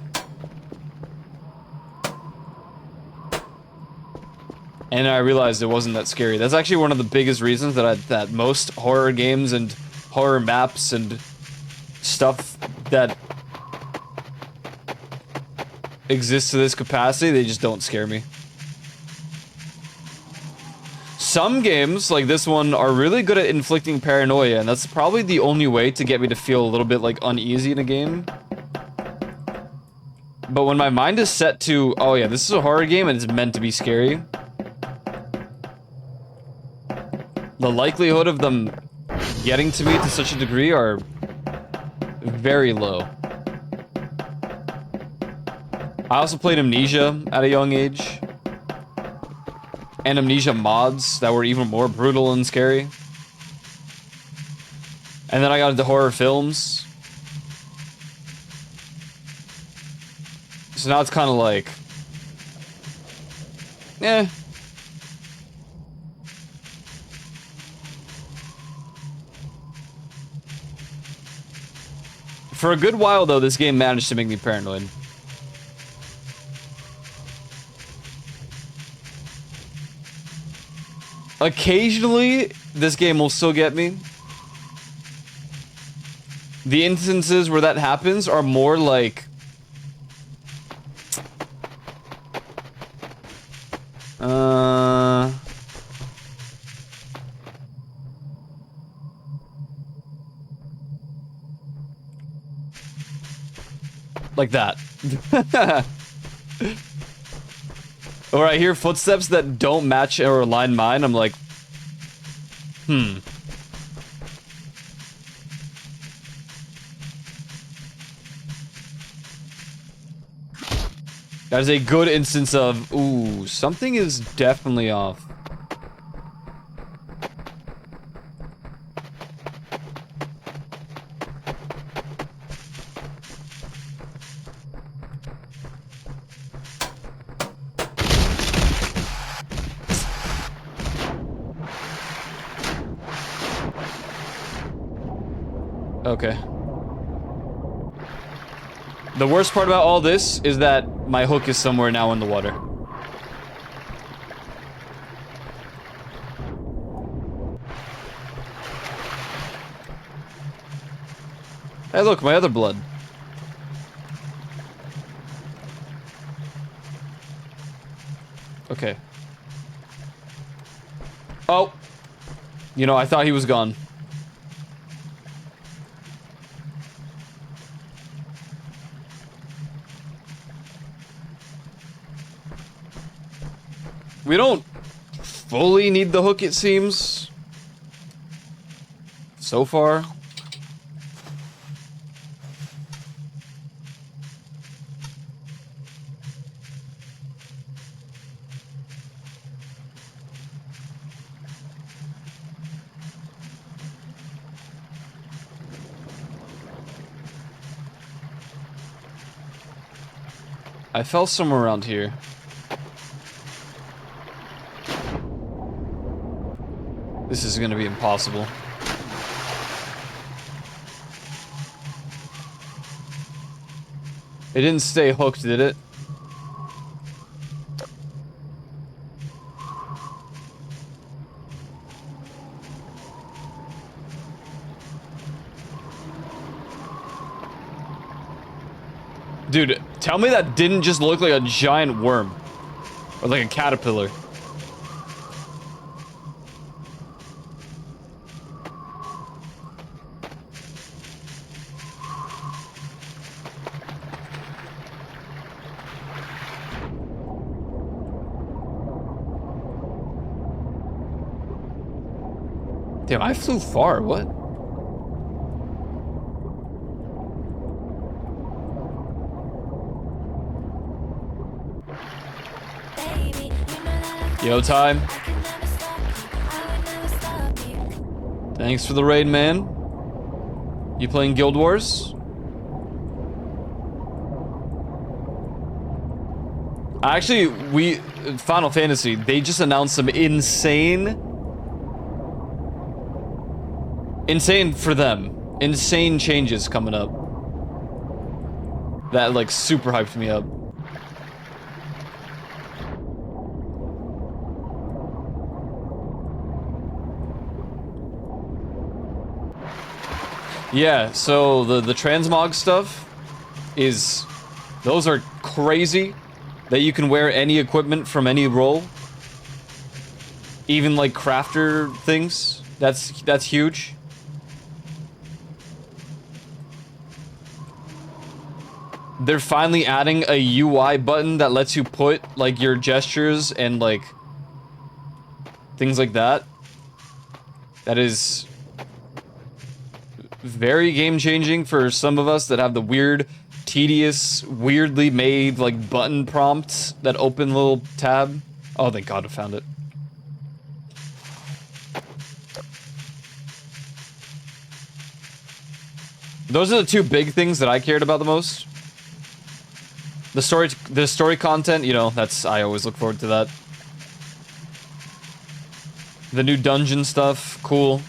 And I realized it wasn't that scary. That's actually one of the biggest reasons that most horror games and horror maps and stuff that exist to this capacity, they just don't scare me. Some games, like this one, are really good at inflicting paranoia, and that's probably the only way to get me to feel a little bit, like, uneasy in a game. But when my mind is set to, oh yeah, this is a horror game and it's meant to be scary, the likelihood of them getting to me to such a degree are very low. I also played Amnesia at a young age. And Amnesia mods that were even more brutal and scary. And then I got into horror films. So now it's kind of like... eh. For a good while, though, this game managed to make me paranoid. Occasionally, this game will still get me. The instances where that happens are more like... like that. Or I hear footsteps that don't match or align mine, I'm like, That is a good instance of, ooh, something is definitely off. Okay. The worst part about all this is that my hook is somewhere now in the water. Hey, look, my other blood. Okay. Oh. You know, I thought he was gone. We don't fully need the hook, it seems. So far. I fell somewhere around here. This is gonna be impossible. It didn't stay hooked, did it? Dude, tell me that didn't just look like a giant worm. Or like a caterpillar. Damn, I flew far, what? Yo, time. Thanks for the raid, man. You playing Guild Wars? Actually, Final Fantasy, they just announced some insane for them. Insane changes coming up. That, like, super hyped me up. Yeah, so the transmog stuff is... Those are crazy. That you can wear any equipment from any role. Even, like, crafter things. That's huge. They're finally adding a UI button that lets you put, like, your gestures and, like, things like that. That is very game-changing for some of us that have the weird, tedious, weirdly made, like, button prompts that open little tab. Oh, thank God I found it. Those are the two big things that I cared about the most. The story content, you know, I always look forward to that. The new dungeon stuff, cool.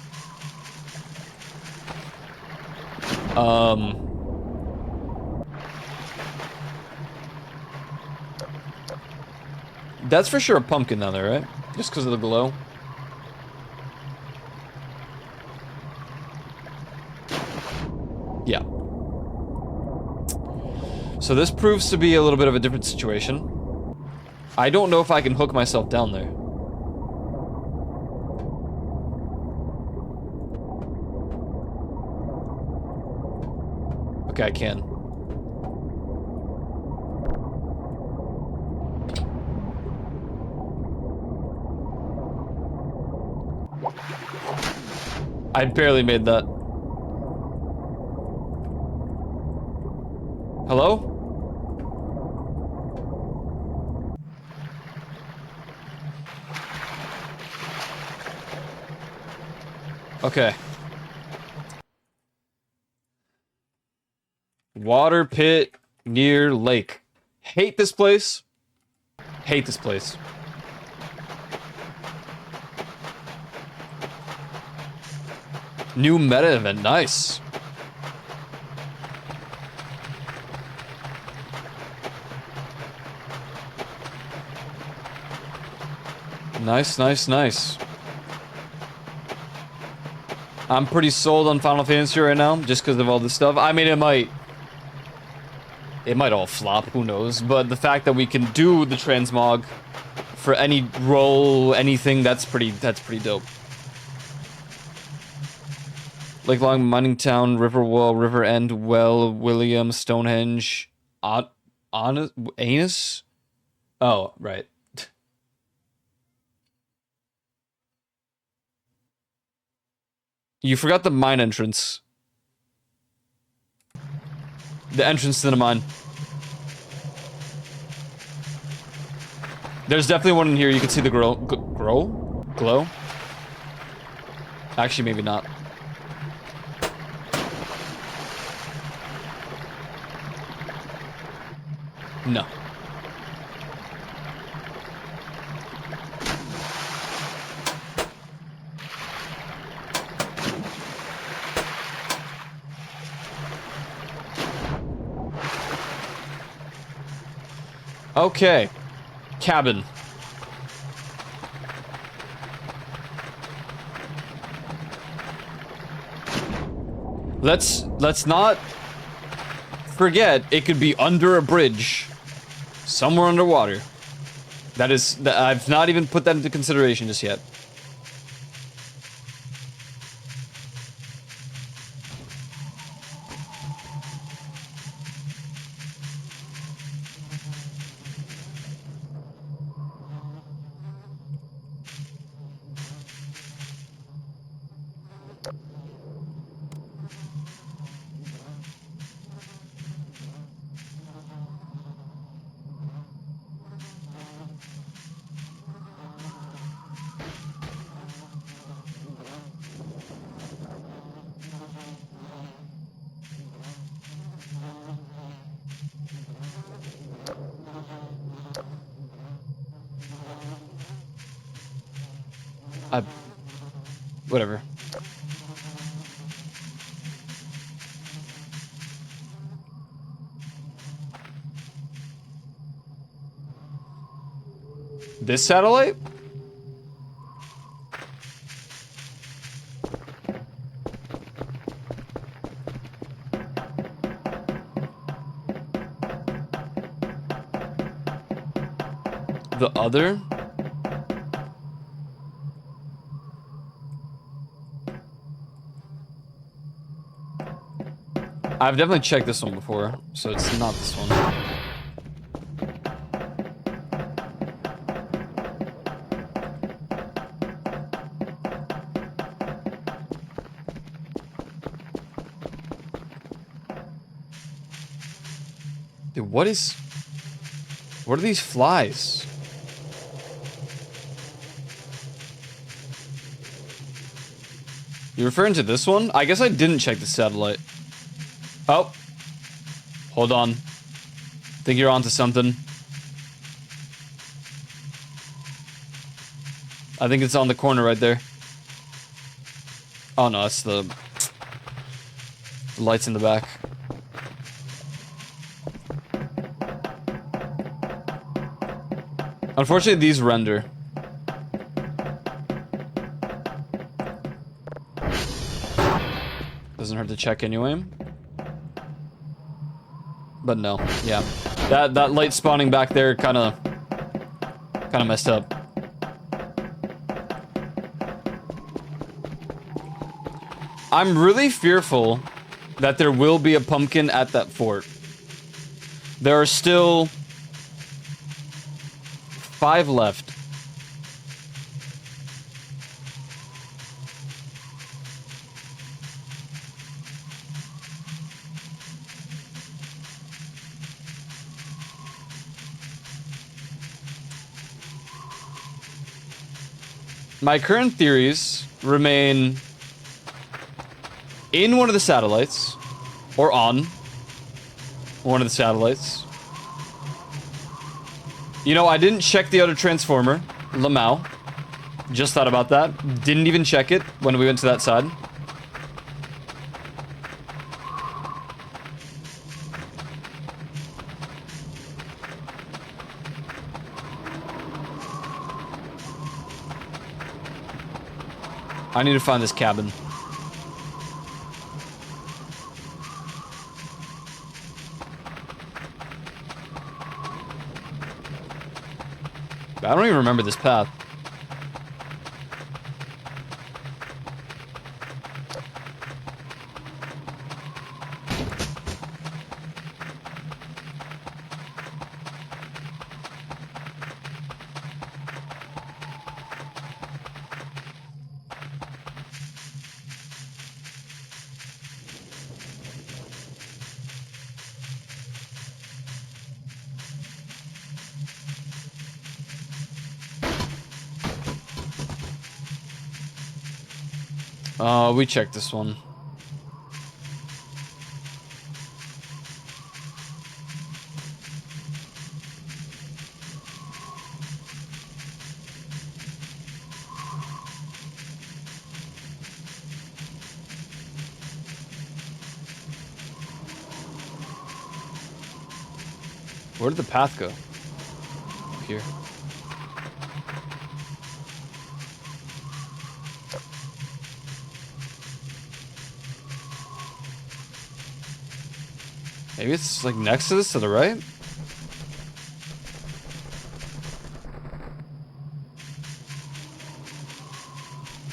That's for sure a pumpkin down there, right? Just because of the glow. Yeah. So this proves to be a little bit of a different situation. I don't know if I can hook myself down there. Okay, I can. I barely made that. Hello? Okay. Water pit near lake. Hate this place. Hate this place. New meta event, nice. Nice, nice, nice. I'm pretty sold on Final Fantasy right now, just because of all this stuff. I mean, it might all flop, who knows, but the fact that we can do the transmog for any role, anything, that's pretty dope. Lake Long, Mining Town, Riverwell, River End, Well, William, Stonehenge, Anus? Oh, right. You forgot the mine entrance. The entrance to the mine. There's definitely one in here. You can see the glow? Actually, maybe not. No. Okay. Cabin. Let's not forget it could be under a bridge. Somewhere underwater. I've not even put that into consideration just yet. Whatever. This satellite? The other? I've definitely checked this one before, so it's not this one. Dude, what are these flies? You referring to this one? I guess I didn't check the satellite. Oh. Hold on. Think you're onto something. I think it's on the corner right there. Oh no, that's the lights in the back. Unfortunately, these render. Doesn't hurt to check anyway. But no, yeah. That light spawning back there kinda messed up. I'm really fearful that there will be a pumpkin at that fort. There are still 5 left. My current theories remain in one of the satellites, or on one of the satellites. You know, I didn't check the other transformer, Lamau. Just thought about that. Didn't even check it when we went to that side. I need to find this cabin. I don't even remember this path. We checked this one. Where did the path go? up here. Maybe it's like next to this to the right?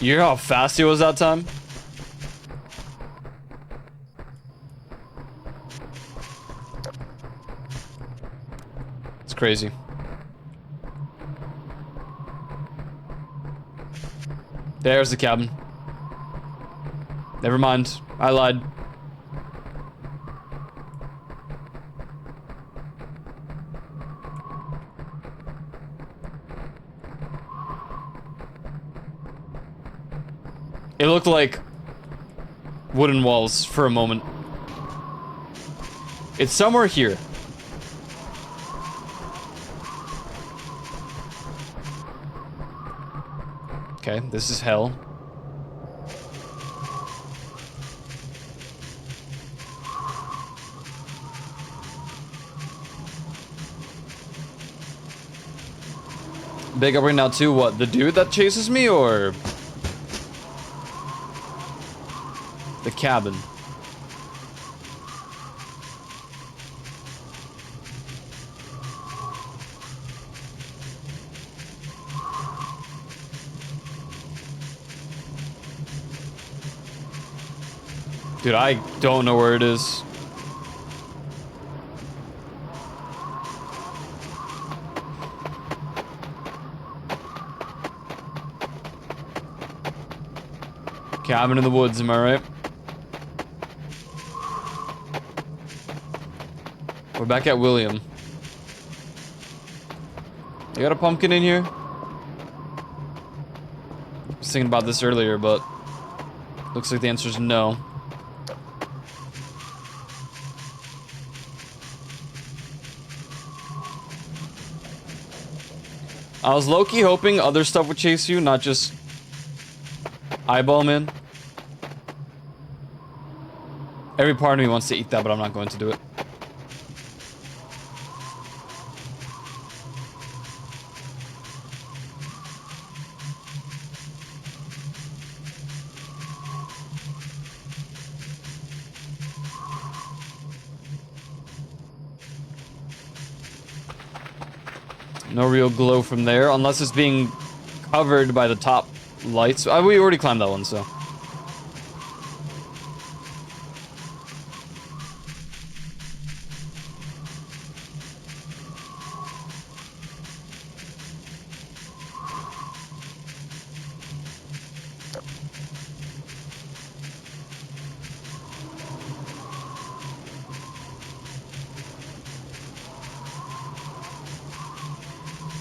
You hear how fast he was that time? It's crazy. There's the cabin. Never mind. I lied. It looked like wooden walls for a moment. It's somewhere here. Okay, this is hell. Big up right now too, what? The dude that chases me or the cabin? Dude, I don't know where it is. Cabin in the woods, am I right? We're back at William. You got a pumpkin in here? I was thinking about this earlier, but looks like the answer is no. I was low-key hoping other stuff would chase you, not just eyeball man. Every part of me wants to eat that, but I'm not going to do it. No real glow from there, unless it's being covered by the top lights. We already climbed that one, so.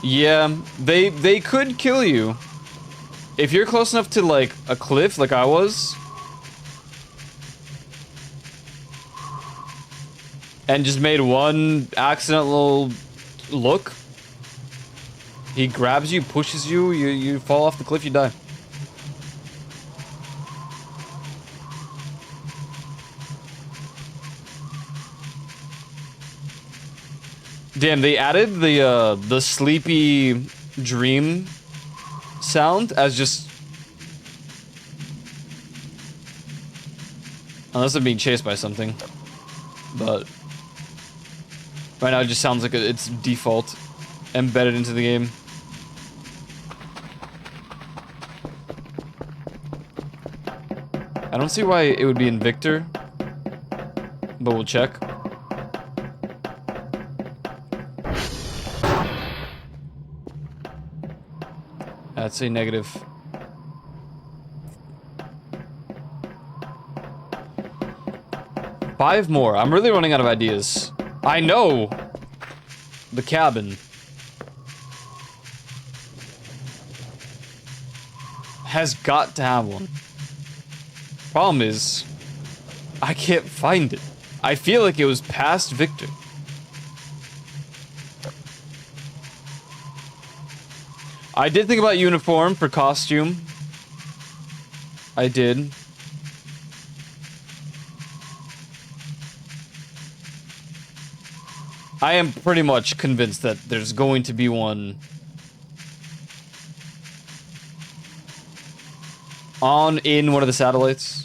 Yeah, they could kill you. If you're close enough to, like, a cliff, like I was, and just made one accidental look, he grabs you, pushes you, you fall off the cliff, you die. Damn, they added the sleepy dream sound as just, unless I'm being chased by something, but right now it just sounds like it's default embedded into the game. I don't see why it would be in Victor, but we'll check. That's a negative. Five more. I'm really running out of ideas. I know the cabin has got to have one. Problem is, I can't find it. I feel like it was past Victor. I did think about uniform for costume. I did. I am pretty much convinced that there's going to be one in one of the satellites.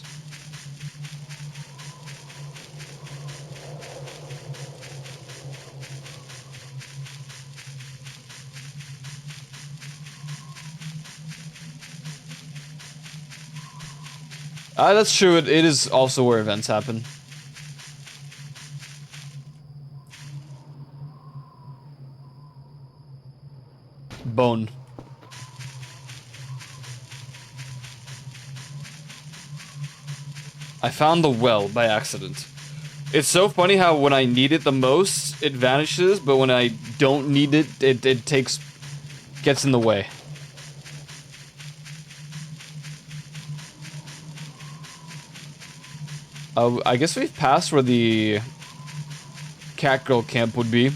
That's true. It is also where events happen. Bone. I found the well by accident. It's so funny how when I need it the most, it vanishes, but when I don't need it, it gets in the way. I guess we've passed where the Catgirl camp would be.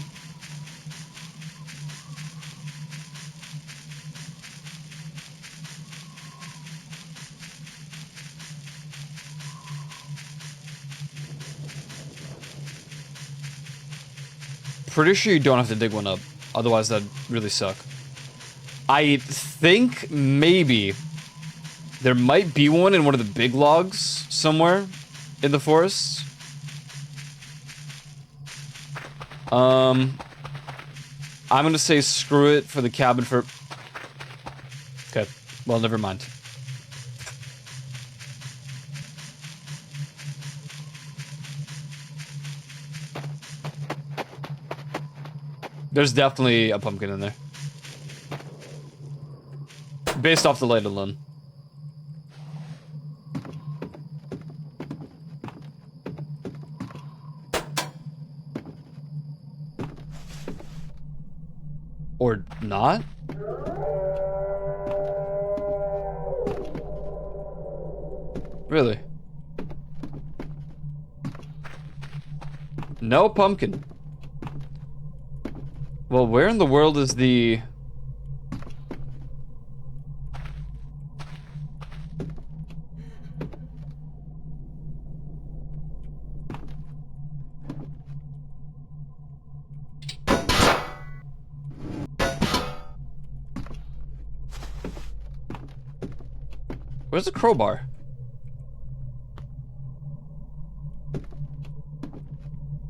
Pretty sure you don't have to dig one up, otherwise that'd really suck. I think maybe there might be one in one of the big logs somewhere in the forest. I'm gonna say screw it for the cabin for... Okay, well, never mind. There's definitely a pumpkin in there. Based off the light alone. Or not? Really? No pumpkin. Well, where in the world is the... Where's the crowbar?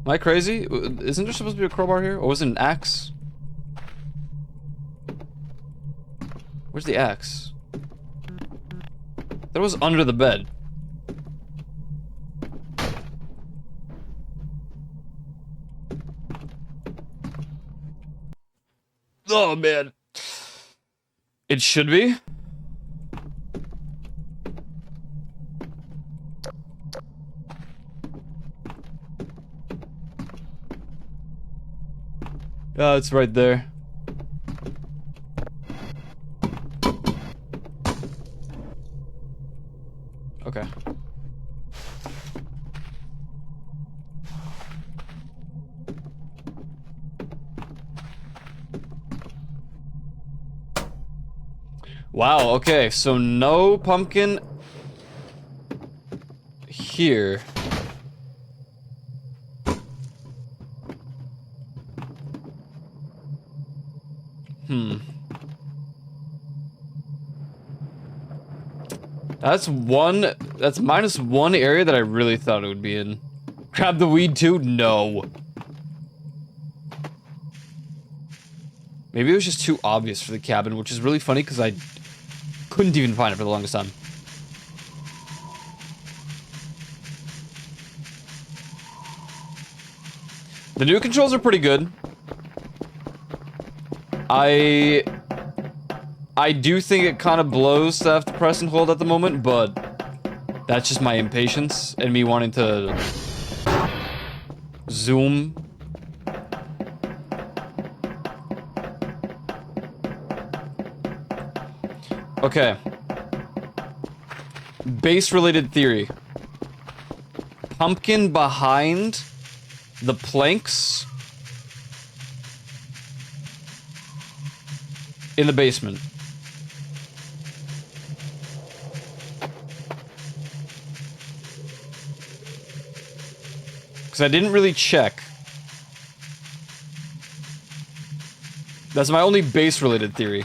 Am I crazy? Isn't there supposed to be a crowbar here? Or was it an axe? Where's the axe? That was under the bed. Oh, man. It should be. Oh, it's right there. Okay. Wow, okay, so no pumpkin here. That's minus one area that I really thought it would be in. Grab the weed too? No. Maybe it was just too obvious for the cabin, which is really funny because I couldn't even find it for the longest time. The new controls are pretty good. I do think it kind of blows to have to press and hold at the moment, but that's just my impatience and me wanting to zoom. Okay. Base-related theory. Pumpkin behind the planks in the basement. Because I didn't really check. That's my only base-related theory.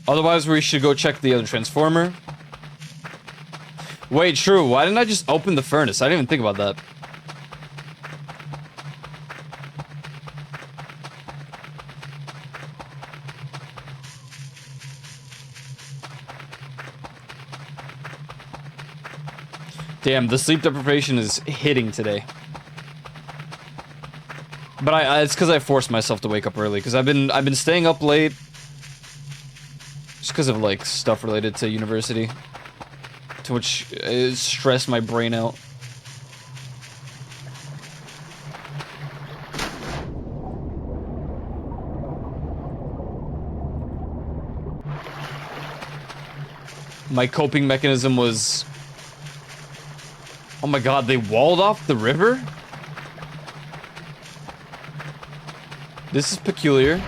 Otherwise, we should go check the other transformer. Wait, true. Why didn't I just open the furnace? I didn't even think about that. Damn, the sleep deprivation is hitting today. But it's because I forced myself to wake up early, because I've been staying up late just because of like stuff related to university, to which is stressed my brain out. My coping mechanism was, oh my god, they walled off the river? This is peculiar.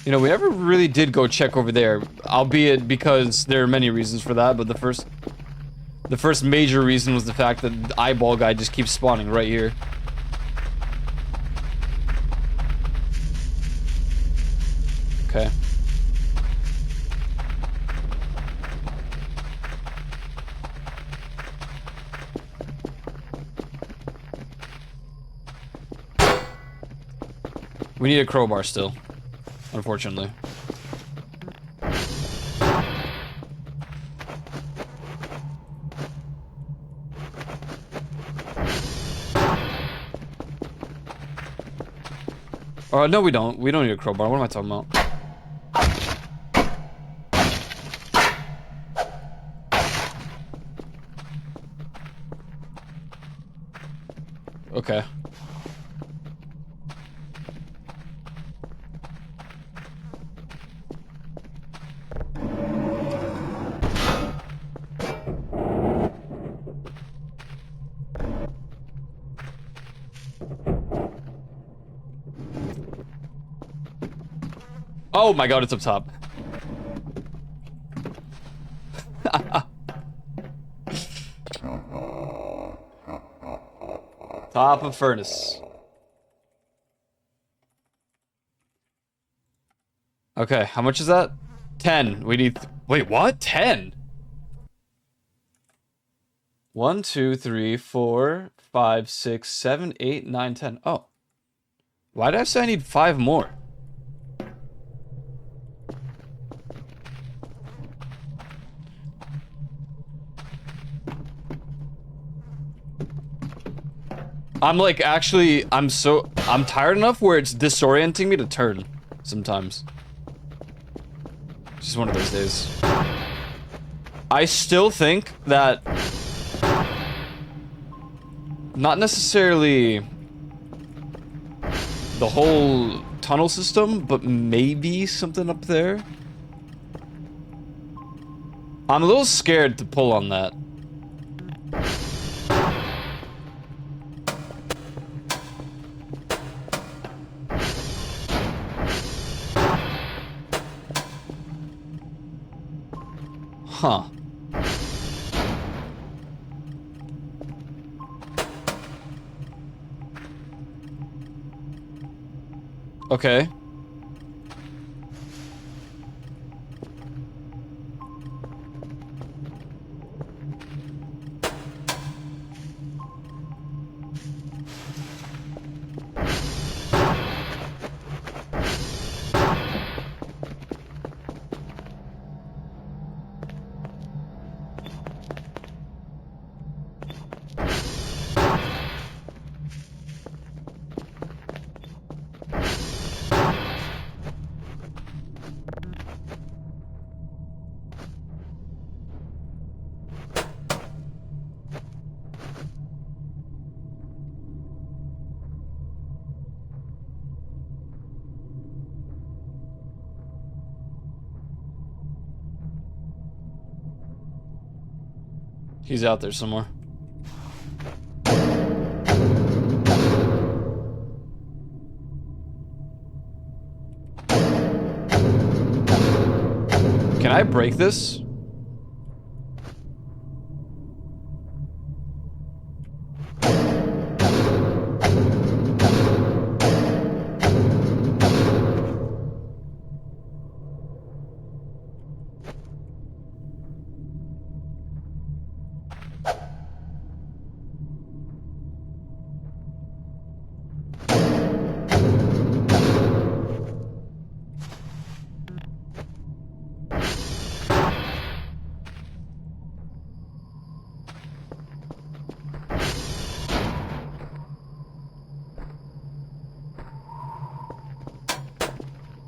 You know, we never really did go check over there, albeit because there are many reasons for that, but the first major reason was the fact that the eyeball guy just keeps spawning right here. Okay. We need a crowbar still, unfortunately. No, we don't. We don't need a crowbar. What am I talking about? Okay. Oh my god, it's up top. Top of furnace. Okay, how much is that? 10. We need... Wait, what? 10? 1, 2, 3, 4, 5, 6, 7, 8, 9, 10. Oh. Why did I say I need 5 more? I'm like, actually, I'm tired enough where it's disorienting me to turn sometimes. It's just one of those days. I still think that not necessarily the whole tunnel system, but maybe something up there. I'm a little scared to pull on that. Huh. Okay. He's out there somewhere. I break this?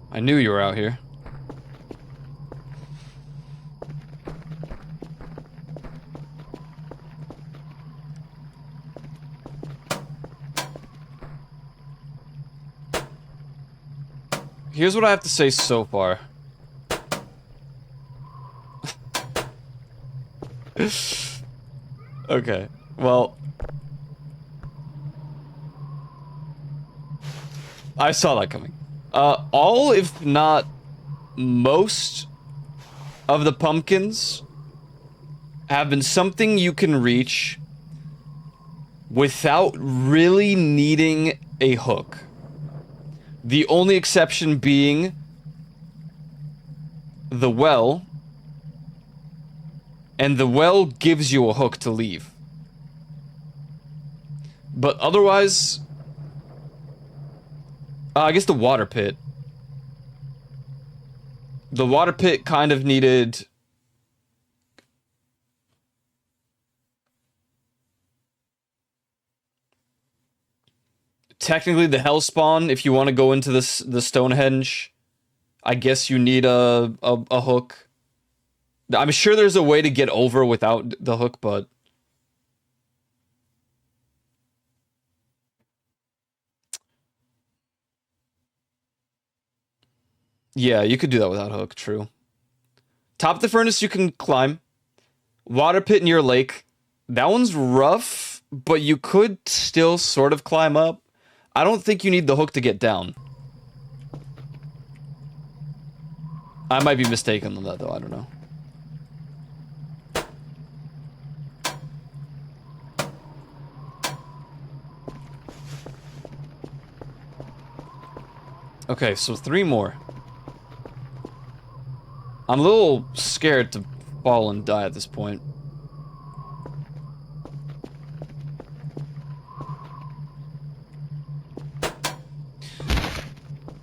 I knew you were out here. Here's what I have to say so far. Okay, well... I saw that coming. All, if not most, of the pumpkins have been something you can reach without really needing a hook. The only exception being the well, and the well gives you a hook to leave. But otherwise, I guess the water pit. The water pit kind of needed... Technically, the Hellspawn, if you want to go into this, the Stonehenge, I guess you need a hook. I'm sure there's a way to get over without the hook, but... Yeah, you could do that without hook, true. Top of the furnace you can climb. Water pit near lake. That one's rough, but you could still sort of climb up. I don't think you need the hook to get down. I might be mistaken on that, though. I don't know. Okay, so 3 more. I'm a little scared to fall and die at this point.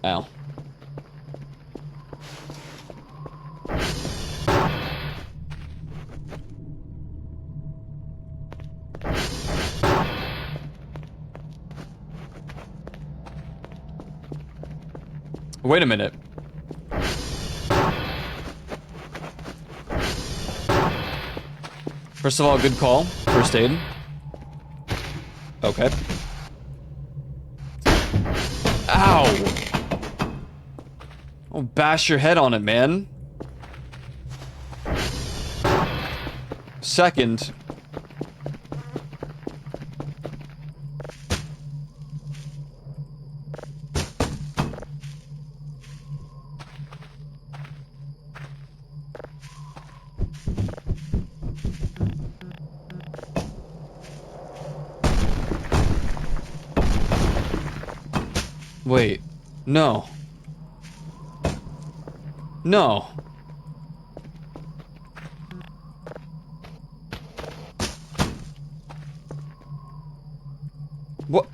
Ow. Wait a minute. First of all, good call. First aid. Okay. Ow! Oh, bash your head on it, man. Second. Wait. No. No. What?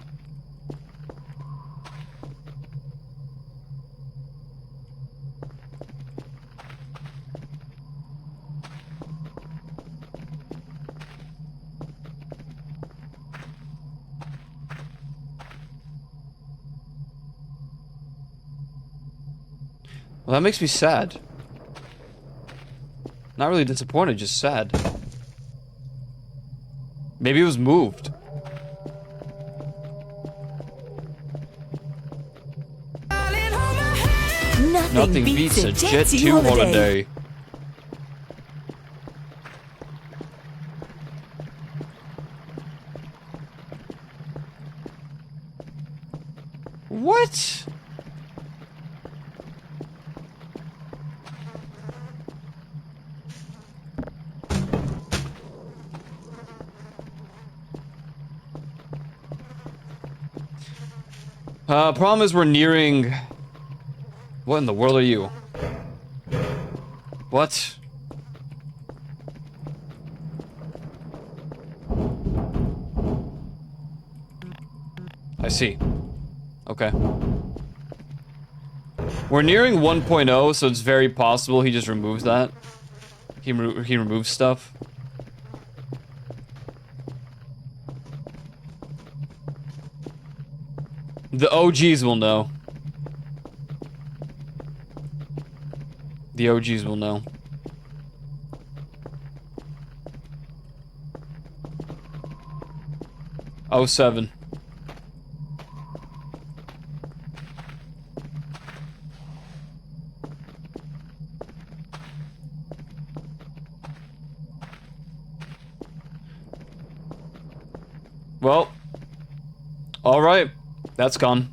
Well, that makes me sad. Not really disappointed, just sad. Maybe it was moved. Nothing beats a Jet 2 holiday. What? Problem is we're nearing... What in the world are you? What? I see. Okay. We're nearing 1.0, so it's very possible he just removes that. He removes stuff. The OGs will know. The OGs will know. Oh, 07. Well, alright. That's gone.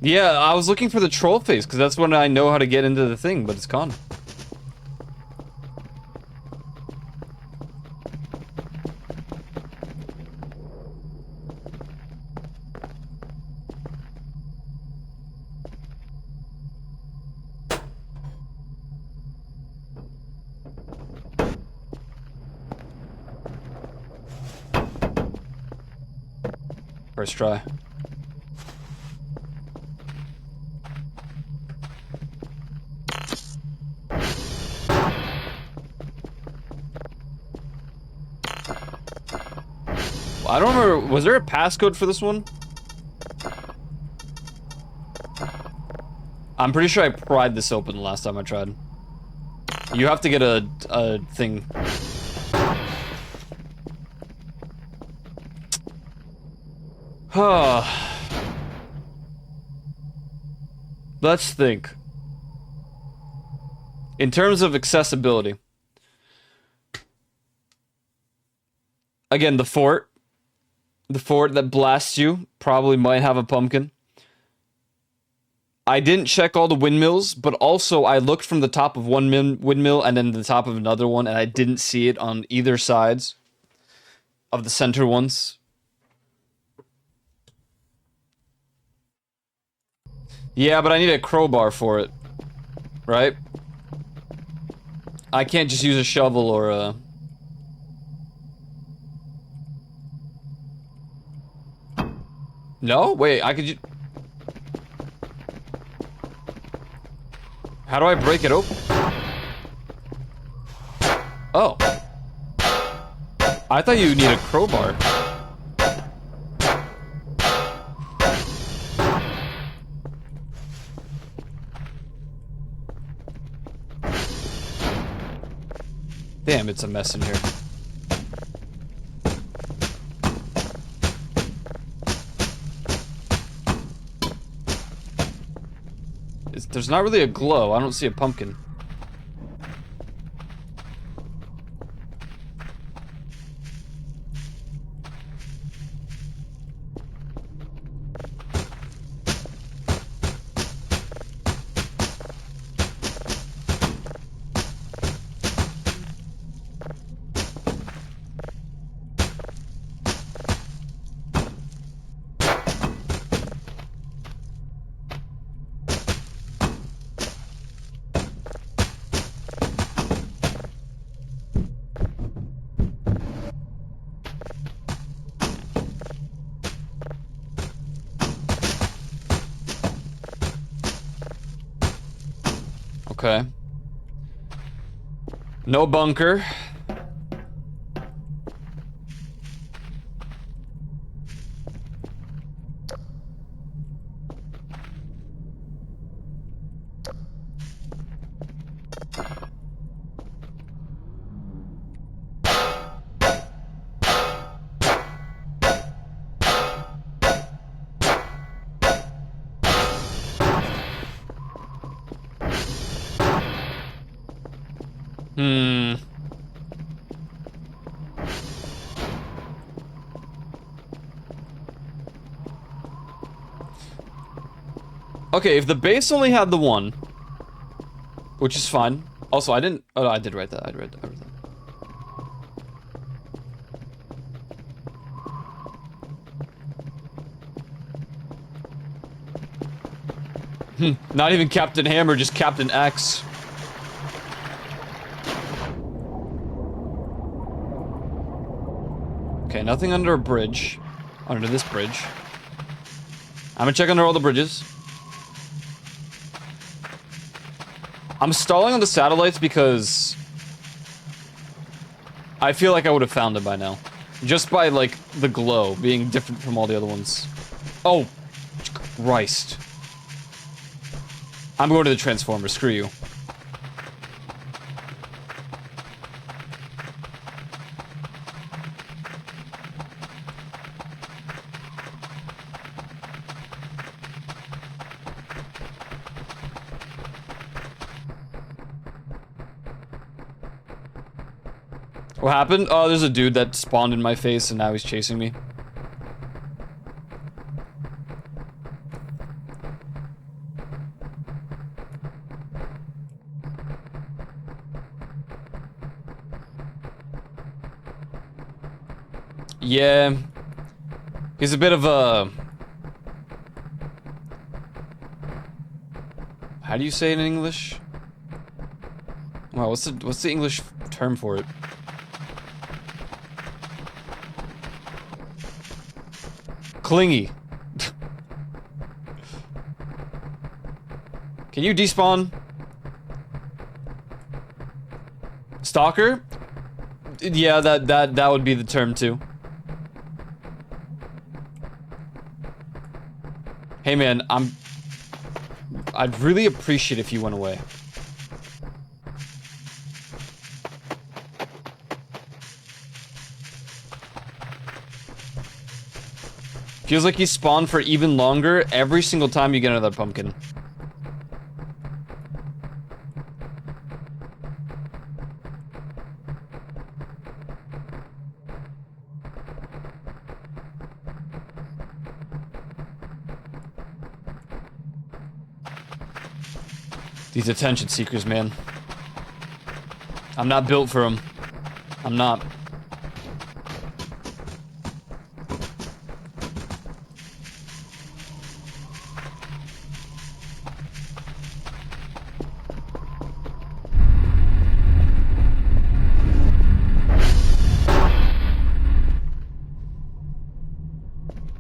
Yeah, I was looking for the troll face, because that's when I know how to get into the thing, but it's gone. First try. I don't remember, was there a passcode for this one? I'm pretty sure I pried this open the last time I tried. You have to get a thing. Let's think. In terms of accessibility. Again, the fort. The fort that blasts you probably might have a pumpkin. I didn't check all the windmills, but also I looked from the top of one windmill and then the top of another one, and I didn't see it on either sides of the center ones. Yeah, but I need a crowbar for it, right? I can't just use a shovel or a... No? Wait, I could How do I break it open? Oh. I thought you need a crowbar. Damn, it's a mess in here. There's not really a glow. I don't see a pumpkin. Okay. No bunker. Okay, if the base only had the one, which is fine. Also, I didn't... Oh, I did write that. I read that. Not even Captain Hammer, just Captain X. Okay, nothing under a bridge. Under this bridge. I'm gonna check under all the bridges. I'm stalling on the satellites because I feel like I would have found it by now. Just by, like, the glow being different from all the other ones. Oh, Christ. I'm going to the Transformer, screw you. What happened? Oh, there's a dude that spawned in my face and now he's chasing me. Yeah. He's a bit of a... How do you say it in English? Wow, what's the English term for it? Clingy. Can you despawn? Stalker? Yeah, that would be the term too. Hey man, I'd really appreciate if you went away. Feels like you spawn for even longer every single time you get another pumpkin. These attention seekers, man. I'm not built for them. I'm not.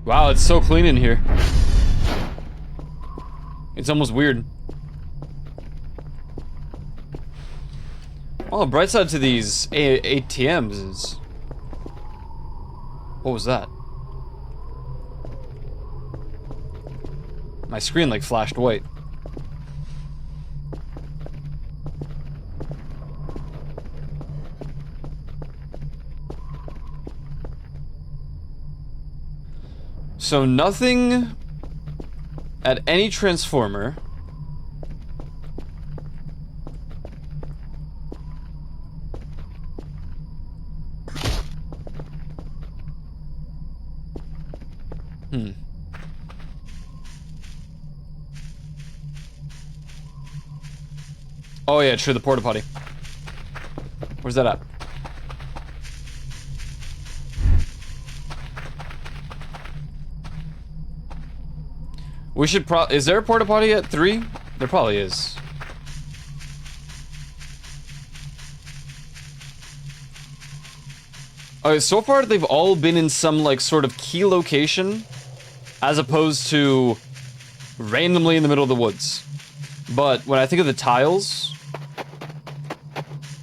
Wow, it's so clean in here. It's almost weird. Oh, the bright side to these ATMs is... What was that? My screen, like, flashed white. So nothing at any transformer. Oh yeah, true, the porta potty. Where's that at? We should is there a porta potty at 3? There probably is. Okay, so far they've all been in some, like, sort of key location, as opposed to randomly in the middle of the woods. But when I think of the tiles,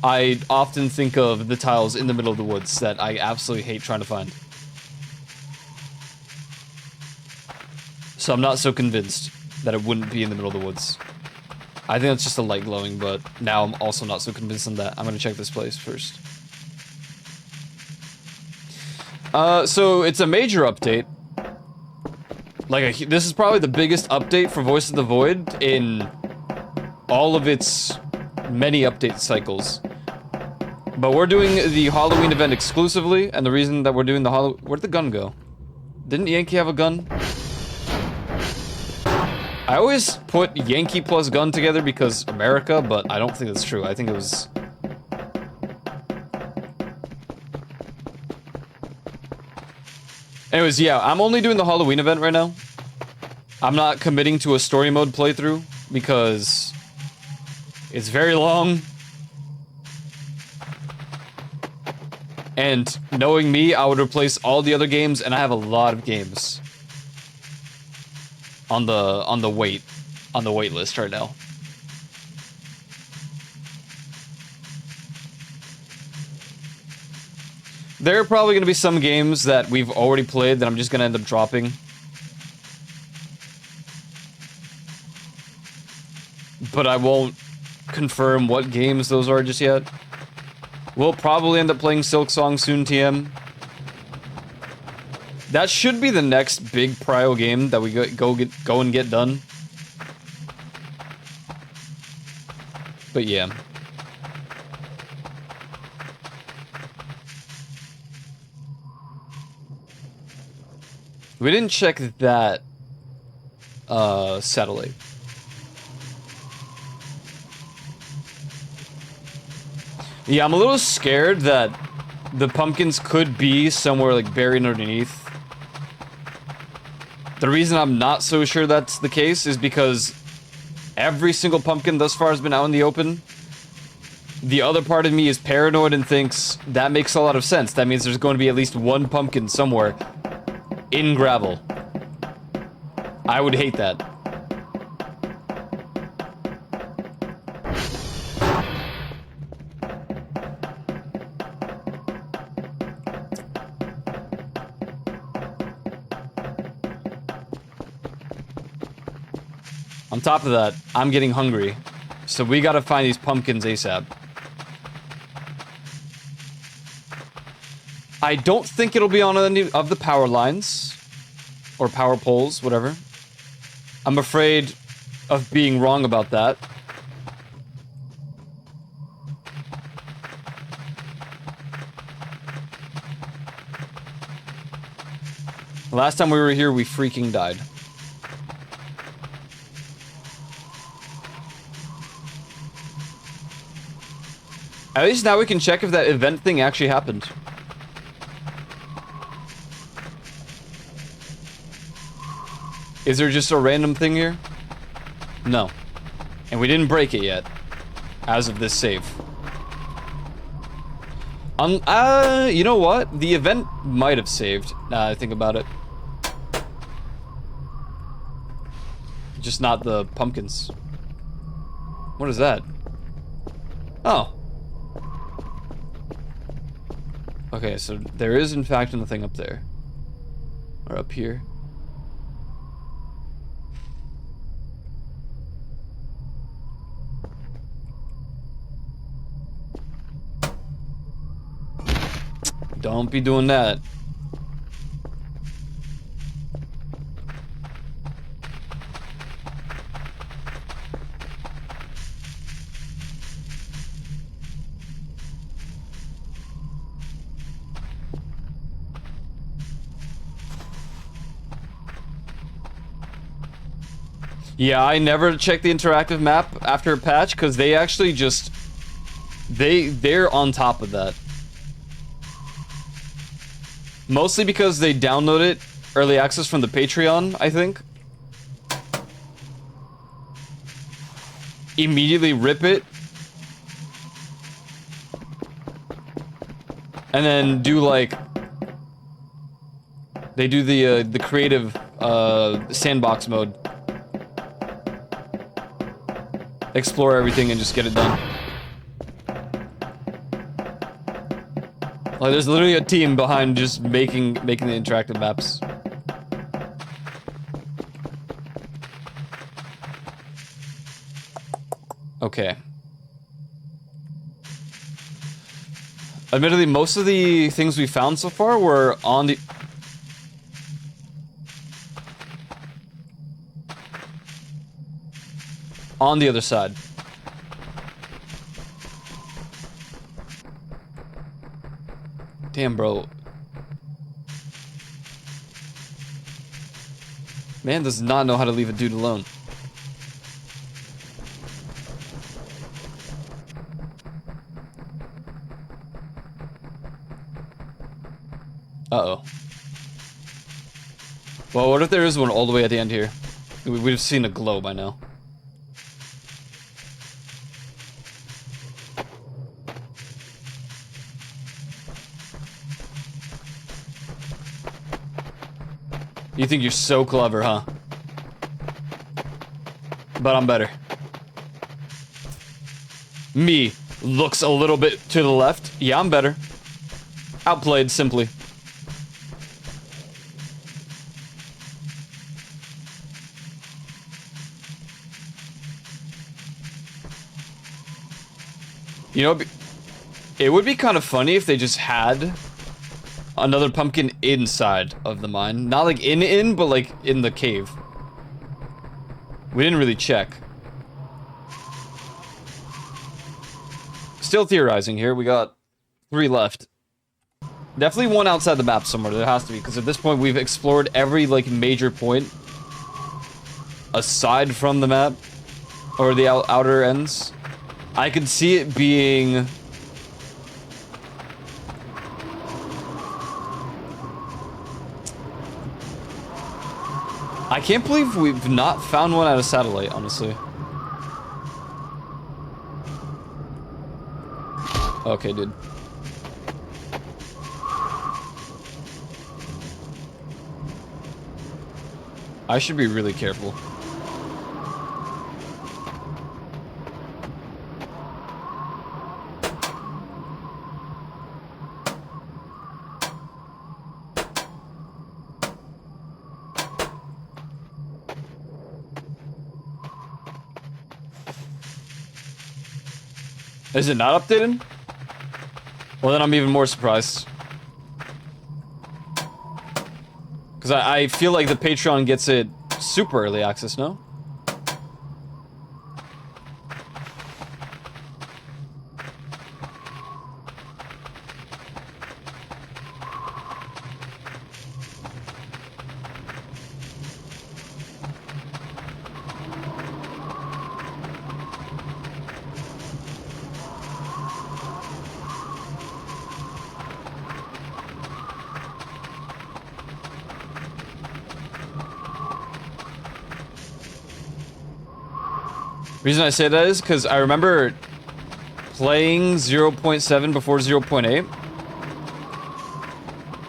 I often think of the tiles in the middle of the woods that I absolutely hate trying to find. So I'm not so convinced that it wouldn't be in the middle of the woods. I think that's just a light glowing, but now I'm also not so convinced on that. I'm gonna check this place first. So it's a major update. Like, this is probably the biggest update for Voice of the Void in all of its many update cycles. But we're doing the Halloween event exclusively, and the reason that we're doing the where'd the gun go? Didn't Yankee have a gun? I always put Yankee plus gun together because America, but I don't think that's true. I think it was... Anyways, yeah, I'm only doing the Halloween event right now. I'm not committing to a story mode playthrough because it's very long. And knowing me, I would replace all the other games, and I have a lot of games on the wait list right now. There are probably going to be some games that we've already played that I'm just going to end up dropping. But I won't confirm what games those are just yet. We'll probably end up playing Silksong soon, TM. That should be the next big prio game that we go and get done. But yeah. We didn't check that satellite. Yeah, I'm a little scared that the pumpkins could be somewhere like buried underneath. The reason I'm not so sure that's the case is because every single pumpkin thus far has been out in the open. The other part of me is paranoid and thinks that makes a lot of sense. That means there's going to be at least one pumpkin somewhere in gravel. I would hate that. On top of that, I'm getting hungry, so we gotta find these pumpkins ASAP. I don't think it'll be on any of the power lines, or power poles, whatever. I'm afraid of being wrong about that. Last time we were here, we freaking died. At least now we can check if that event thing actually happened. Is there just a random thing here? No. And we didn't break it yet. As of this save. You know what? The event might have saved, now I think about it. Just not the pumpkins. What is that? Oh. Okay, so there is in fact nothing up there. Or up here. Don't be doing that. Yeah, I never checked the interactive map after a patch because they actually just they're on top of that. Mostly because they download it early access from the Patreon, I think. Immediately rip it. And then do like they do the creative sandbox mode. Explore everything and just get it done. Like, there's literally a team behind just making the interactive maps. Okay. Admittedly, most of the things we found so far were on the... on the other side. Damn, bro. Man does not know how to leave a dude alone. Uh-oh. Well, what if there is one all the way at the end here? We would have seen a glow by now. You think you're so clever, huh? But I'm better. Me looks a little bit to the left. Yeah, I'm better. Outplayed, simply. You know, it would be kind of funny if they just had another pumpkin inside of the mine. Not like in, but like in the cave. We didn't really check. Still theorizing here. We got 3 left. Definitely one outside the map somewhere. There has to be, because at this point we've explored every like major point aside from the map or the outer ends. I could see it being I can't believe we've not found one at a satellite, honestly. Okay, dude. I should be really careful. Is it not updated? Well, then I'm even more surprised. Because I feel like the Patreon gets it super early access, no? Reason I say that is because I remember playing 0.7 before 0.8,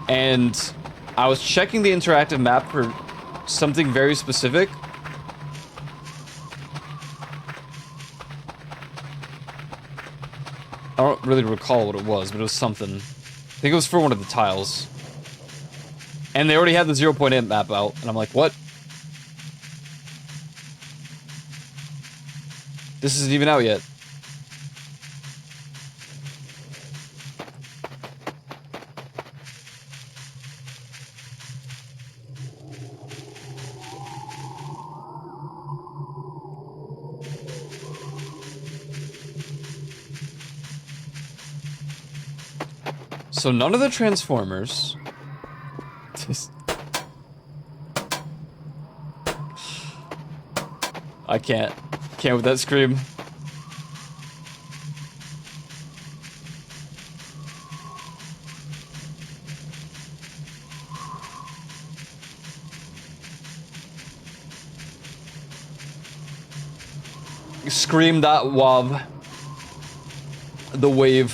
and I was checking the interactive map for something very specific. I don't really recall what it was, but it was something. I think it was for one of the tiles. And they already had the 0.8 map out, and I'm like, what? This isn't even out yet. So none of the Transformers. I can't with that scream. Scream that wav. The wave.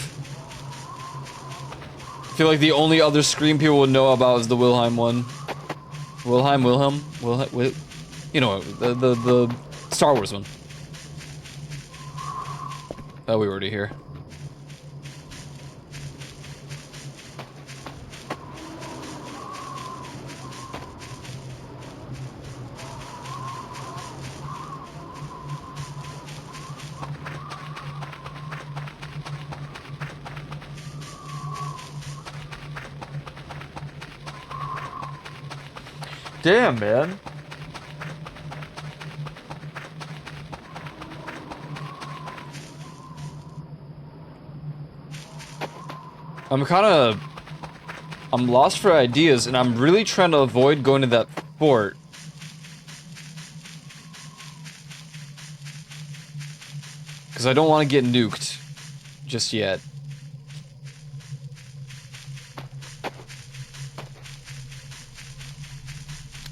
I feel like the only other Scream people would know about is the Wilhelm one. Wilhelm? You know, the Star Wars one. Oh, we were already here. Damn, man. I'm lost for ideas, and I'm really trying to avoid going to that fort. Because I don't want to get nuked just yet.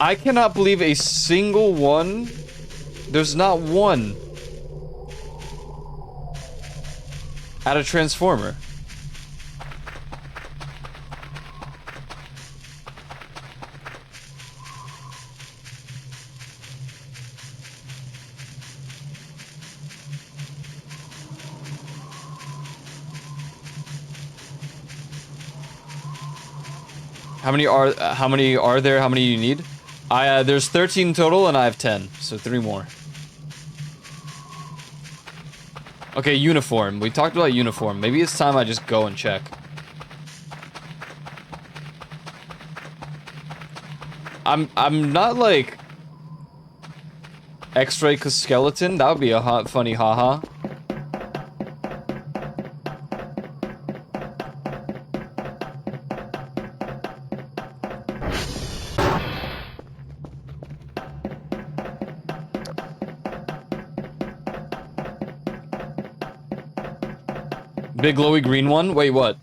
I cannot believe a single one. There's not one at a Transformer. How many are there? How many do you need? There's 13 total and I have 10, so 3 more. Okay, uniform. We talked about uniform. Maybe it's time I just go and check. I'm not like X-ray skeleton. That would be a funny haha. Big glowy green one? Wait, what?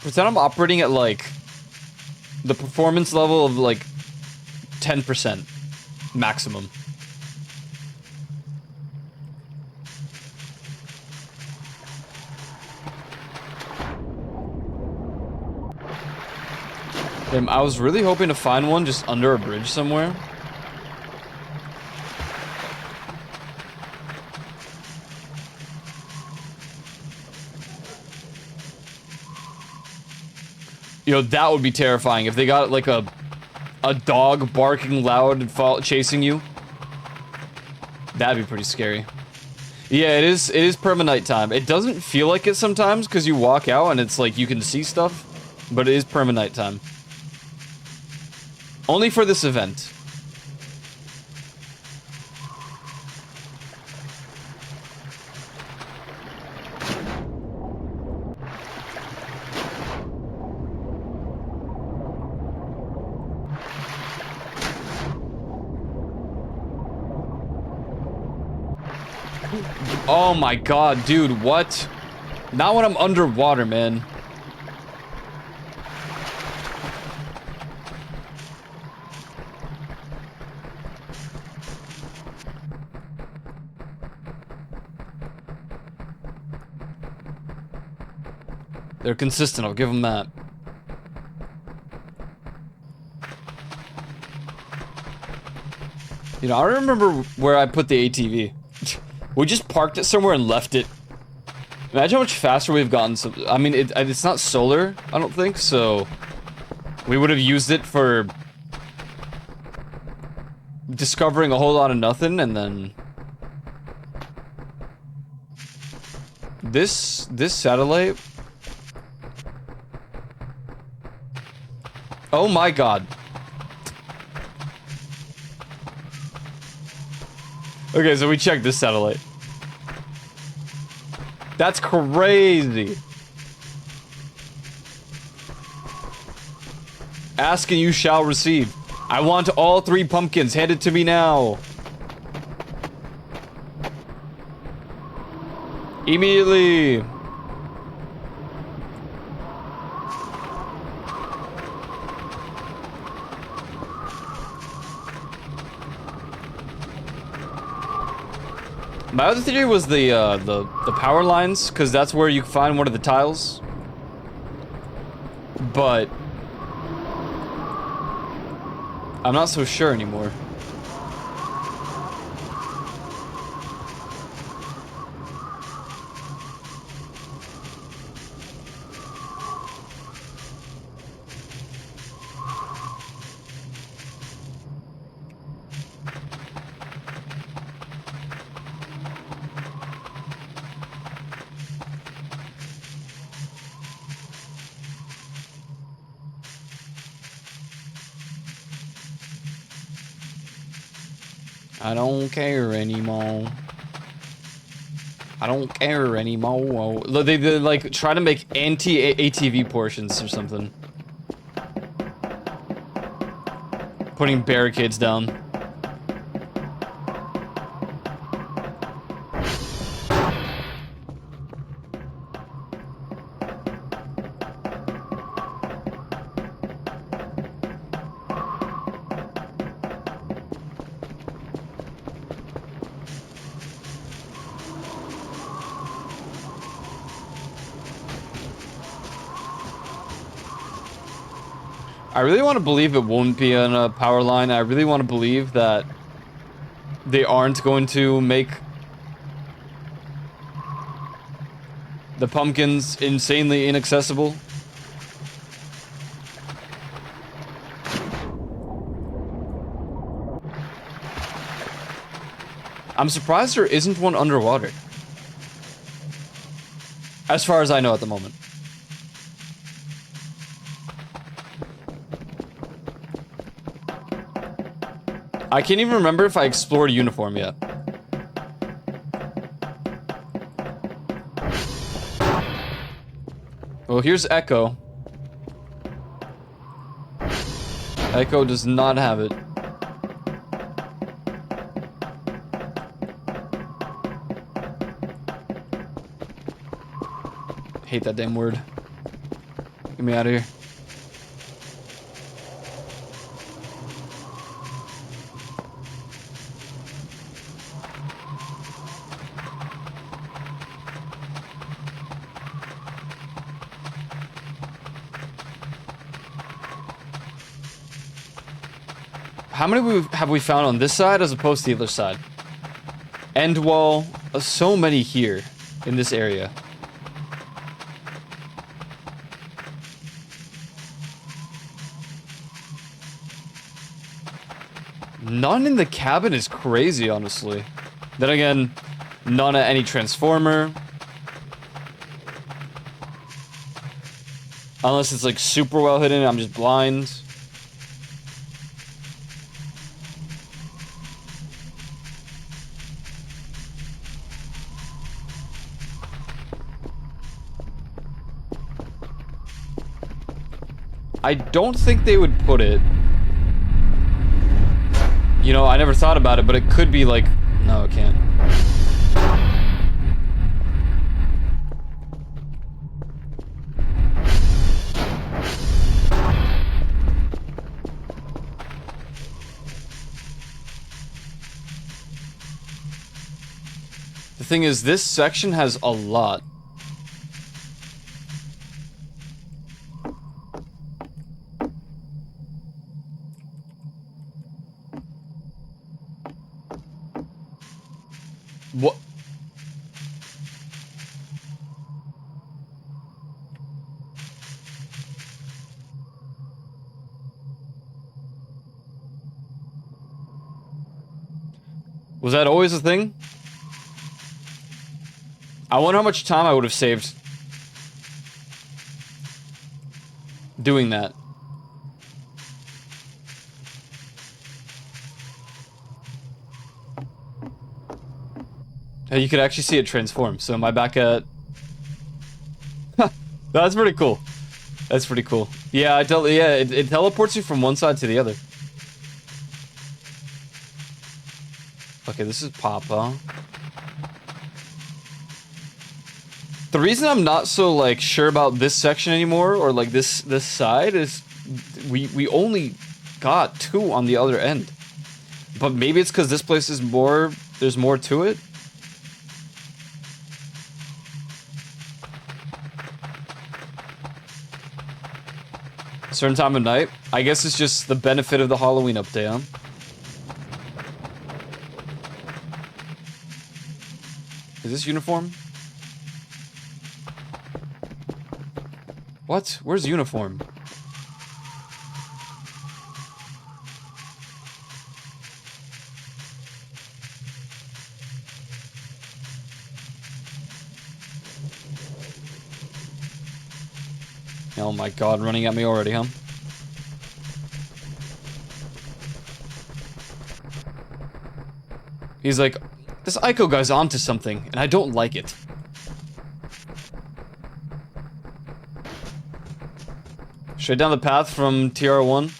Pretend I'm operating at like the performance level of like 10% maximum. Damn, I was really hoping to find one just under a bridge somewhere. You know, that would be terrifying if they got like a dog barking loud and chasing you. That'd be pretty scary. Yeah, it is perma nighttime. It doesn't feel like it sometimes because you walk out and it's like you can see stuff, but it is perma nighttime. Only for this event. Oh my god, dude, what? Not when I'm underwater, man. They're consistent, I'll give them that. You know, I remember where I put the ATV. We just parked it somewhere and left it. Imagine how much faster we've gotten. I mean, it's not solar, I don't think, so we would have used it for discovering a whole lot of nothing, and then this satellite. Oh my god. Okay, so we checked this satellite. That's crazy. Ask and you shall receive. I want all 3 pumpkins. Hand it to me now. Immediately. My other theory was the power lines, because that's where you find one of the tiles. But I'm not so sure anymore. I don't care anymore. I don't care anymore. They like try to make anti-ATV portions or something. Putting barricades down. I really want to believe it won't be on a power line. I really want to believe that they aren't going to make the pumpkins insanely inaccessible. I'm surprised there isn't one underwater. As far as I know at the moment. I can't even remember if I explored Uniform yet. Well, here's Echo. Echo does not have it. Hate that damn word. Get me out of here. How many have we found on this side as opposed to the other side? End wall. So many here in this area. None in the cabin is crazy, honestly. Then again, none at any transformer. Unless it's like super well hidden, I'm just blind. I don't think they would put it. You know, I never thought about it, but it could be like... No, it can't. The thing is, this section has a lot. What? Was that always a thing? I wonder how much time I would have saved doing that. You could actually see it transform. So am I back at... That's pretty cool. That's pretty cool. Yeah, it teleports you from one side to the other. Okay, this is Papa. The reason I'm not so like sure about this section anymore, or like this side, is we only got 2 on the other end. But maybe it's because this place is more... There's more to it. Certain time of night. I guess it's just the benefit of the Halloween update, huh? Is this uniform? What? Where's uniform? Oh my god, running at me already, huh? He's like, this Ico guy's onto something, and I don't like it. Straight down the path from TR1.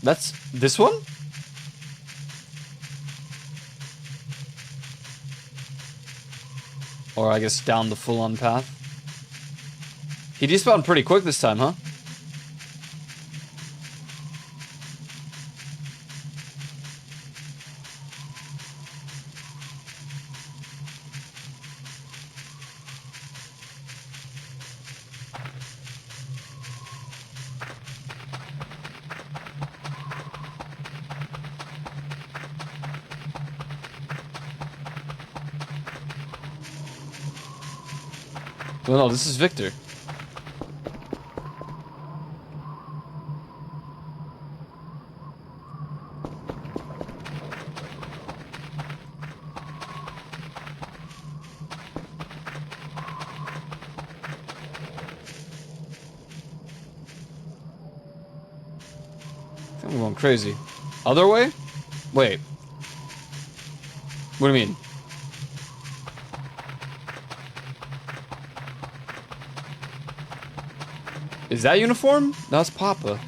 That's this one? Or I guess down the full-on path. He despawned pretty quick this time, huh? Well, no, this is Victor. I think I'm going crazy. Other way? Wait. What do you mean? Is that uniform? That's Papa.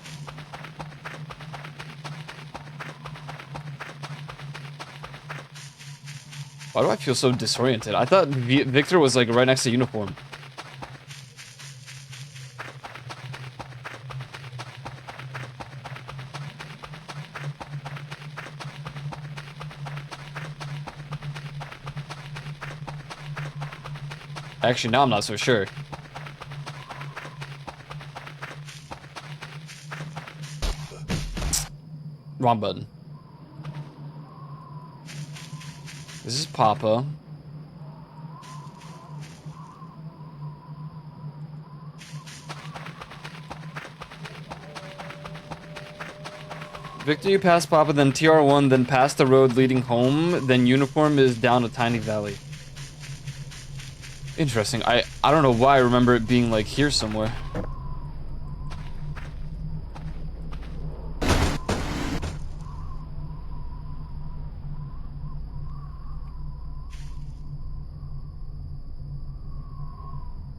Why do I feel so disoriented? I thought Victor was like right next to uniform. Actually, now I'm not so sure. Wrong button. This is Papa. Victor, you pass Papa, then TR1, then past the road leading home, then uniform is down a tiny valley. Interesting. I don't know why I remember it being like here somewhere.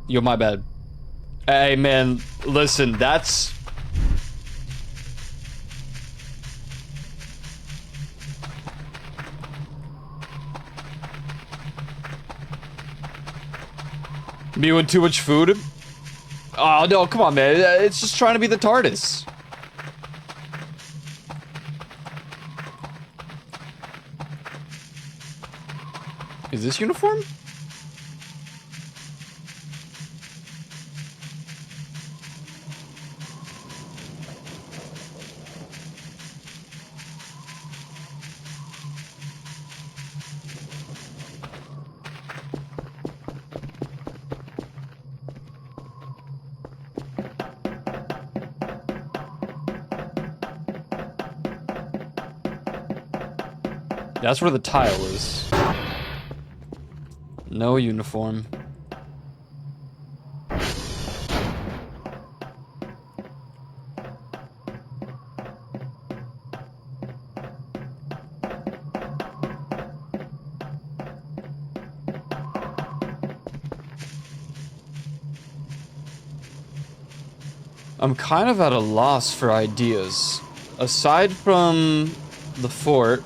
Yo, my bad. Hey, man, listen, that's... Me with too much food? Oh, no, come on, man. It's just trying to be the TARDIS. Is this uniform? That's where the tile is. No uniform. I'm kind of at a loss for ideas. Aside from the fort,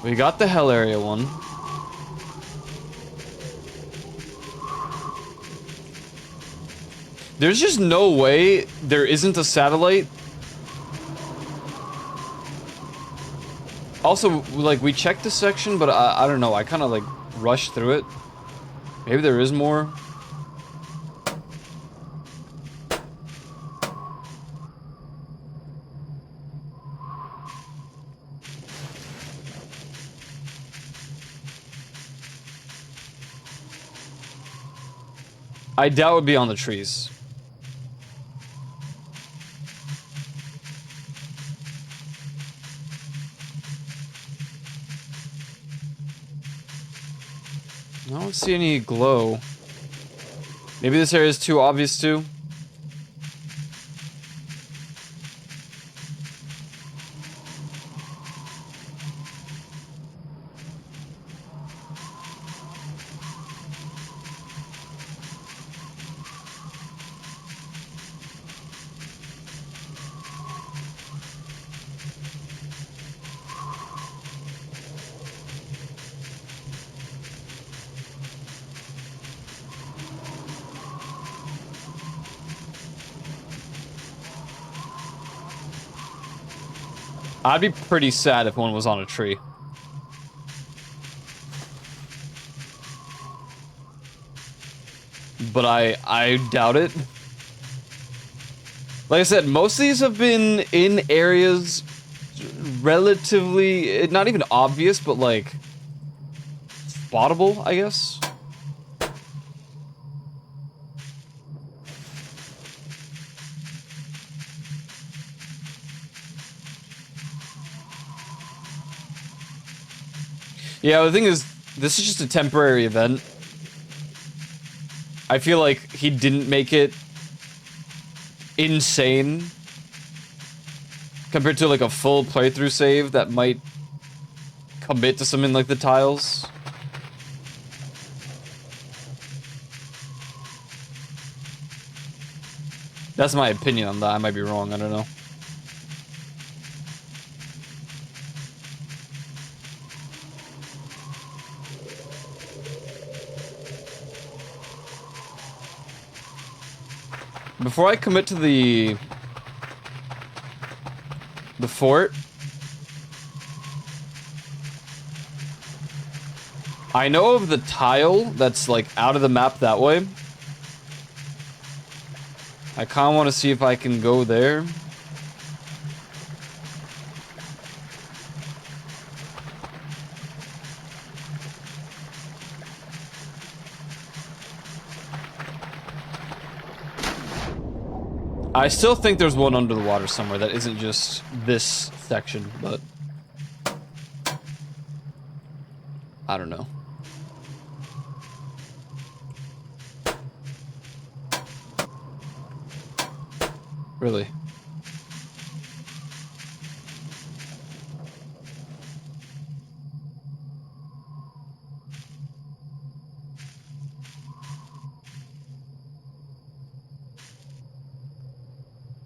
we got the Hell Area one. There's just no way there isn't a satellite. Also, like, we checked this section, but I don't know. I kind of, like, rushed through it. Maybe there is more. I doubt it would be on the trees. I don't see any glow. Maybe this area is too obvious too. I'd be pretty sad if one was on a tree. But I doubt it. Like I said, most of these have been in areas relatively, not even obvious, but like spottable, I guess. Yeah, the thing is, this is just a temporary event. I feel like he didn't make it insane compared to like a full playthrough save that might commit to something like the tiles. That's my opinion on that. I might be wrong. I don't know. Before I commit to the fort, I know of the tile that's like out of the map that way. I kind of want to see if I can go there. I still think there's one under the water somewhere that isn't just this section, but I don't know. Really?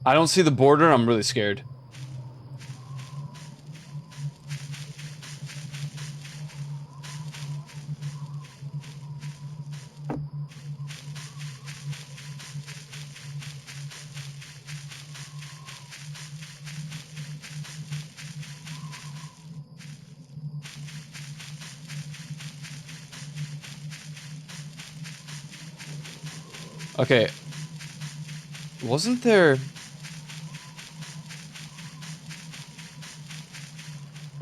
I don't see the border. I'm really scared. Okay. Wasn't there...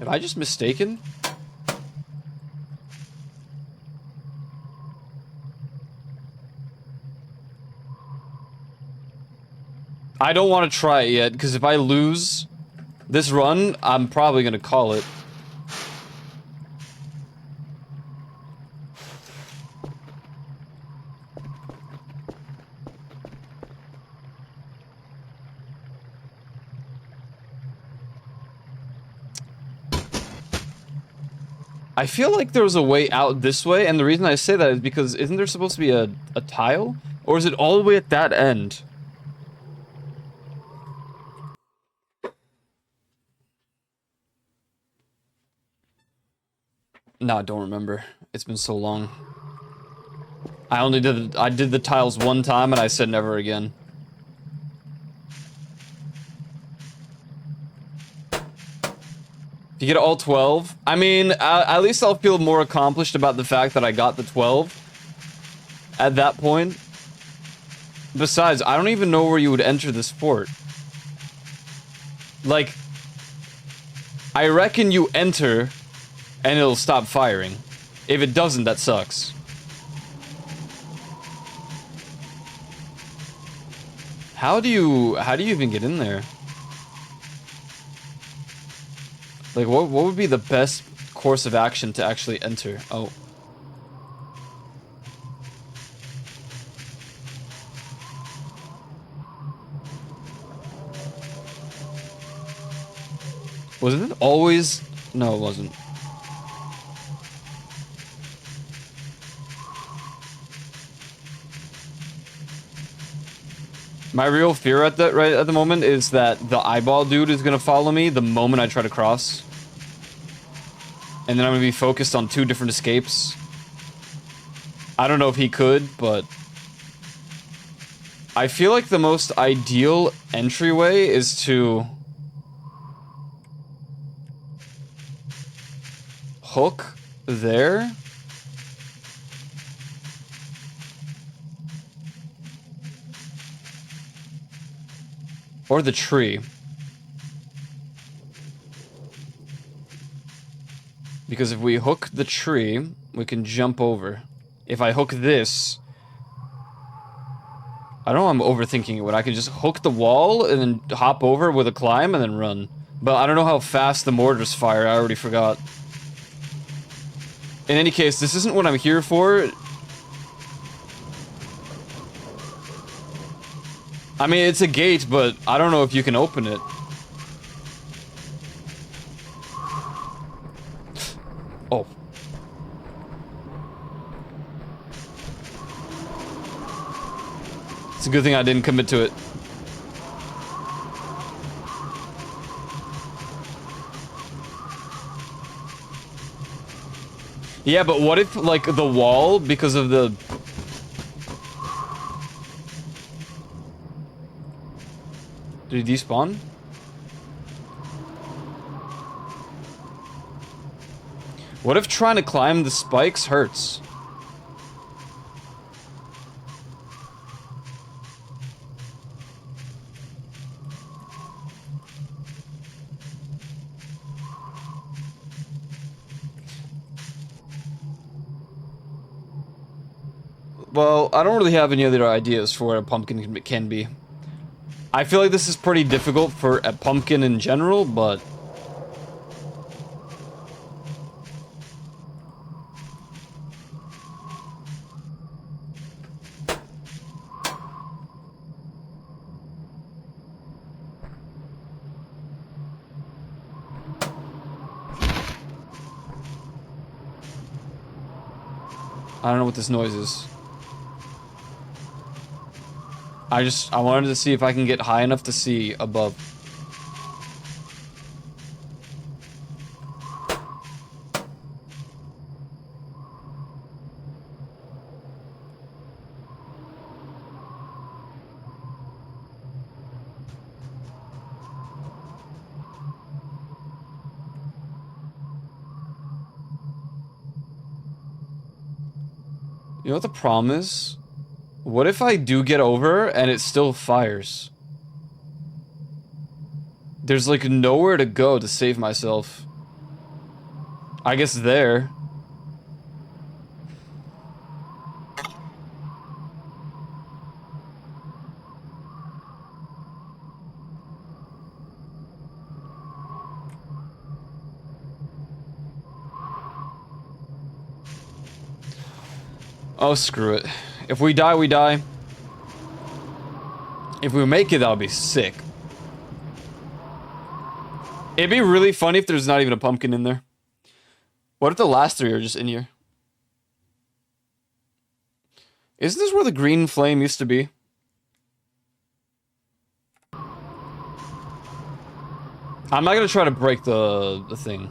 Am I just mistaken? I don't want to try it yet, because if I lose this run, I'm probably going to call it. I feel like there was a way out this way, and the reason I say that is because isn't there supposed to be a tile? Or is it all the way at that end? No, I don't remember. It's been so long. I did the tiles one time and I said never again. If you get all 12, I mean, at least I'll feel more accomplished about the fact that I got the 12 at that point. Besides, I don't even know where you would enter this fort. Like, I reckon you enter and it'll stop firing. If it doesn't, that sucks. How do you even get in there? Like, what would be the best course of action to actually enter? Oh. Wasn't it always? No, it wasn't. My real fear at the moment is that the eyeball dude is gonna follow me the moment I try to cross. And then I'm gonna be focused on two different escapes. I don't know if he could, but I feel like the most ideal entryway is to hook there. Or the tree. Because if we hook the tree, we can jump over. If I hook this... I don't know, I'm overthinking it. When I can just hook the wall and then hop over with a climb and then run. But I don't know how fast the mortars fire, I already forgot. In any case, this isn't what I'm here for. I mean, it's a gate, but I don't know if you can open it. Oh. It's a good thing I didn't commit to it. Yeah, but what if, like, the wall, because of the... Did he despawn? What if trying to climb the spikes hurts? Well, I don't really have any other ideas for what a pumpkin can be. I feel like this is pretty difficult for a pumpkin in general, but... I don't know what this noise is. I wanted to see if I can get high enough to see above. You know what the problem is? What if I do get over and it still fires? There's like nowhere to go to save myself. I guess there. Oh, screw it. If we die, we die. If we make it, that'll be sick. It'd be really funny if there's not even a pumpkin in there. What if the last three are just in here? Isn't this where the green flame used to be? I'm not gonna try to break the thing.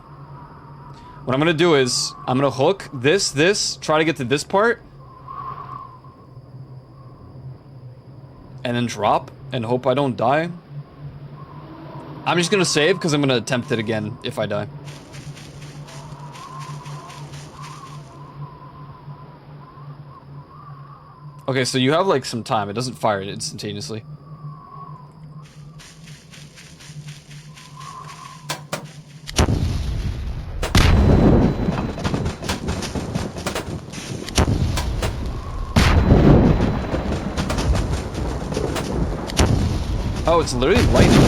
What I'm gonna do is, I'm gonna hook this, try to get to this part. And then drop, and hope I don't die. I'm just gonna save, because I'm gonna attempt it again if I die. Okay, so you have like some time. It doesn't fire it instantaneously. Oh, it's literally lightning.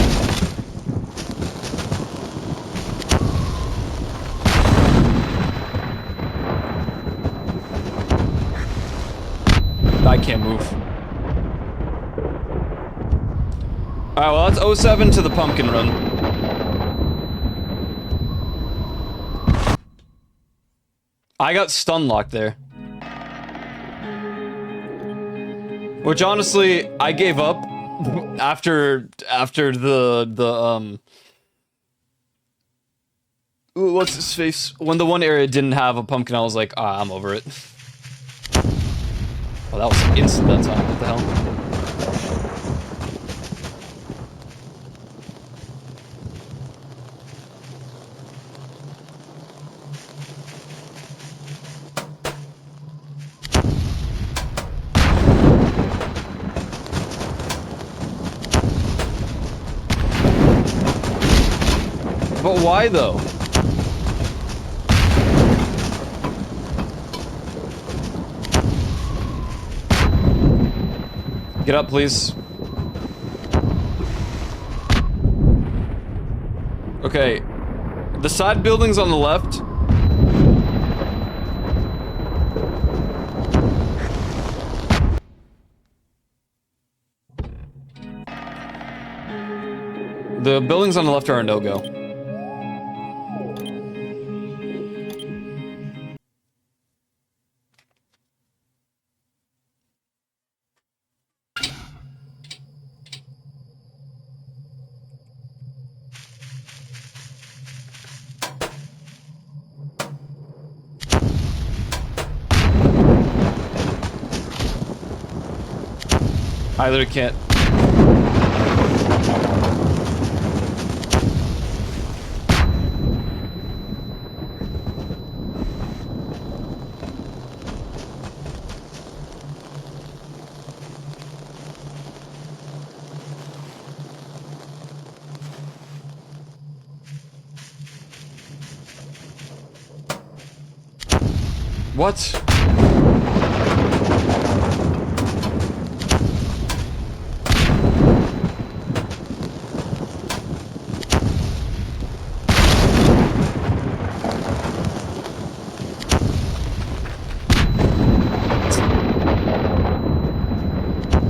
I can't move. Alright, well, that's 07 to the pumpkin run. I got stun locked there. Which, honestly, I gave up after the what's his face? When the one area didn't have a pumpkin, I was like, ah, I'm over it. Oh, that was instant that time. What the hell? But why though? Get up, please. Okay. The side buildings on the left. The buildings on the left are a no-go. I literally can't. What?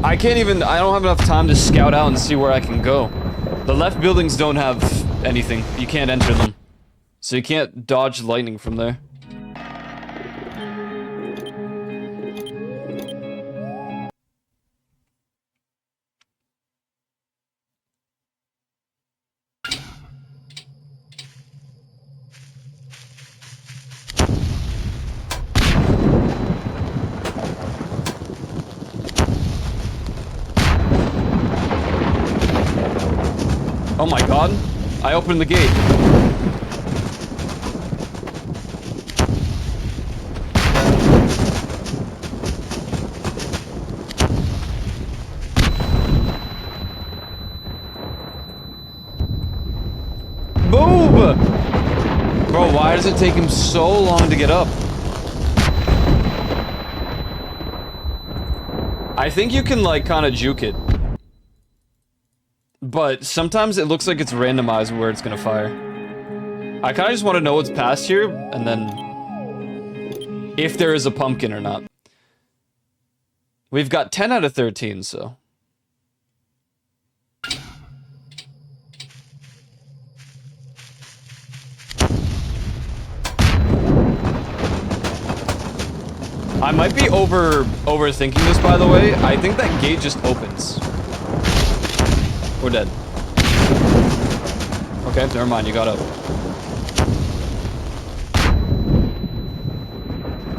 I can't even, I don't have enough time to scout out and see where I can go. The left buildings don't have anything. You can't enter them. So you can't dodge lightning from there. Oh my god. I opened the gate. Boom! Bro, why does it take him so long to get up? I think you can, like, kind of juke it. But sometimes it looks like it's randomized where it's gonna fire. I kinda just want to know what's past here, and then if there is a pumpkin or not. We've got 10 out of 13, so. I might be overthinking this, by the way. I think that gate just opens. We're dead. Okay, never mind, you got up.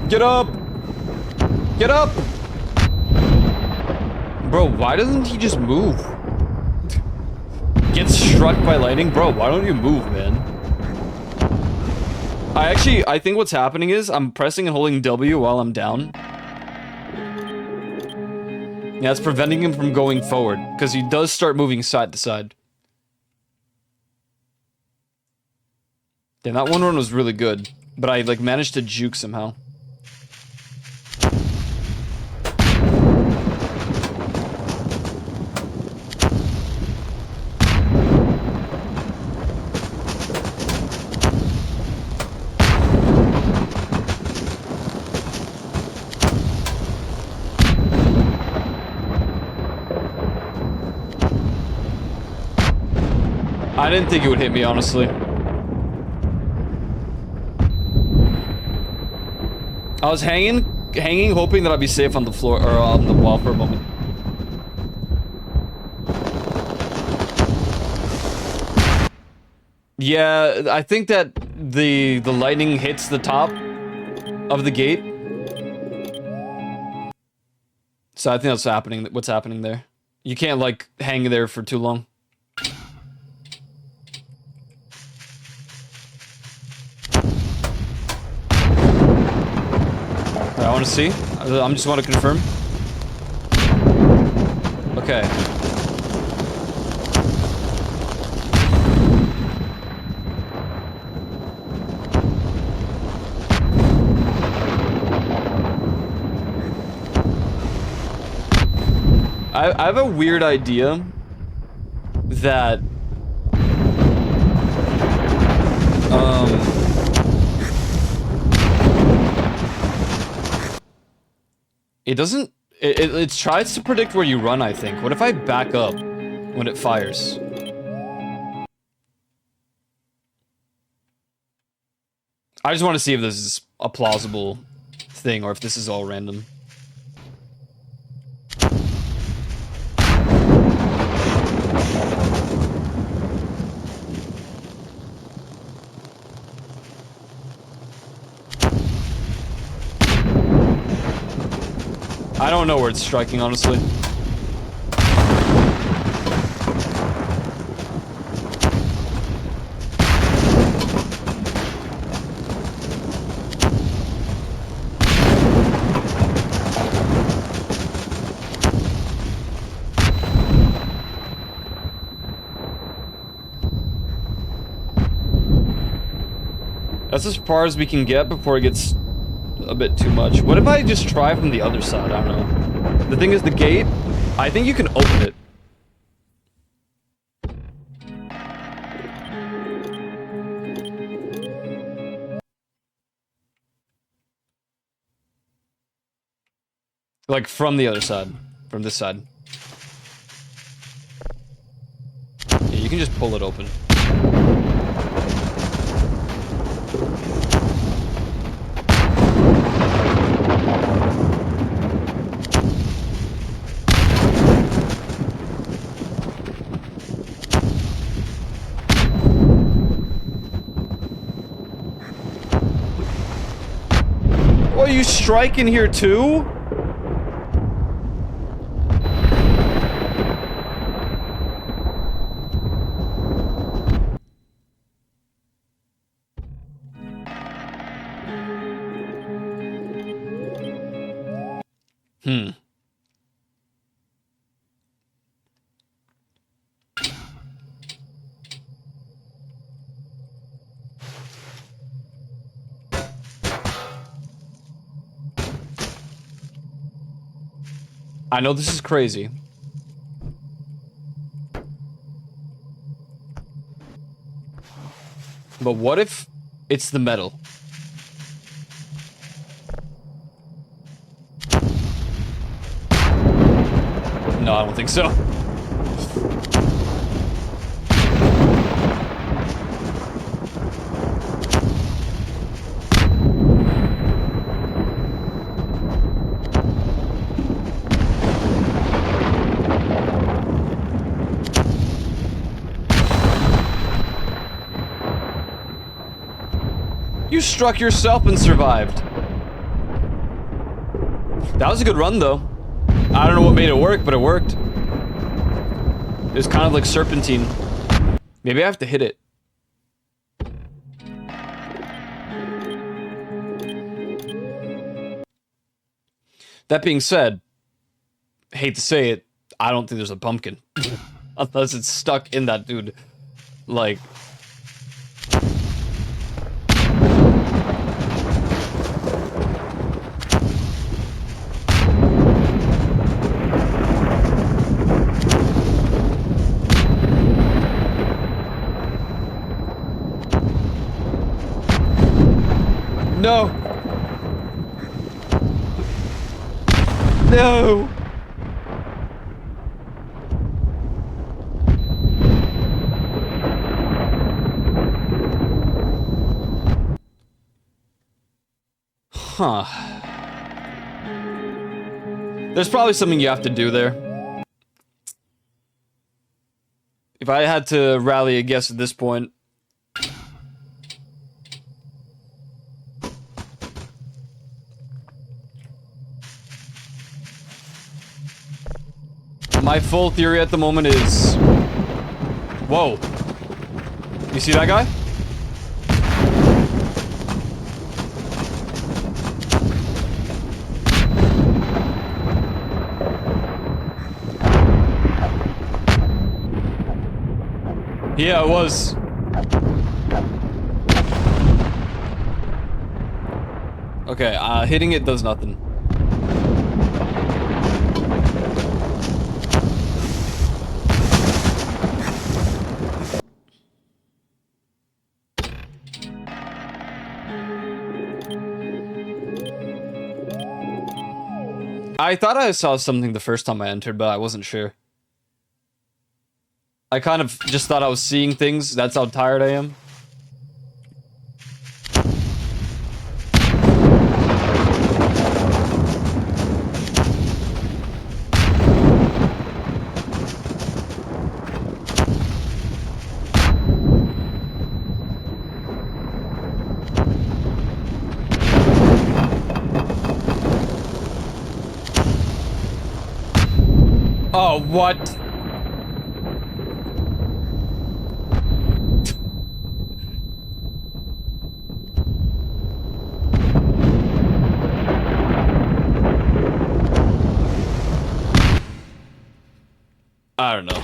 Get up! Get up! Bro, why doesn't he just move? Gets struck by lightning? Bro, why don't you move, man? I think what's happening is I'm pressing and holding W while I'm down. Yeah, it's preventing him from going forward, because he does start moving side to side. Damn, that one run was really good, but I, like, managed to juke somehow. I didn't think it would hit me, honestly. I was hanging, hoping that I'd be safe on the floor, or on the wall for a moment. Yeah, I think that the lightning hits the top of the gate. So I think that's what's happening there. You can't, like, hang there for too long. I want to see. I just want to confirm. Okay. I have a weird idea that it doesn't it tries to predict where you run, I think. What if I back up when it fires? I just want to see if this is a plausible thing or if this is all random. I don't know where it's striking, honestly. That's as far as we can get before it gets a bit too much. What if I just try from the other side? I don't know. The thing is, the gate, I think you can open it. Like, from the other side. From this side. Yeah, you can just pull it open. Oh, you strike in here too? I know this is crazy. But what if it's the metal? No, I don't think so. You struck yourself and survived. That was a good run, though. I don't know what made it work, but it worked. It was kind of like serpentine. Maybe I have to hit it. That being said, hate to say it, I don't think there's a pumpkin. Unless it's stuck in that dude. Like... No! No! Huh. There's probably something you have to do there. If I had to rally a guess at this point... My full theory at the moment is... Whoa. You see that guy? Yeah, it was. Okay, hitting it does nothing. I thought I saw something the first time I entered, but I wasn't sure. I kind of just thought I was seeing things. That's how tired I am. Oh, what? I don't know.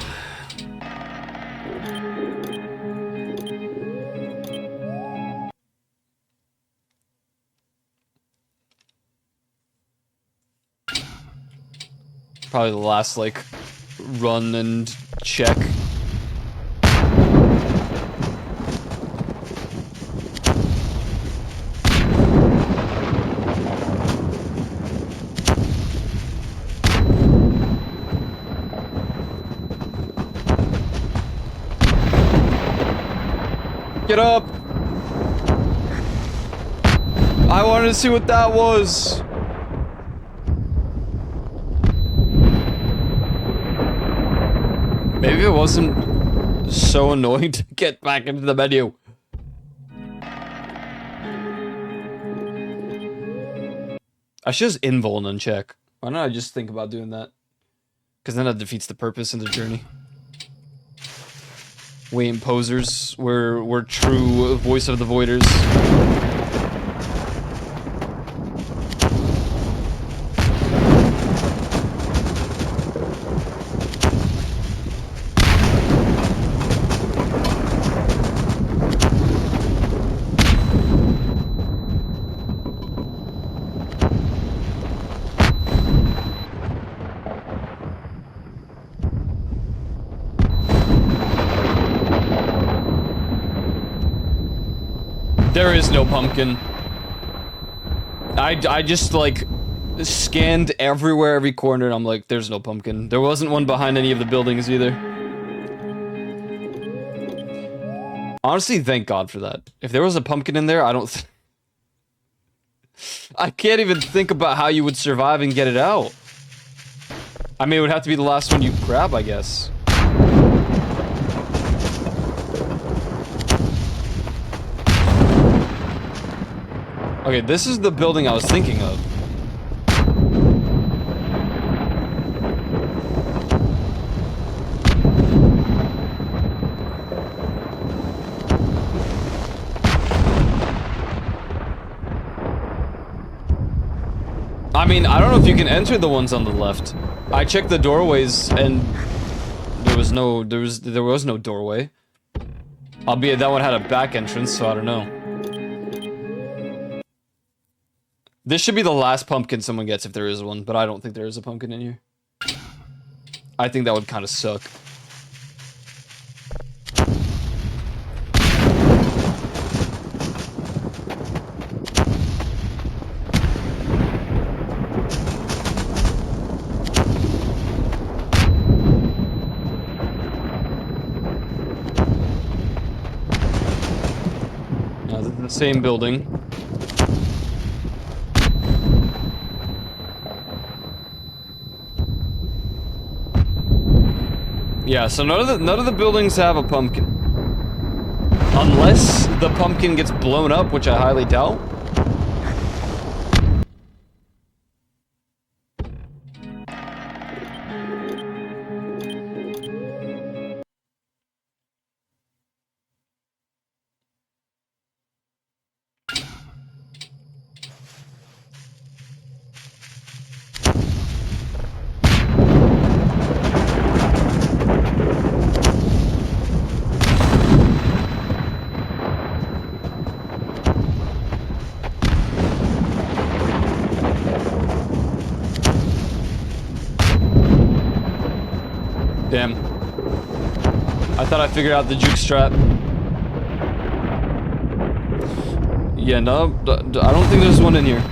Probably the last, like, run and check. Get up! I wanted to see what that was. Maybe it wasn't so annoying to get back into the menu. I should just invul and uncheck. Why don't I just think about doing that? Because then that defeats the purpose of the journey. We ain't posers. We're true voice of the voiders. There is no pumpkin. I just, like, scanned everywhere, every corner, and I'm like, there's no pumpkin. There wasn't one behind any of the buildings either. Honestly, thank God for that. If there was a pumpkin in there, I don't I can't even think about how you would survive and get it out. I mean, it would have to be the last one you grab, I guess. Okay, this is the building I was thinking of. I mean, I don't know if you can enter the ones on the left. I checked the doorways and there was no doorway. Albeit that one had a back entrance, so I don't know. This should be the last pumpkin someone gets if there is one, but I don't think there is a pumpkin in here. I think that would kind of suck. Now, this is the same building. Yeah, so none of the buildings have a pumpkin. Unless the pumpkin gets blown up, which I highly doubt. Damn. I thought I figured out the juke strat. Yeah, no, I don't think there's one in here.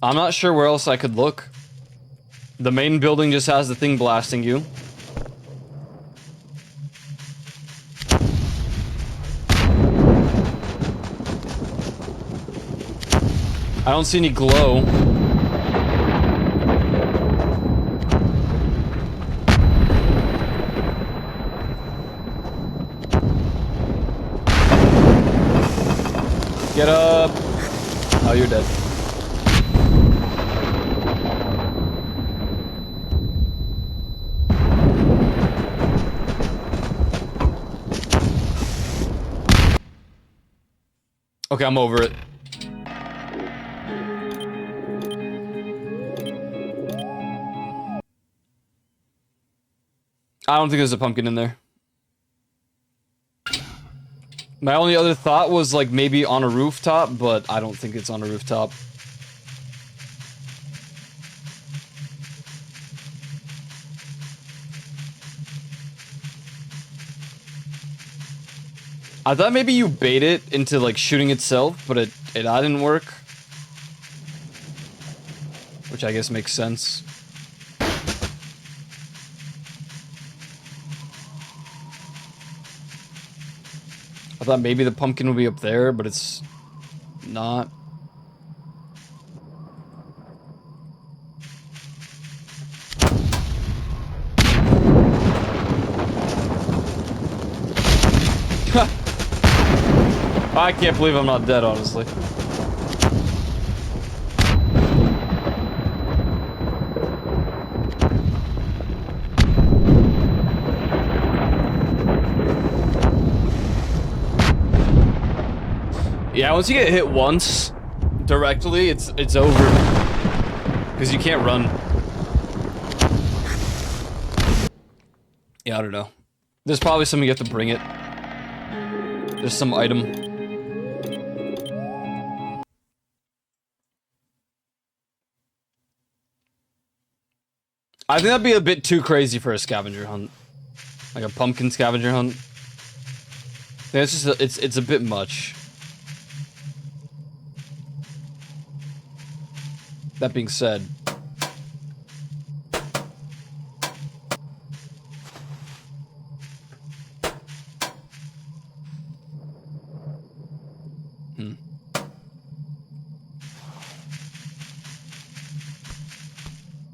I'm not sure where else I could look. The main building just has the thing blasting you. I don't see any glow. Get up! Oh, you're dead. Okay, I'm over it. I don't think there's a pumpkin in there. My only other thought was like maybe on a rooftop, but I don't think it's on a rooftop. I thought maybe you bait it into like shooting itself, but it didn't work. Which I guess makes sense. I thought maybe the pumpkin would be up there, but it's not. I can't believe I'm not dead, honestly. Yeah, once you get hit once directly, it's over. Because you can't run. Yeah, I don't know. There's probably something you have to bring it. There's some item. I think that'd be a bit too crazy for a scavenger hunt. Like a pumpkin scavenger hunt. I think it's just it's a bit much. That being said,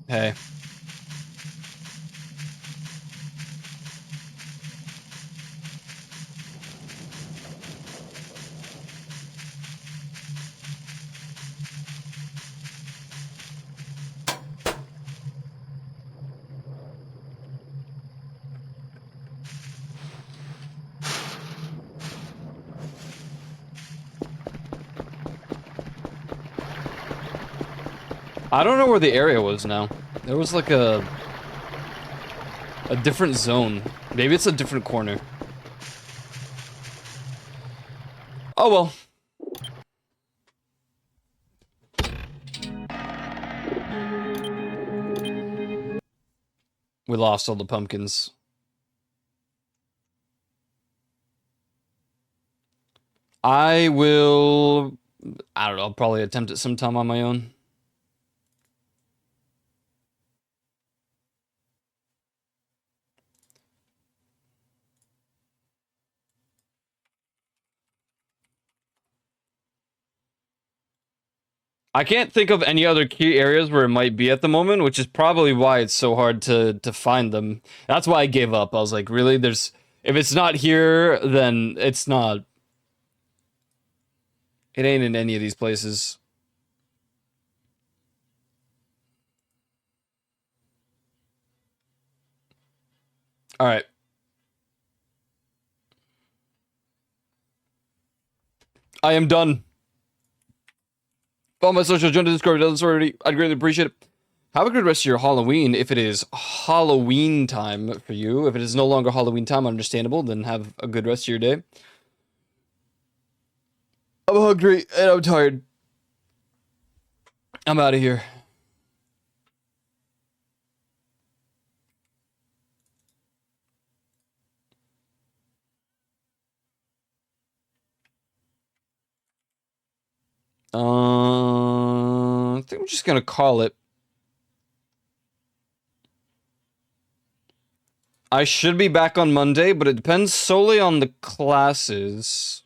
hey. I don't know where the area was now. There was like a different zone. Maybe it's a different corner. Oh well. We lost all the pumpkins. I don't know, I'll probably attempt it sometime on my own. I can't think of any other key areas where it might be at the moment, which is probably why it's so hard to find them. That's why I gave up. I was like, really? If it's not here, then it's not. It ain't in any of these places. All right. I am done. Follow my social, join the Discord if it doesn't already. I'd greatly appreciate it. Have a good rest of your Halloween. If it is Halloween time for you, if it is no longer Halloween time, understandable, then have a good rest of your day. I'm hungry and I'm tired. I'm out of here. I think I'm just gonna call it. I should be back on Monday, but it depends solely on the classes.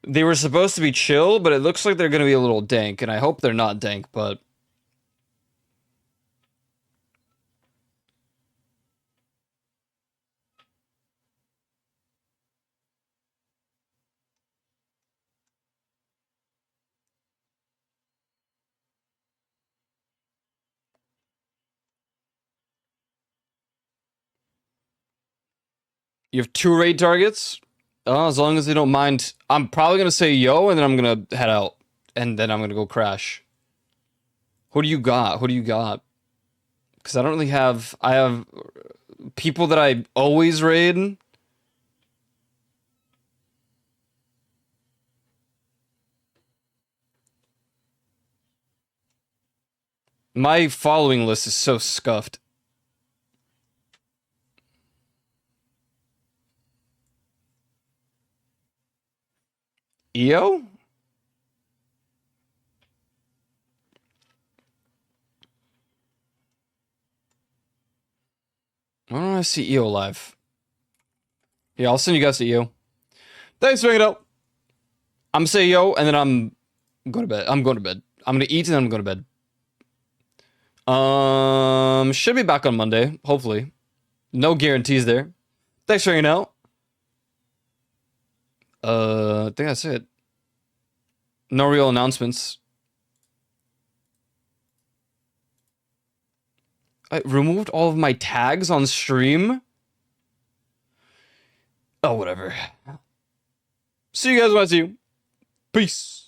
They were supposed to be chill, but it looks like they're gonna be a little dank, and I hope they're not dank, but... You have 2 raid targets? As long as they don't mind. I'm probably gonna say yo, and then I'm gonna head out. And then I'm gonna go crash. Who do you got? Who do you got? Because I don't really have... I have people that I always raid. My following list is so scuffed. EO? Why don't I see EO live? Yeah, I'll send you guys to EO. Thanks for hanging out. I'm gonna say yo, and then I'm going to bed. I'm going to bed. I'm gonna eat, and then I'm going to bed. Should be back on Monday, hopefully. No guarantees there. Thanks for hanging out. I think that's it. No real announcements. I removed all of my tags on stream. Oh, whatever. See you guys when I see you. Peace.